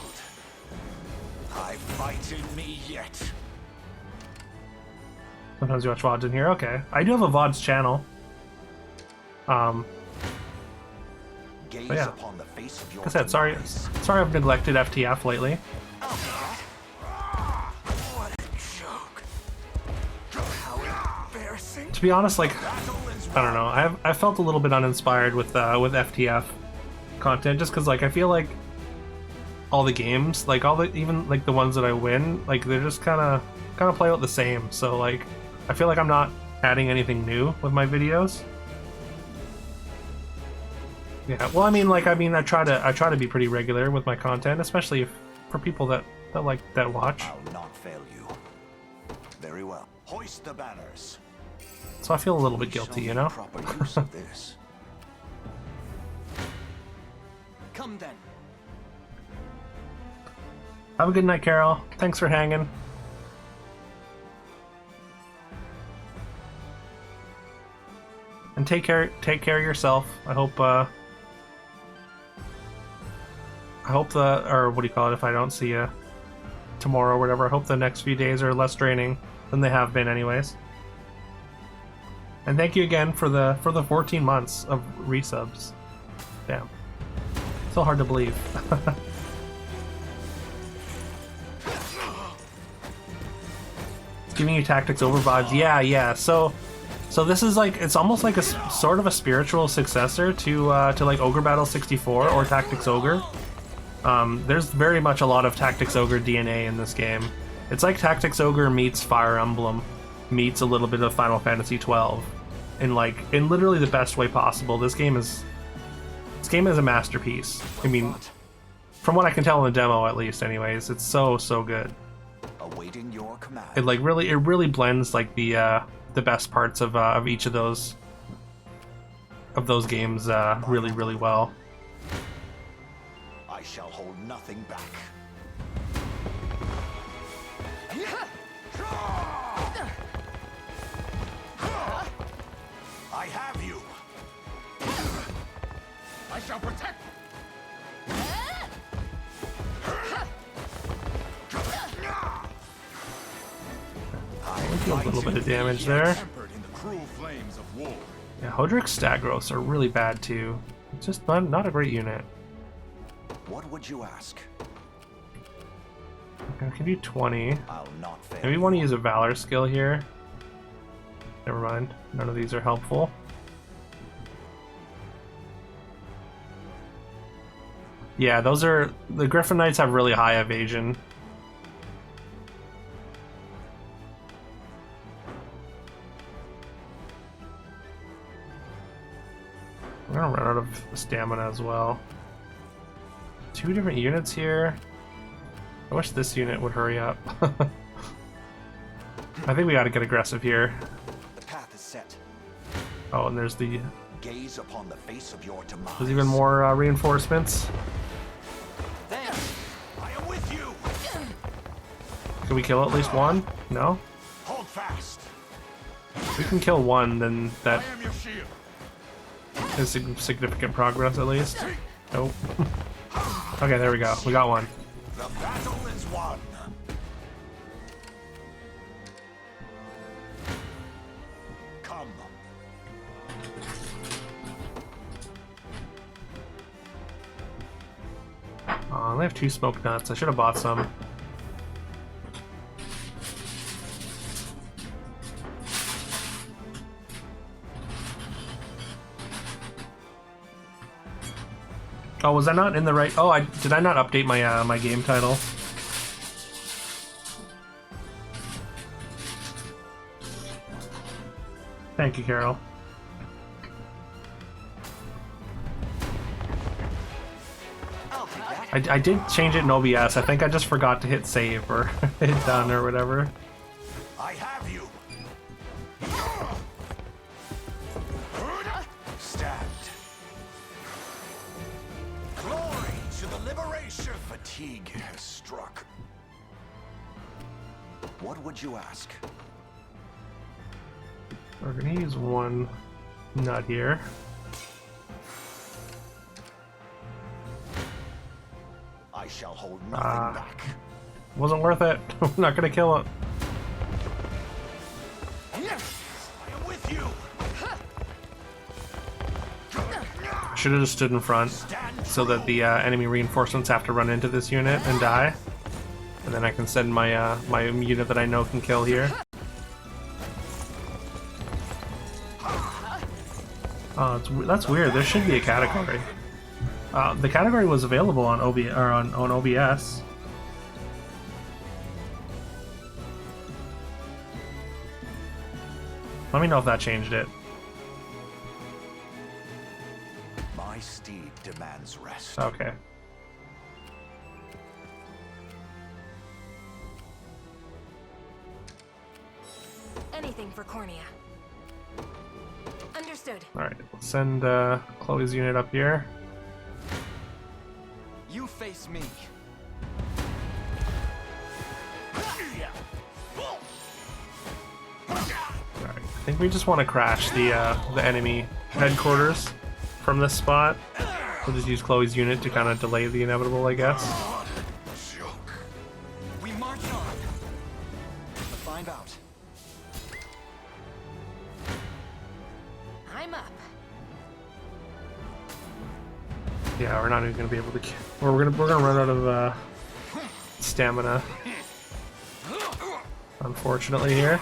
I fight in me yet. Sometimes you watch VODs in here. Okay, I do have a VODs channel. Gaze But yeah, upon the face of your like I said, sorry I've neglected FTF lately. What a joke. How embarrassing. To be honest, like, I don't know, I felt a little bit uninspired with FTF content, just because, like, I feel like all the games, like even like the ones that I win, like they're just kind of play out the same. So like, I feel like I'm not adding anything new with my videos. Yeah, well, I try to be pretty regular with my content, especially for people that watch. I'll not fail you. Very well. Hoist the banners. So I feel a little bit guilty, you know? Proper use of this. Come then. Have a good night, Carol. Thanks for hanging. And take care of yourself. I hope or what do you call it, if I don't see you tomorrow or whatever, I hope the next few days are less draining than they have been anyways. And thank you again for the 14 months of resubs. Damn. So hard to believe. It's giving you Tactics Ogre vibes. Yeah. So this is like, it's almost like a sort of a spiritual successor to like Ogre Battle 64 or Tactics Ogre. There's very much a lot of Tactics Ogre DNA in this game. It's like Tactics Ogre meets Fire Emblem meets a little bit of Final Fantasy 12 in literally the best way possible. This game is a masterpiece. I mean, from what I can tell in the demo, at least, anyways, it's so good. Awaiting your command. It really blends like the best parts of each of those games really well. I shall hold nothing back. I have you. I shall protect. It deals a little bit of damage there. Yeah, Hodrick's stat growths are really bad too. It's just not a great unit. What would you ask? I can do 20. I'll not fail. Maybe want to use a Valor skill here. Never mind. None of these are helpful. Yeah, those are... The Griffin Knights have really high evasion. I'm gonna run out of stamina as well. 2 different units here. I wish this unit would hurry up. I think we gotta get aggressive here. The path is set. Oh, and there's the... Gaze upon the face of your demise. There's even more reinforcements. There. I am with you. Can we kill at least one? No? Hold fast. If we can kill one, then that I am your shield. is significant progress at least. Nope. Okay, there we go. We got one. The battle is won. Come. Oh, they have 2 smoke nuts. I should have bought some. Oh, was I not in the right? Oh, did I not update my my game title? Thank you, Carol. I did change it in OBS. I think I just forgot to hit save or hit done or whatever. I have you. Stabbed. Glory to the liberation. Fatigue has struck. What would you ask? We're gonna use one nut here. I shall hold nothing back. Wasn't worth it. I'm not gonna kill it. Yes, I am with you. Should have just stood in front so that the enemy reinforcements have to run into this unit and die, and then I can send my my unit that I know can kill here. Oh, that's weird. There should be a category. The category was available on on OBS. Let me know if that changed it. My steed demands rest. Okay. Anything for Cornea. Understood. Alright, let's send Chloe's unit up here. You face me. Alright, I think we just want to crash the enemy headquarters from this spot. We'll just use Chloe's unit to kind of delay the inevitable, I guess. We march on. To find out. I'm up. Yeah, we're not even gonna be able to. Or we're gonna run out of stamina. Unfortunately, here.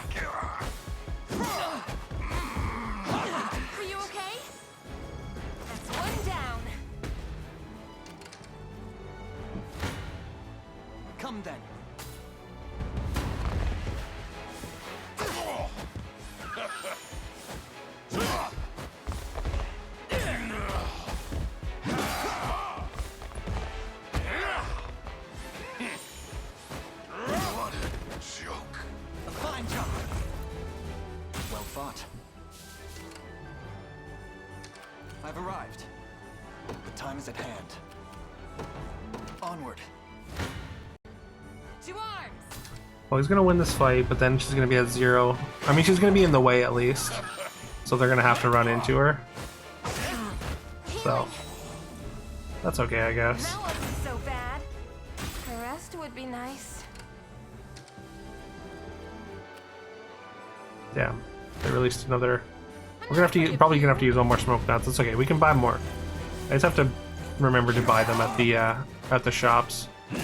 Are you okay? That's one down. Come then. A fine job. Well fought. I've arrived. The time is at hand. Onward. To arms. Well, he's gonna win this fight, but then she's gonna be at 0. I mean, she's gonna be in the way at least, so they're gonna have to run into her. So that's okay, I guess. That wasn't so bad. The rest would be nice. Damn, they released another. We're gonna have to probably gonna have to use one more smoke nuts. That's okay. We can buy more. I just have to remember to buy them at the shops. I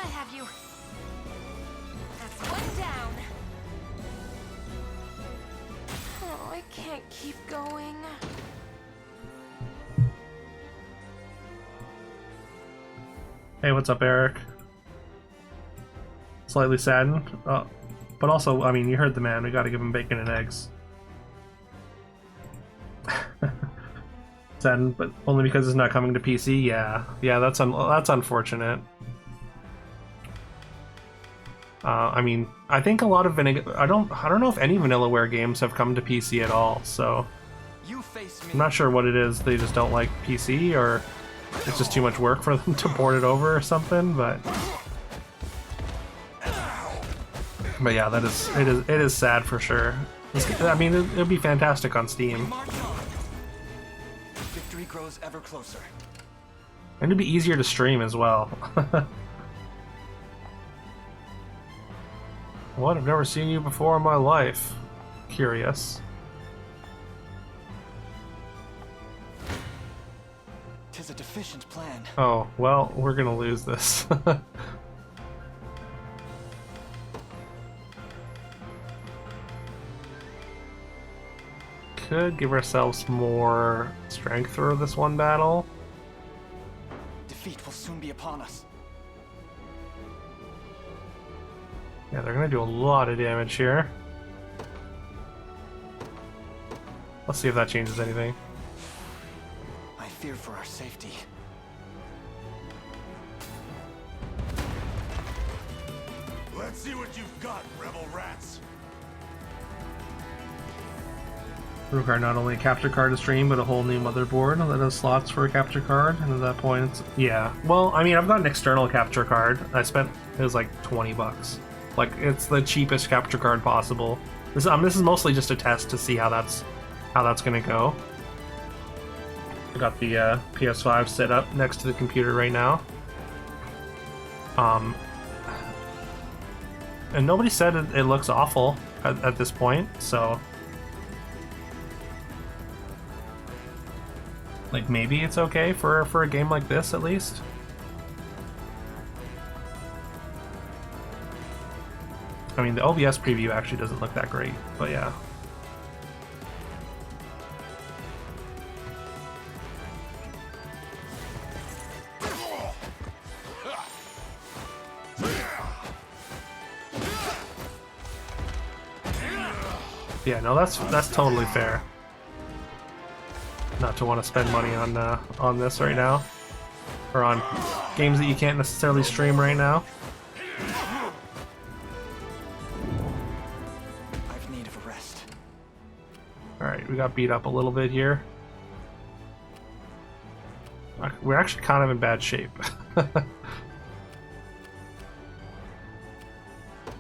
have you. That's one down. Oh, I can't keep going. Hey, what's up, Eric? Slightly saddened, but also, I mean, you heard the man. We got to give him bacon and eggs. Saddened, but only because it's not coming to PC. Yeah, that's unfortunate. I mean, I think a lot of I don't know if any Vanillaware games have come to PC at all. So You face me. I'm not sure what it is. They just don't like PC, or it's just too much work for them to port it over or something. But yeah, it is sad for sure. I mean, it'd be fantastic on Steam. March on. Victory grows ever closer. And it'd be easier to stream as well. What? I've never seen you before in my life. Curious. Tis a deficient plan. Oh, well, we're gonna lose this. could give ourselves more strength for this one battle. Defeat will soon be upon us. Yeah, they're gonna do a lot of damage here. Let's see if that changes anything. I fear for our safety. Let's see what you've got, rebel rats. Rook card, not only a capture card to stream, but a whole new motherboard that has slots for a capture card. And at that point, it's, yeah. Well, I mean, I've got an external capture card. I spent, it was like 20 bucks. Like, it's the cheapest capture card possible. This is mostly just a test to see how that's gonna go. I got the PS5 set up next to the computer right now. And nobody said it looks awful at this point, so like maybe it's okay for a game like this at least. I mean, the OBS preview actually doesn't look that great, but yeah. Yeah, no, that's totally fair. Not to want to spend money on this right now, or on games that you can't necessarily stream right now. I've need of a rest. All right, we got beat up a little bit here. We're actually kind of in bad shape.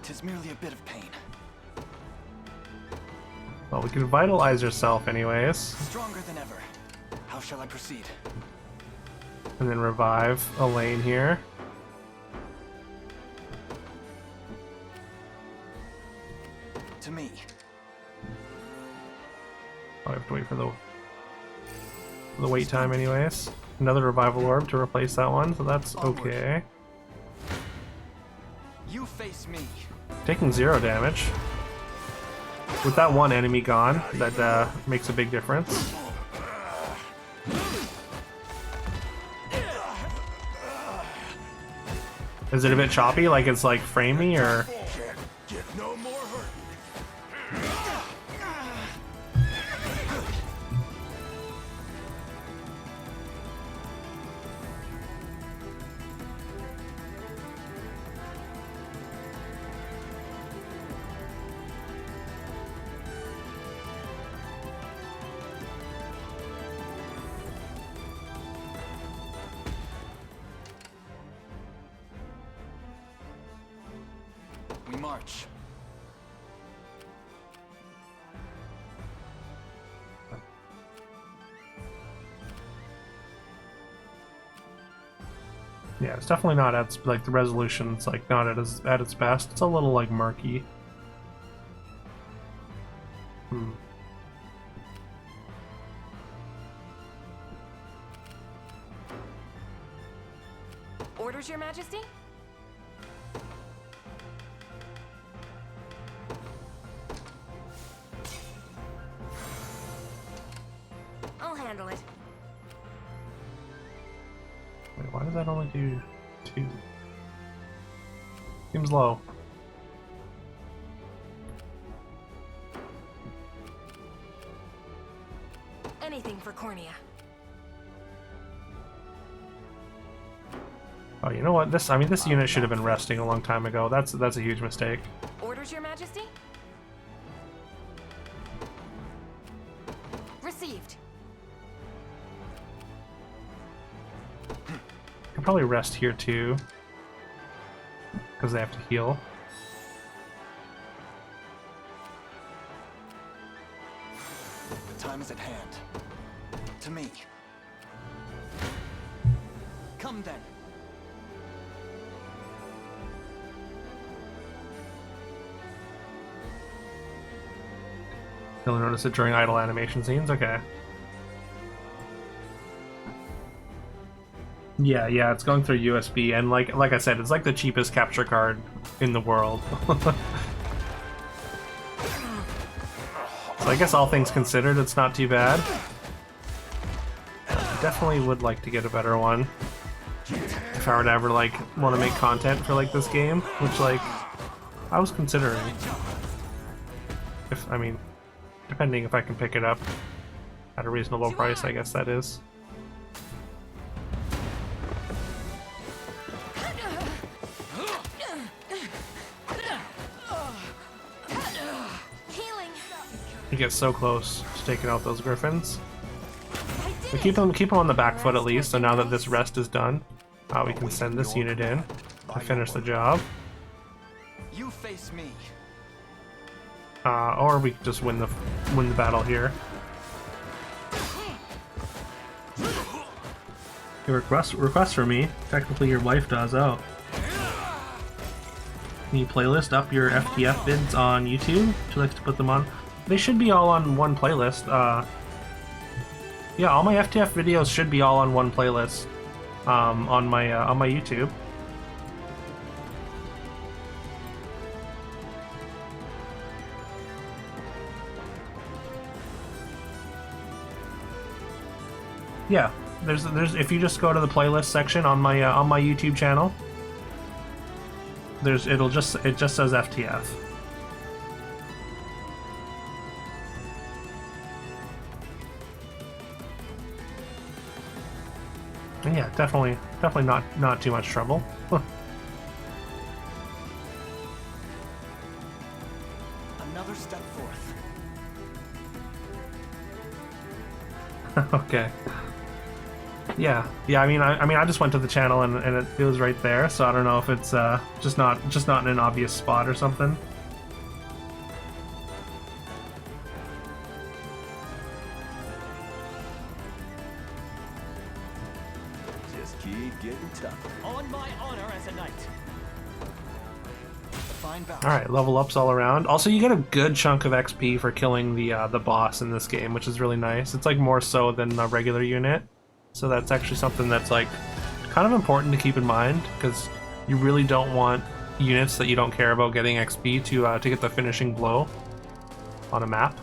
Tis merely a bit of pain. Well, we can vitalize yourself anyways. Stronger than ever. How shall I proceed? And then revive Elaine here. To me. I have to wait for the wait time anyways. Another revival orb to replace that one, so that's okay. You face me. Taking 0 damage. With that one enemy gone, that makes a big difference. Is it a bit choppy, like it's like framey, or? Get no more hurt. We march. Yeah, it's definitely not at like the resolution's like not at its best. It's a little like murky. Orders, Your Majesty? I'll handle it. Wait, why does that only do 2? Seems low. Anything for Cornea. Oh, you know what? This unit should have been resting a long time ago. That's a huge mistake. Orders, Your Majesty? Received. Could probably rest here too, because they have to heal. The time is at hand. To me. Come then. You'll notice it during idle animation scenes. Okay. Yeah, it's going through USB, and like I said, it's like the cheapest capture card in the world. So I guess all things considered, it's not too bad. Definitely would like to get a better one. If I were to ever, like, want to make content for, like, this game, which, like, I was considering. I mean, depending if I can pick it up at a reasonable price, I guess that is. You get so close to taking out those griffins. We keep them on the back foot at least, so now that this rest is done, we can send this unit in to finish the job. You face me. Or we could just win the battle here. Your request for me. Technically, your wife does. Oh. Can you playlist up your FTF vids on YouTube? Would you like to put them on? They should be all on one playlist. Yeah, all my FTF videos should be all on one playlist on my YouTube. Yeah, there's if you just go to the playlist section on my YouTube channel, it just says FTF. And yeah, definitely not too much trouble. Another step forth. Okay. Yeah. I mean, I just went to the channel and it was right there. So I don't know if it's just not in an obvious spot or something. Just keep getting tougher. On my honor as a knight. Alright, level ups all around. Also, you get a good chunk of XP for killing the boss in this game, which is really nice. It's like more so than a regular unit. So that's actually something that's like kind of important to keep in mind, because you really don't want units that you don't care about getting XP to get the finishing blow on a map.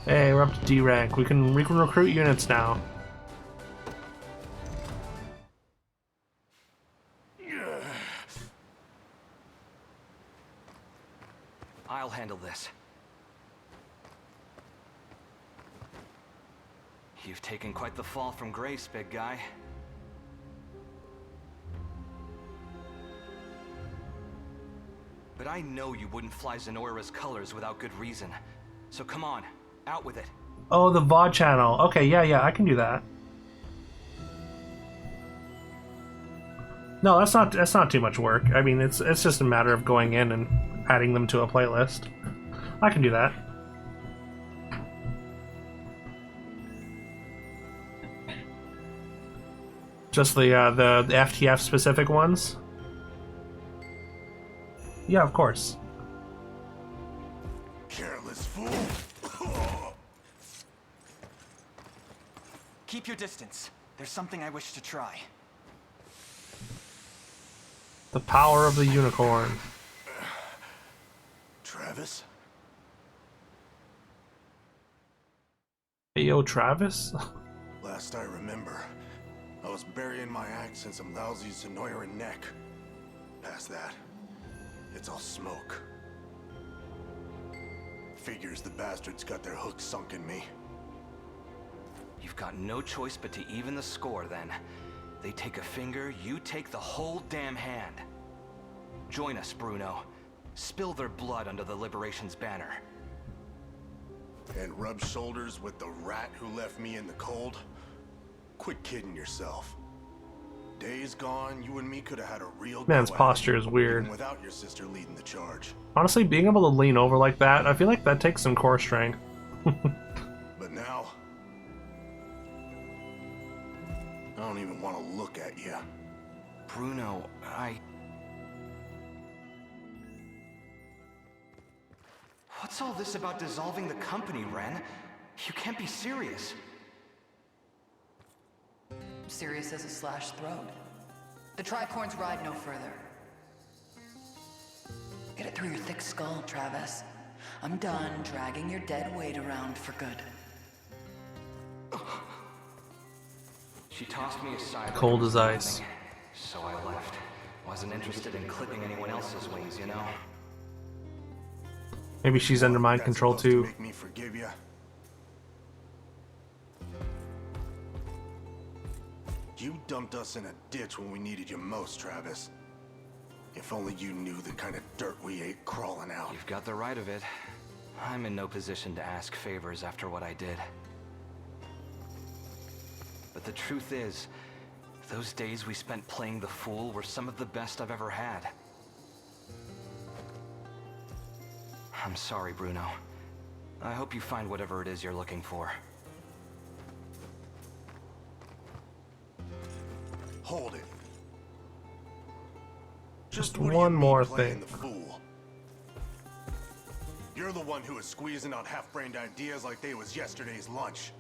Hey, we're up to D rank. We can recruit units now. I'll handle this. You've taken quite the fall from grace, big guy. But I know you wouldn't fly Zenoira's colors without good reason. So come on, out with it. Oh, the VOD channel. Okay, yeah, I can do that. No, that's not too much work. I mean, it's just a matter of going in and adding them to a playlist. I can do that. Just the FTF specific ones? Yeah, of course. Careless fool. Keep your distance. There's something I wish to try. The power of the unicorn. Travis? Hey, yo, Travis? Last I remember, I was burying my axe in some lousy Zenoira neck. Past that, it's all smoke. Figures the bastards got their hooks sunk in me. You've got no choice but to even the score, then. They take a finger, you take the whole damn hand. Join us, Bruno. Spill their blood under the Liberation's banner. And rub shoulders with the rat who left me in the cold? Quit kidding yourself. Days gone, you and me could have had a real Man's go at posture it, is weird. even without your sister leading the charge. Honestly, being able to lean over like that, I feel like that takes some core strength. But now, I don't even want to look at you. Bruno, What's all this about dissolving the company, Ren? You can't be serious. Serious as a slashed throat. The tricorns ride no further. Get it through your thick skull, Travis. I'm done dragging your dead weight around for good. She tossed me aside. Cold as ice. So I left. Wasn't interested in clipping anyone else's wings, you know? Maybe she's under mind control too. Make me forgive you. You dumped us in a ditch when we needed you most, Travis. If only you knew the kind of dirt we ate crawling out. You've got the right of it. I'm in no position to ask favors after what I did. But the truth is, those days we spent playing the fool were some of the best I've ever had. I'm sorry, Bruno. I hope you find whatever it is you're looking for. Hold it. Just what do you one mean more playing thing. The fool? You're the one who is squeezing out half-brained ideas like they was yesterday's lunch.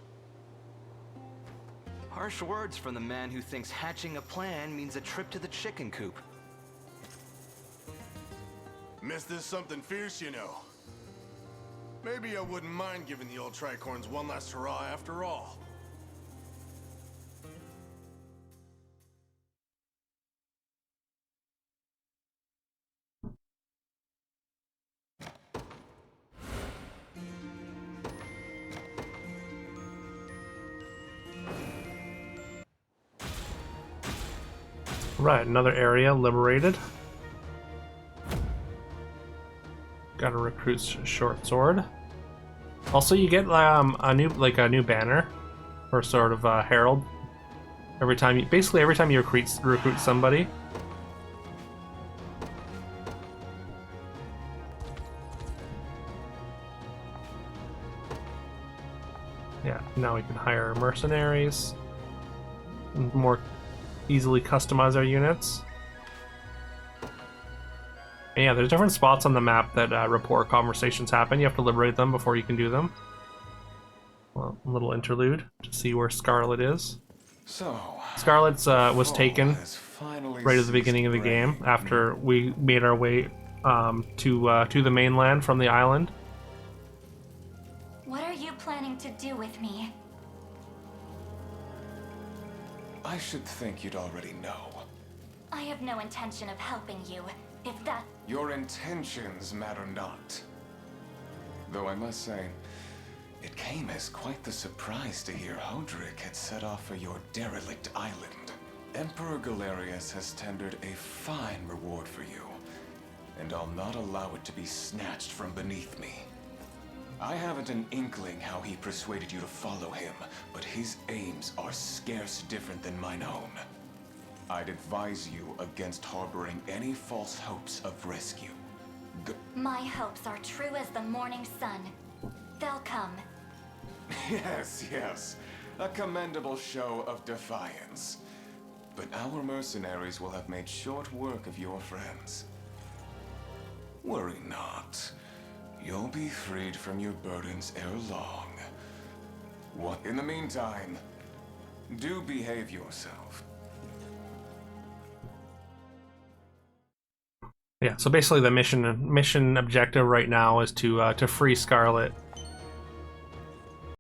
Harsh words from the man who thinks hatching a plan means a trip to the chicken coop. Miss this something fierce, you know. Maybe I wouldn't mind giving the old tricorns one last hurrah after all. Right, another area liberated. Got to recruit short sword. Also, you get a new banner or sort of herald every time you recruit somebody. Yeah, now we can hire mercenaries and more easily customize our units. And yeah, there's different spots on the map that report conversations happen. You have to liberate them before you can do them. Well, a little interlude to see where Scarlet is. So, Scarlet's was taken right at the beginning of the game after we made our way to the mainland from the island. What are you planning to do with me? I should think you'd already know. I have no intention of helping you, if that... Your intentions matter not. Though I must say, it came as quite the surprise to hear Hodrick had set off for your derelict island. Emperor Galerius has tendered a fine reward for you, and I'll not allow it to be snatched from beneath me. I haven't an inkling how he persuaded you to follow him, but his aims are scarce different than mine own. I'd advise you against harboring any false hopes of rescue. My hopes are true as the morning sun. They'll come. Yes. A commendable show of defiance. But our mercenaries will have made short work of your friends. Worry not. You'll be freed from your burdens ere long. What in the meantime, do behave yourself. Yeah, so basically the mission objective right now is to free Scarlet.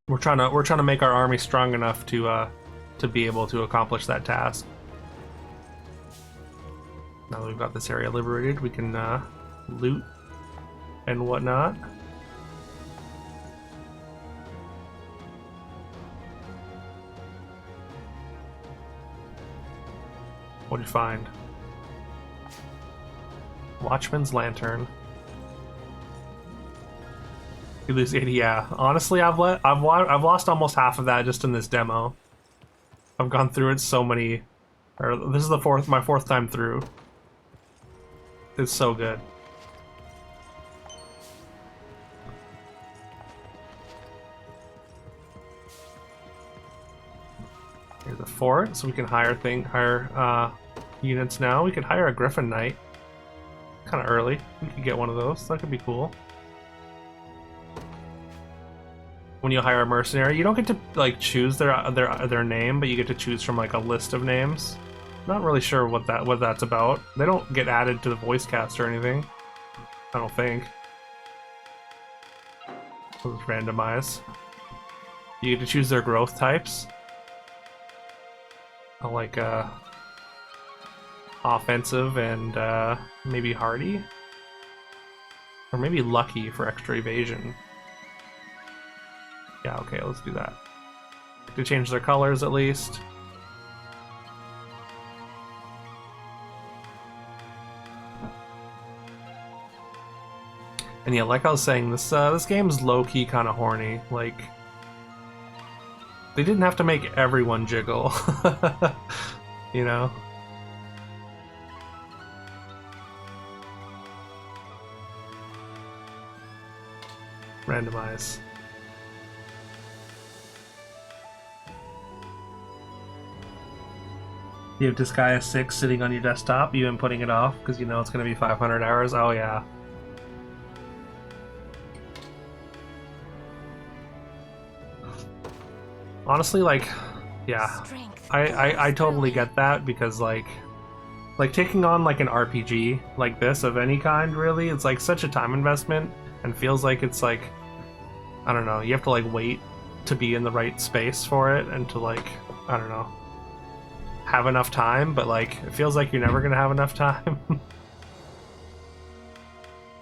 We're trying to make our army strong enough to be able to accomplish that task. Now that we've got this area liberated, we can loot and whatnot. What'd you find? Watchman's Lantern. You lose 80. Yeah, honestly, I've lost almost half of that just in this demo. I've gone through it so many. Or this is my fourth time through. It's so good. Here's a fort, so we can hire units now. We could hire a Griffin Knight. Kind of early. We could get one of those. That could be cool. When you hire a mercenary, you don't get to like choose their name, but you get to choose from like a list of names. Not really sure what that's about. They don't get added to the voice cast or anything. I don't think. Let's randomize. You get to choose their growth types. I like offensive and maybe hardy. Or maybe lucky for extra evasion. Yeah, okay, let's do that. To change their colors at least. And yeah, like I was saying, this game's low-key kind of horny. Like, they didn't have to make everyone jiggle, you know? Randomize. You have Disgaea 6 sitting on your desktop, you been putting it off because you know it's going to be 500 hours? Oh yeah. Honestly, like, yeah, I totally get that because like taking on like an RPG like this of any kind, really, it's like such a time investment and feels like it's like, I don't know, you have to like wait to be in the right space for it and to like, I don't know, have enough time, but like it feels like you're never gonna have enough time.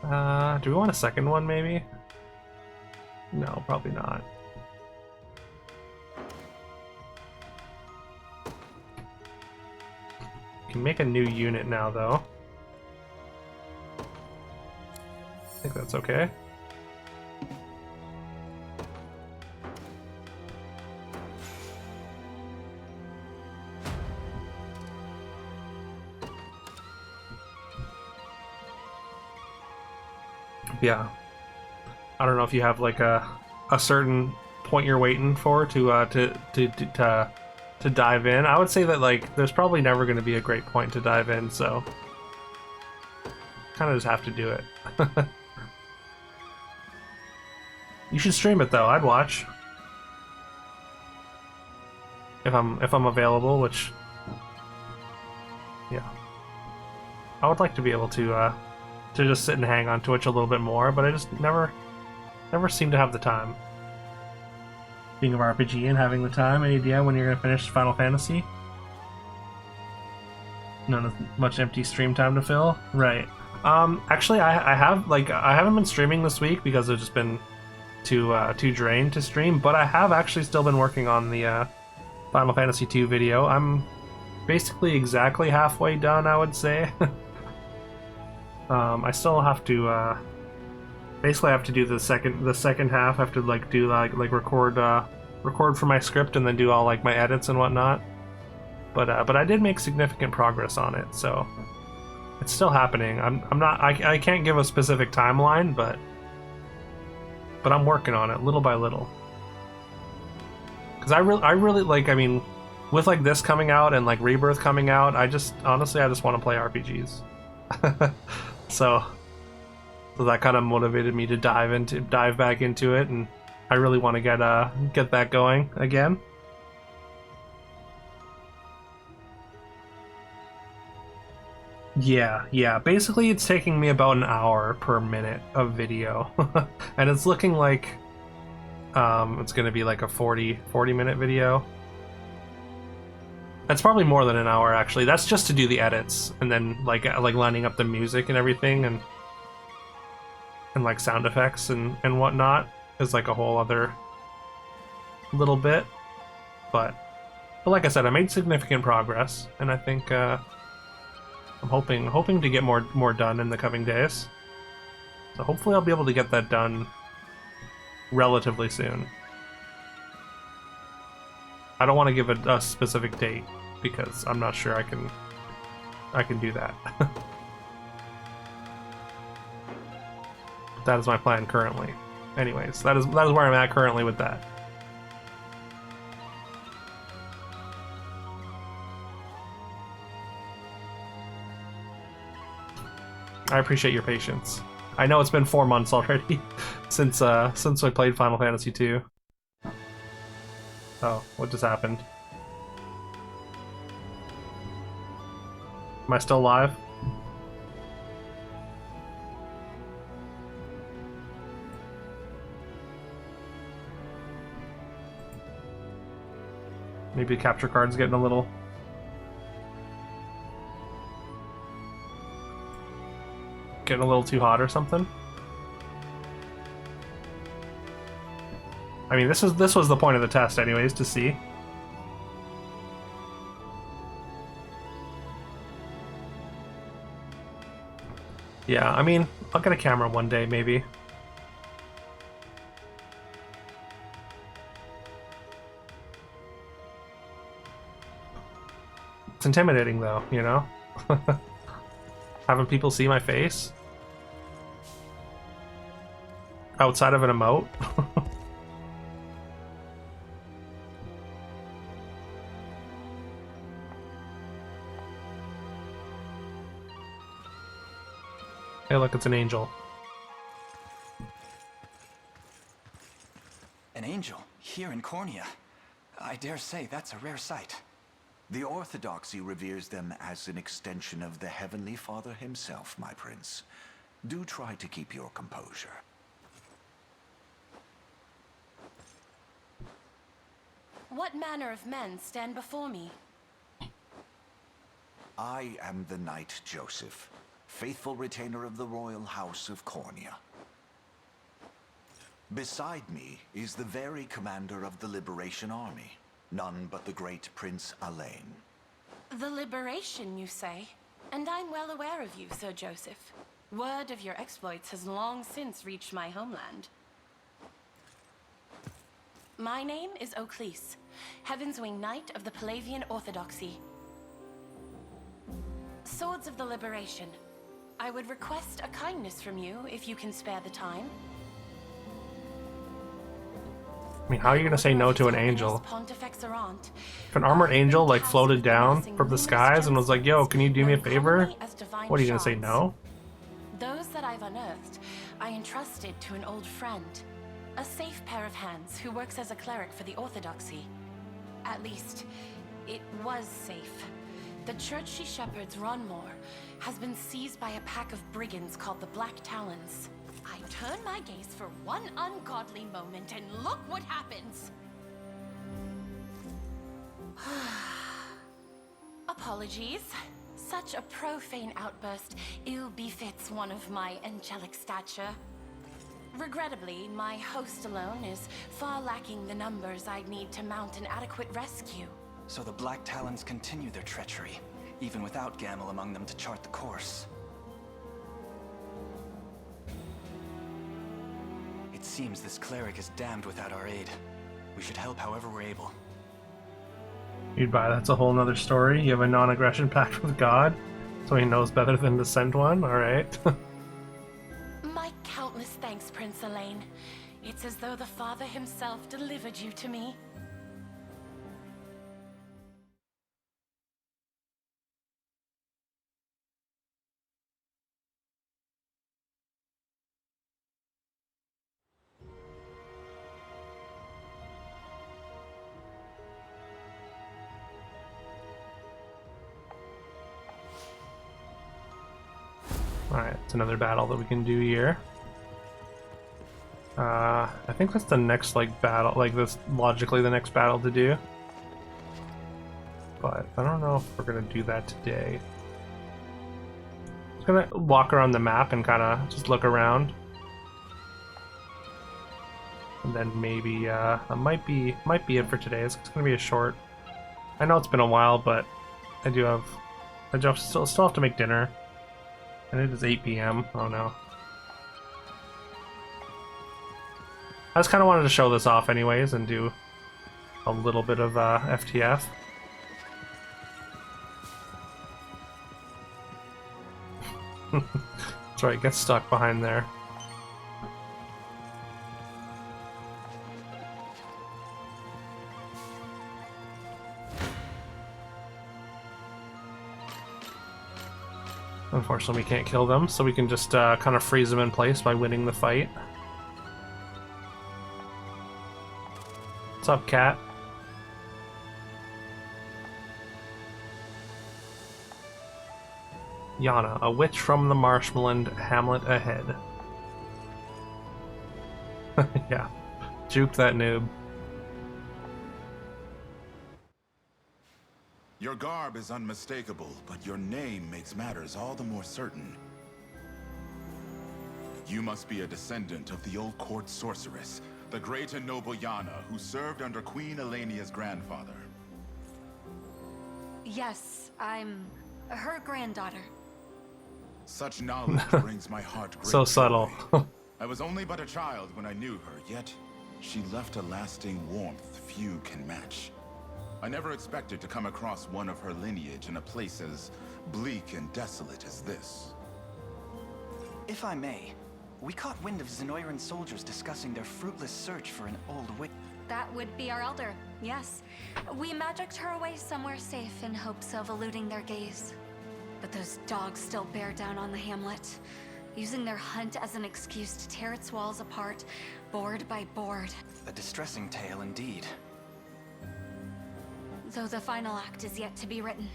Do we want a second one maybe? No, probably not. Can make a new unit now though. I think that's okay. Yeah. I don't know if you have like a certain point you're waiting for to dive in. I would say that like there's probably never going to be a great point to dive in, so kind of just have to do it. You should stream it though. I'd watch if I'm available, which yeah, I would like to be able to just sit and hang on Twitch a little bit more, but I just never seem to have the time. Being of RPG and having the time, any idea when you're gonna finish Final Fantasy? Not as much empty stream time to fill? Right. Actually, I haven't been streaming this week because I've just been too drained to stream, but I have actually still been working on the Final Fantasy II video. I'm basically exactly halfway done, I would say. I still have to basically I have to do the second half. I have to like do like record for my script and then do all like my edits and whatnot. But I did make significant progress on it, so it's still happening. I can't give a specific timeline, but I'm working on it little by little. Because I really like, I mean, with like this coming out and like Rebirth coming out, I just want to play RPGs. So that kind of motivated me to dive back into it, and I really want to get that going again. Yeah. Basically, it's taking me about an hour per minute of video, and it's looking like it's going to be like a 40-minute video. That's probably more than an hour, actually. That's just to do the edits and then like lining up the music and everything and like sound effects and whatnot is like a whole other little bit. But like I said, I made significant progress, and I think I'm hoping to get more done in the coming days. So hopefully I'll be able to get that done relatively soon. I don't want to give a specific date because I'm not sure I can do that. That is my plan currently. Anyways, that is where I'm at currently with that. I appreciate your patience. I know it's been 4 months already since I played Final Fantasy II. Oh, what just happened? Am I still alive? Maybe the capture card's getting a little... getting a little too hot or something. I mean, this was the point of the test anyways, to see. Yeah, I mean, I'll get a camera one day, maybe. It's intimidating, though, you know? Having people see my face? Outside of an emote? Hey, look, it's an angel. An angel? Here in Cornea? I dare say that's a rare sight. The Orthodoxy reveres them as an extension of the Heavenly Father himself, my prince. Do try to keep your composure. What manner of men stand before me? I am the Knight Joseph, faithful retainer of the royal house of Cornea. Beside me is the very commander of the Liberation Army, none but the great Prince Alain. The Liberation, you say? And I'm well aware of you, Sir Joseph. Word of your exploits has long since reached my homeland. My name is Oclese, Heaven's Wing Knight of the Palavian Orthodoxy. Swords of the Liberation. I would request a kindness from you if you can spare the time. I mean, how are you gonna say no to an angel? If an armored angel, like, floated down from the skies and was like, yo, can you do me a favor? What, are you gonna say no? Those that I've unearthed, I entrusted to an old friend. A safe pair of hands who works as a cleric for the Orthodoxy. At least, it was safe. The church she shepherds, Ronmore, has been seized by a pack of brigands called the Black Talons. I turn my gaze for one ungodly moment and look what happens! Apologies. Such a profane outburst ill befits one of my angelic stature. Regrettably, my host alone is far lacking the numbers I'd need to mount an adequate rescue. So the Black Talons continue their treachery, even without Gamel among them to chart the course. It seems this cleric is damned without our aid. We should help however we're able. You'd buy that's a whole nother story. You have a non-aggression pact with God, so he knows better than to send one, alright. My countless thanks, Prince Alain. It's as though the Father himself delivered you to me. Alright, it's another battle that we can do here. I think that's the next, like, battle, like, that's logically the next battle to do. But I don't know if we're gonna do that today. I'm just gonna walk around the map and kind of just look around. And then maybe, that might be it for today. It's gonna be a short... I know it's been a while, but I still have to make dinner. And it is 8 p.m. Oh no. I just kind of wanted to show this off anyways and do a little bit of FTF. That's right, get stuck behind there. Unfortunately, we can't kill them, so we can just kind of freeze them in place by winning the fight. What's up, cat? Yana, a witch from the Marshmalland hamlet ahead. Yeah, juke that noob. Your garb is unmistakable, but your name makes matters all the more certain. You must be a descendant of the old court sorceress, the great and noble Yana, who served under Queen Elenia's grandfather. Yes, I'm her granddaughter. Such knowledge brings my heart great So subtle. joy. I was only but a child when I knew her, yet she left a lasting warmth few can match. I never expected to come across one of her lineage in a place as bleak and desolate as this. If I may, we caught wind of Zenoiran soldiers discussing their fruitless search for an old witch. That would be our elder, yes. We magicked her away somewhere safe in hopes of eluding their gaze. But those dogs still bear down on the hamlet, using their hunt as an excuse to tear its walls apart, board by board. A distressing tale indeed. Though the final act is yet to be written.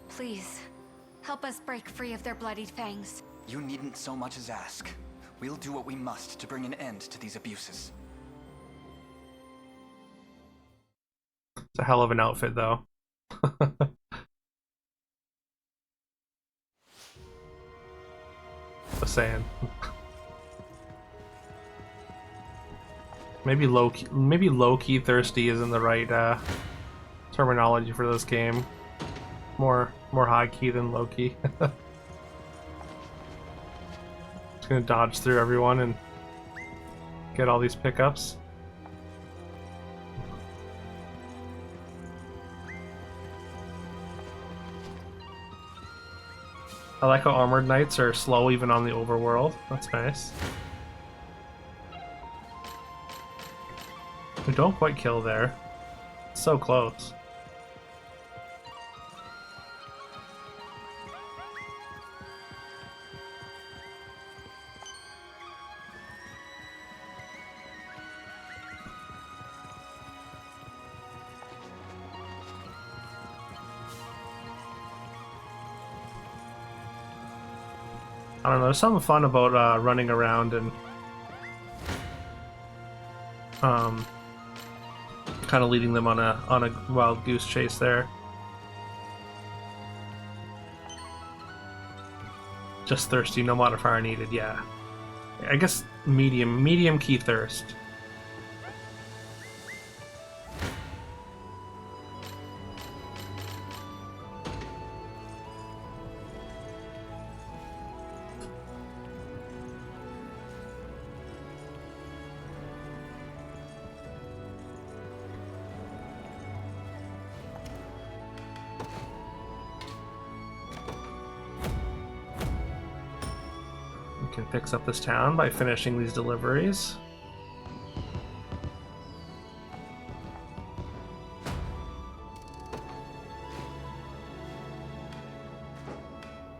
Please, help us break free of their bloodied fangs. You needn't so much as ask. We'll do what we must to bring an end to these abuses. It's a hell of an outfit, though. Just saying. Maybe low-key thirsty isn't the right terminology for this game. More high-key than low-key. Just gonna dodge through everyone and get all these pickups. I like how armored knights are slow even on the overworld. That's nice. We don't quite kill there. So close. I don't know, there's something fun about running around and kind of leading them on a wild goose chase there. Just thirsty, no modifier needed, yeah. I guess medium key thirst. Can fix up this town by finishing these deliveries.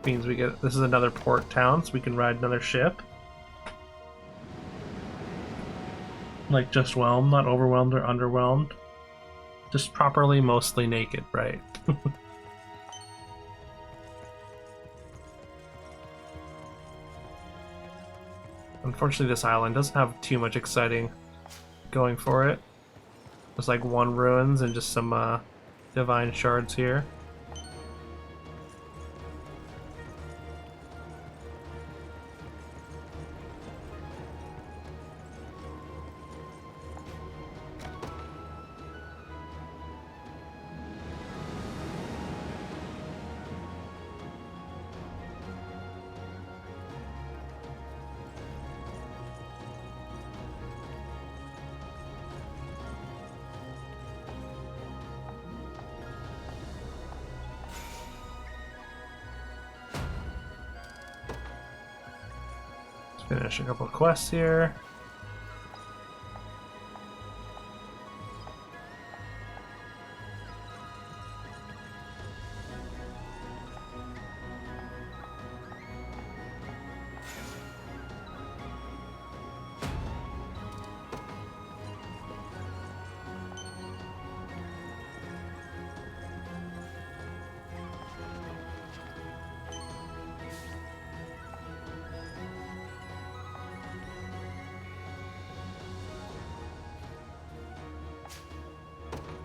Means we get this is another port town, so we can ride another ship. Like just whelmed, not overwhelmed or underwhelmed. Just properly, mostly naked, right? Unfortunately, this island doesn't have too much exciting going for it. There's like one ruins and just some divine shards here. Finish a couple of quests here.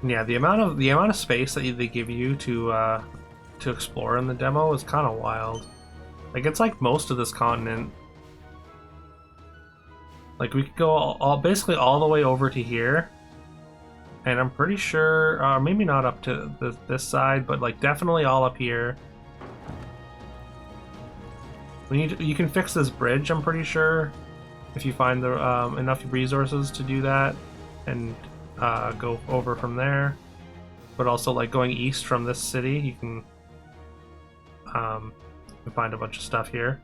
Yeah, the amount of space that they give you to explore in the demo is kind of wild. Like, it's like most of this continent. Like, we could go basically all the way over to here, and I'm pretty sure, maybe not up to this side, but like definitely all up here. You can fix this bridge, I'm pretty sure, if you find the enough resources to do that, and go over from there. But also, like, going east from this city, you can find a bunch of stuff here.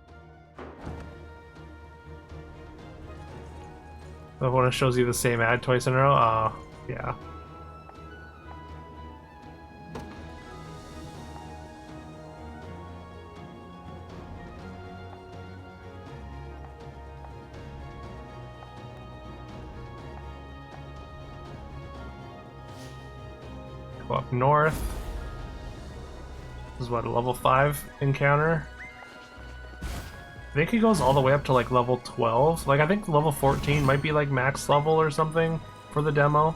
Oh, when it shows you the same ad twice in a row, yeah. Go up north. This is what, a level 5 encounter? I think it goes all the way up to like level 12. Like, I think level 14 might be like max level or something for the demo,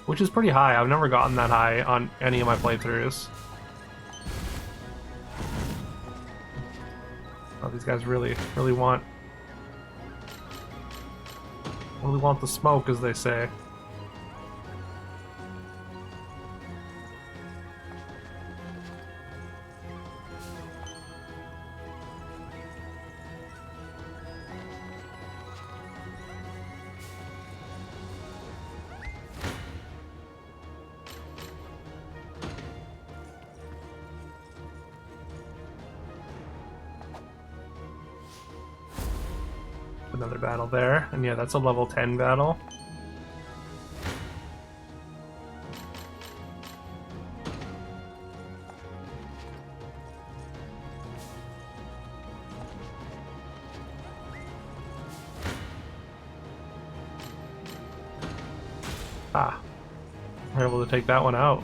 which is pretty high. I've never gotten that high on any of my playthroughs. Oh, these guys really want the smoke, as they say. Another battle there, and yeah, that's a level 10 battle. Ah, we're able to take that one out.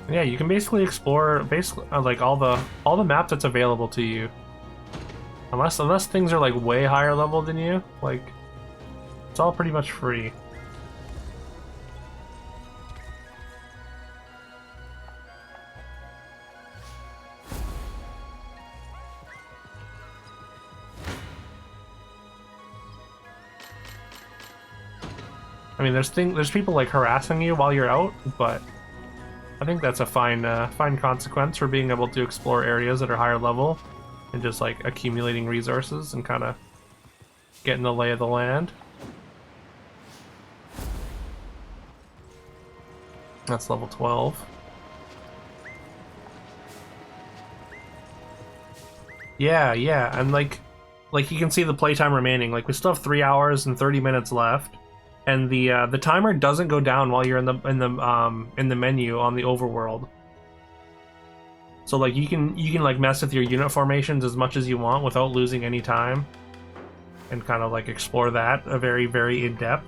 Yeah, you can basically explore like all the map that's available to you. Unless things are like way higher level than you, like, it's all pretty much free. I mean, there's people like harassing you while you're out, but I think that's a fine consequence for being able to explore areas that are higher level and just like accumulating resources and kind of getting the lay of the land. That's level 12. Yeah, and like you can see the playtime remaining. Like, we still have 3 hours and 30 minutes left. And the timer doesn't go down while you're in the menu on the overworld. So like you can like mess with your unit formations as much as you want without losing any time, and kind of like explore that very in depth,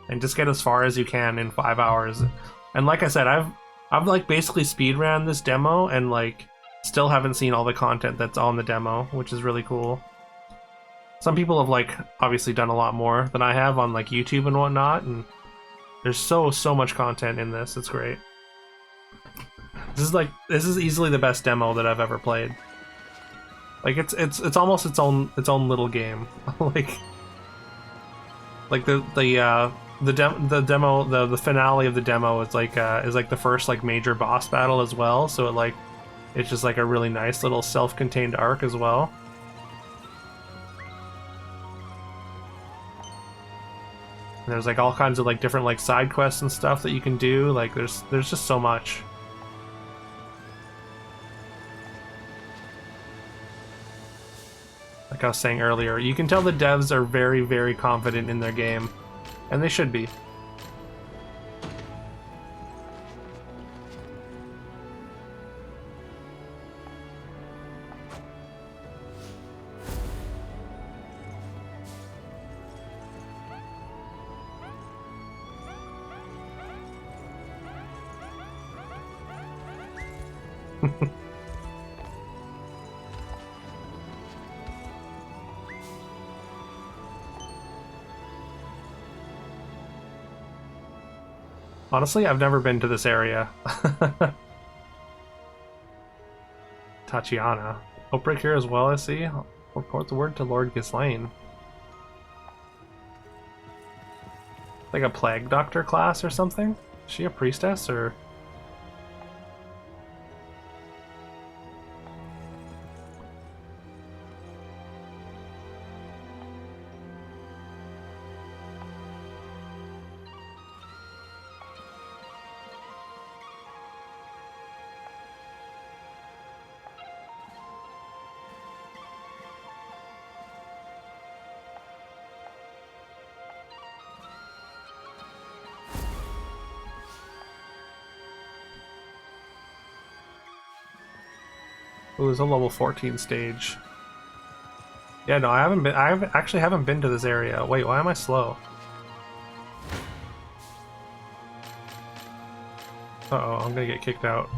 and just get as far as you can in 5 hours. And like I said, I've like basically speedran this demo and like still haven't seen all the content that's on the demo, which is really cool. Some people have like obviously done a lot more than I have on like YouTube and whatnot, and there's so much content in this. It's great. This is easily the best demo that I've ever played. Like, it's almost its own little game. like the finale of the demo is like the first like major boss battle as well. So it's just like a really nice little self-contained arc as well. And there's like all kinds of like different like side quests and stuff that you can do. Like there's just so much. Like I was saying earlier, you can tell the devs are very confident in their game, and they should be. Honestly, I've never been to this area. Tatiana. Outbreak here as well, I see. I'll report the word to Lord Ghislaine. Like a plague doctor class or something? Is she a priestess or... It was a level 14 stage. Yeah, no, I actually haven't been to this area. Wait, why am I slow? Uh-oh, I'm gonna get kicked out.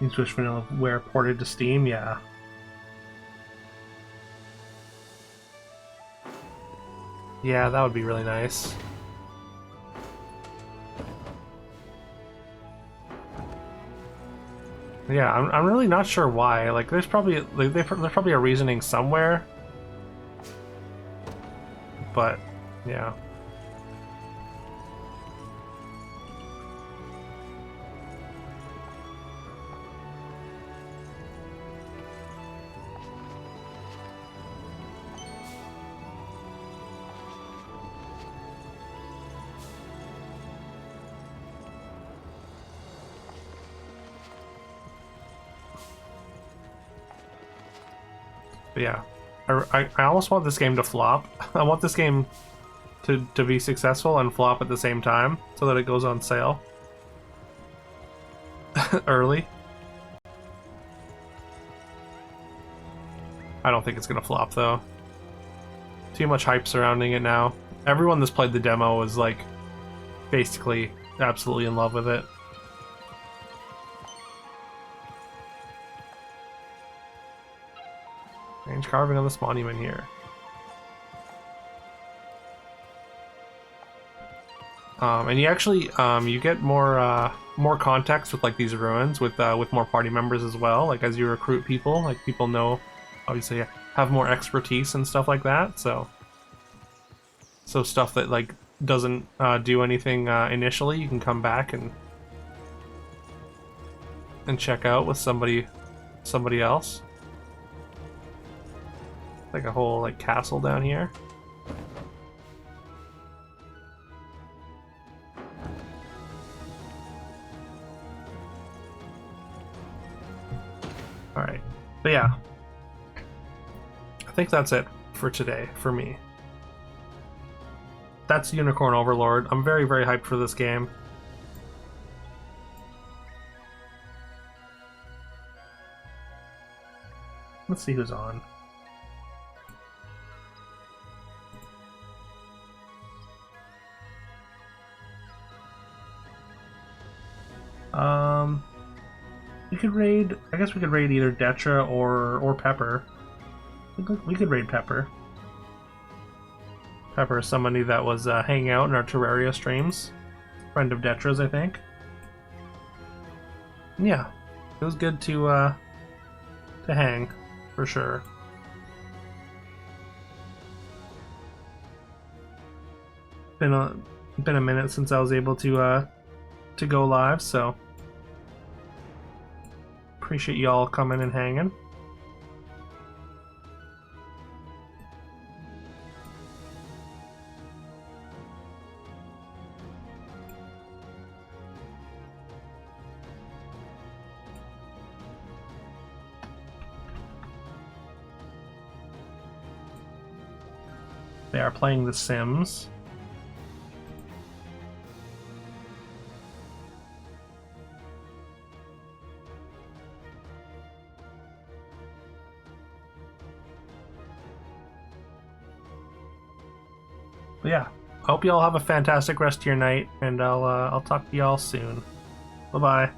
Needs Wish Vanilla Ware ported to Steam, yeah. Yeah, that would be really nice. Yeah, I'm really not sure why. Like, there's probably there's probably a reasoning somewhere, but yeah. But yeah, I almost want this game to flop. I want this game to be successful and flop at the same time so that it goes on sale early. I don't think it's gonna flop though. Too much hype surrounding it now. Everyone that's played the demo was like basically absolutely in love with it. Strange carving on this monument here. And you actually you get more context with like these ruins with more party members as well. Like as you recruit people, like people know, obviously have more expertise and stuff like that. So stuff that like doesn't do anything initially, you can come back and check out with somebody else. Like a whole like castle down here. Alright. But yeah. I think that's it for today, for me. That's Unicorn Overlord. I'm very, very hyped for this game. Let's see who's on. We could raid. I guess we could raid either Detra or Pepper. We could raid Pepper. Pepper is somebody that was hanging out in our Terraria streams. Friend of Detra's, I think. Yeah, it was good to hang, for sure. Been a minute since I was able to go live, so appreciate y'all coming and hanging. They are playing The Sims. But yeah, hope you all have a fantastic rest of your night, and I'll talk to y'all soon. Bye bye.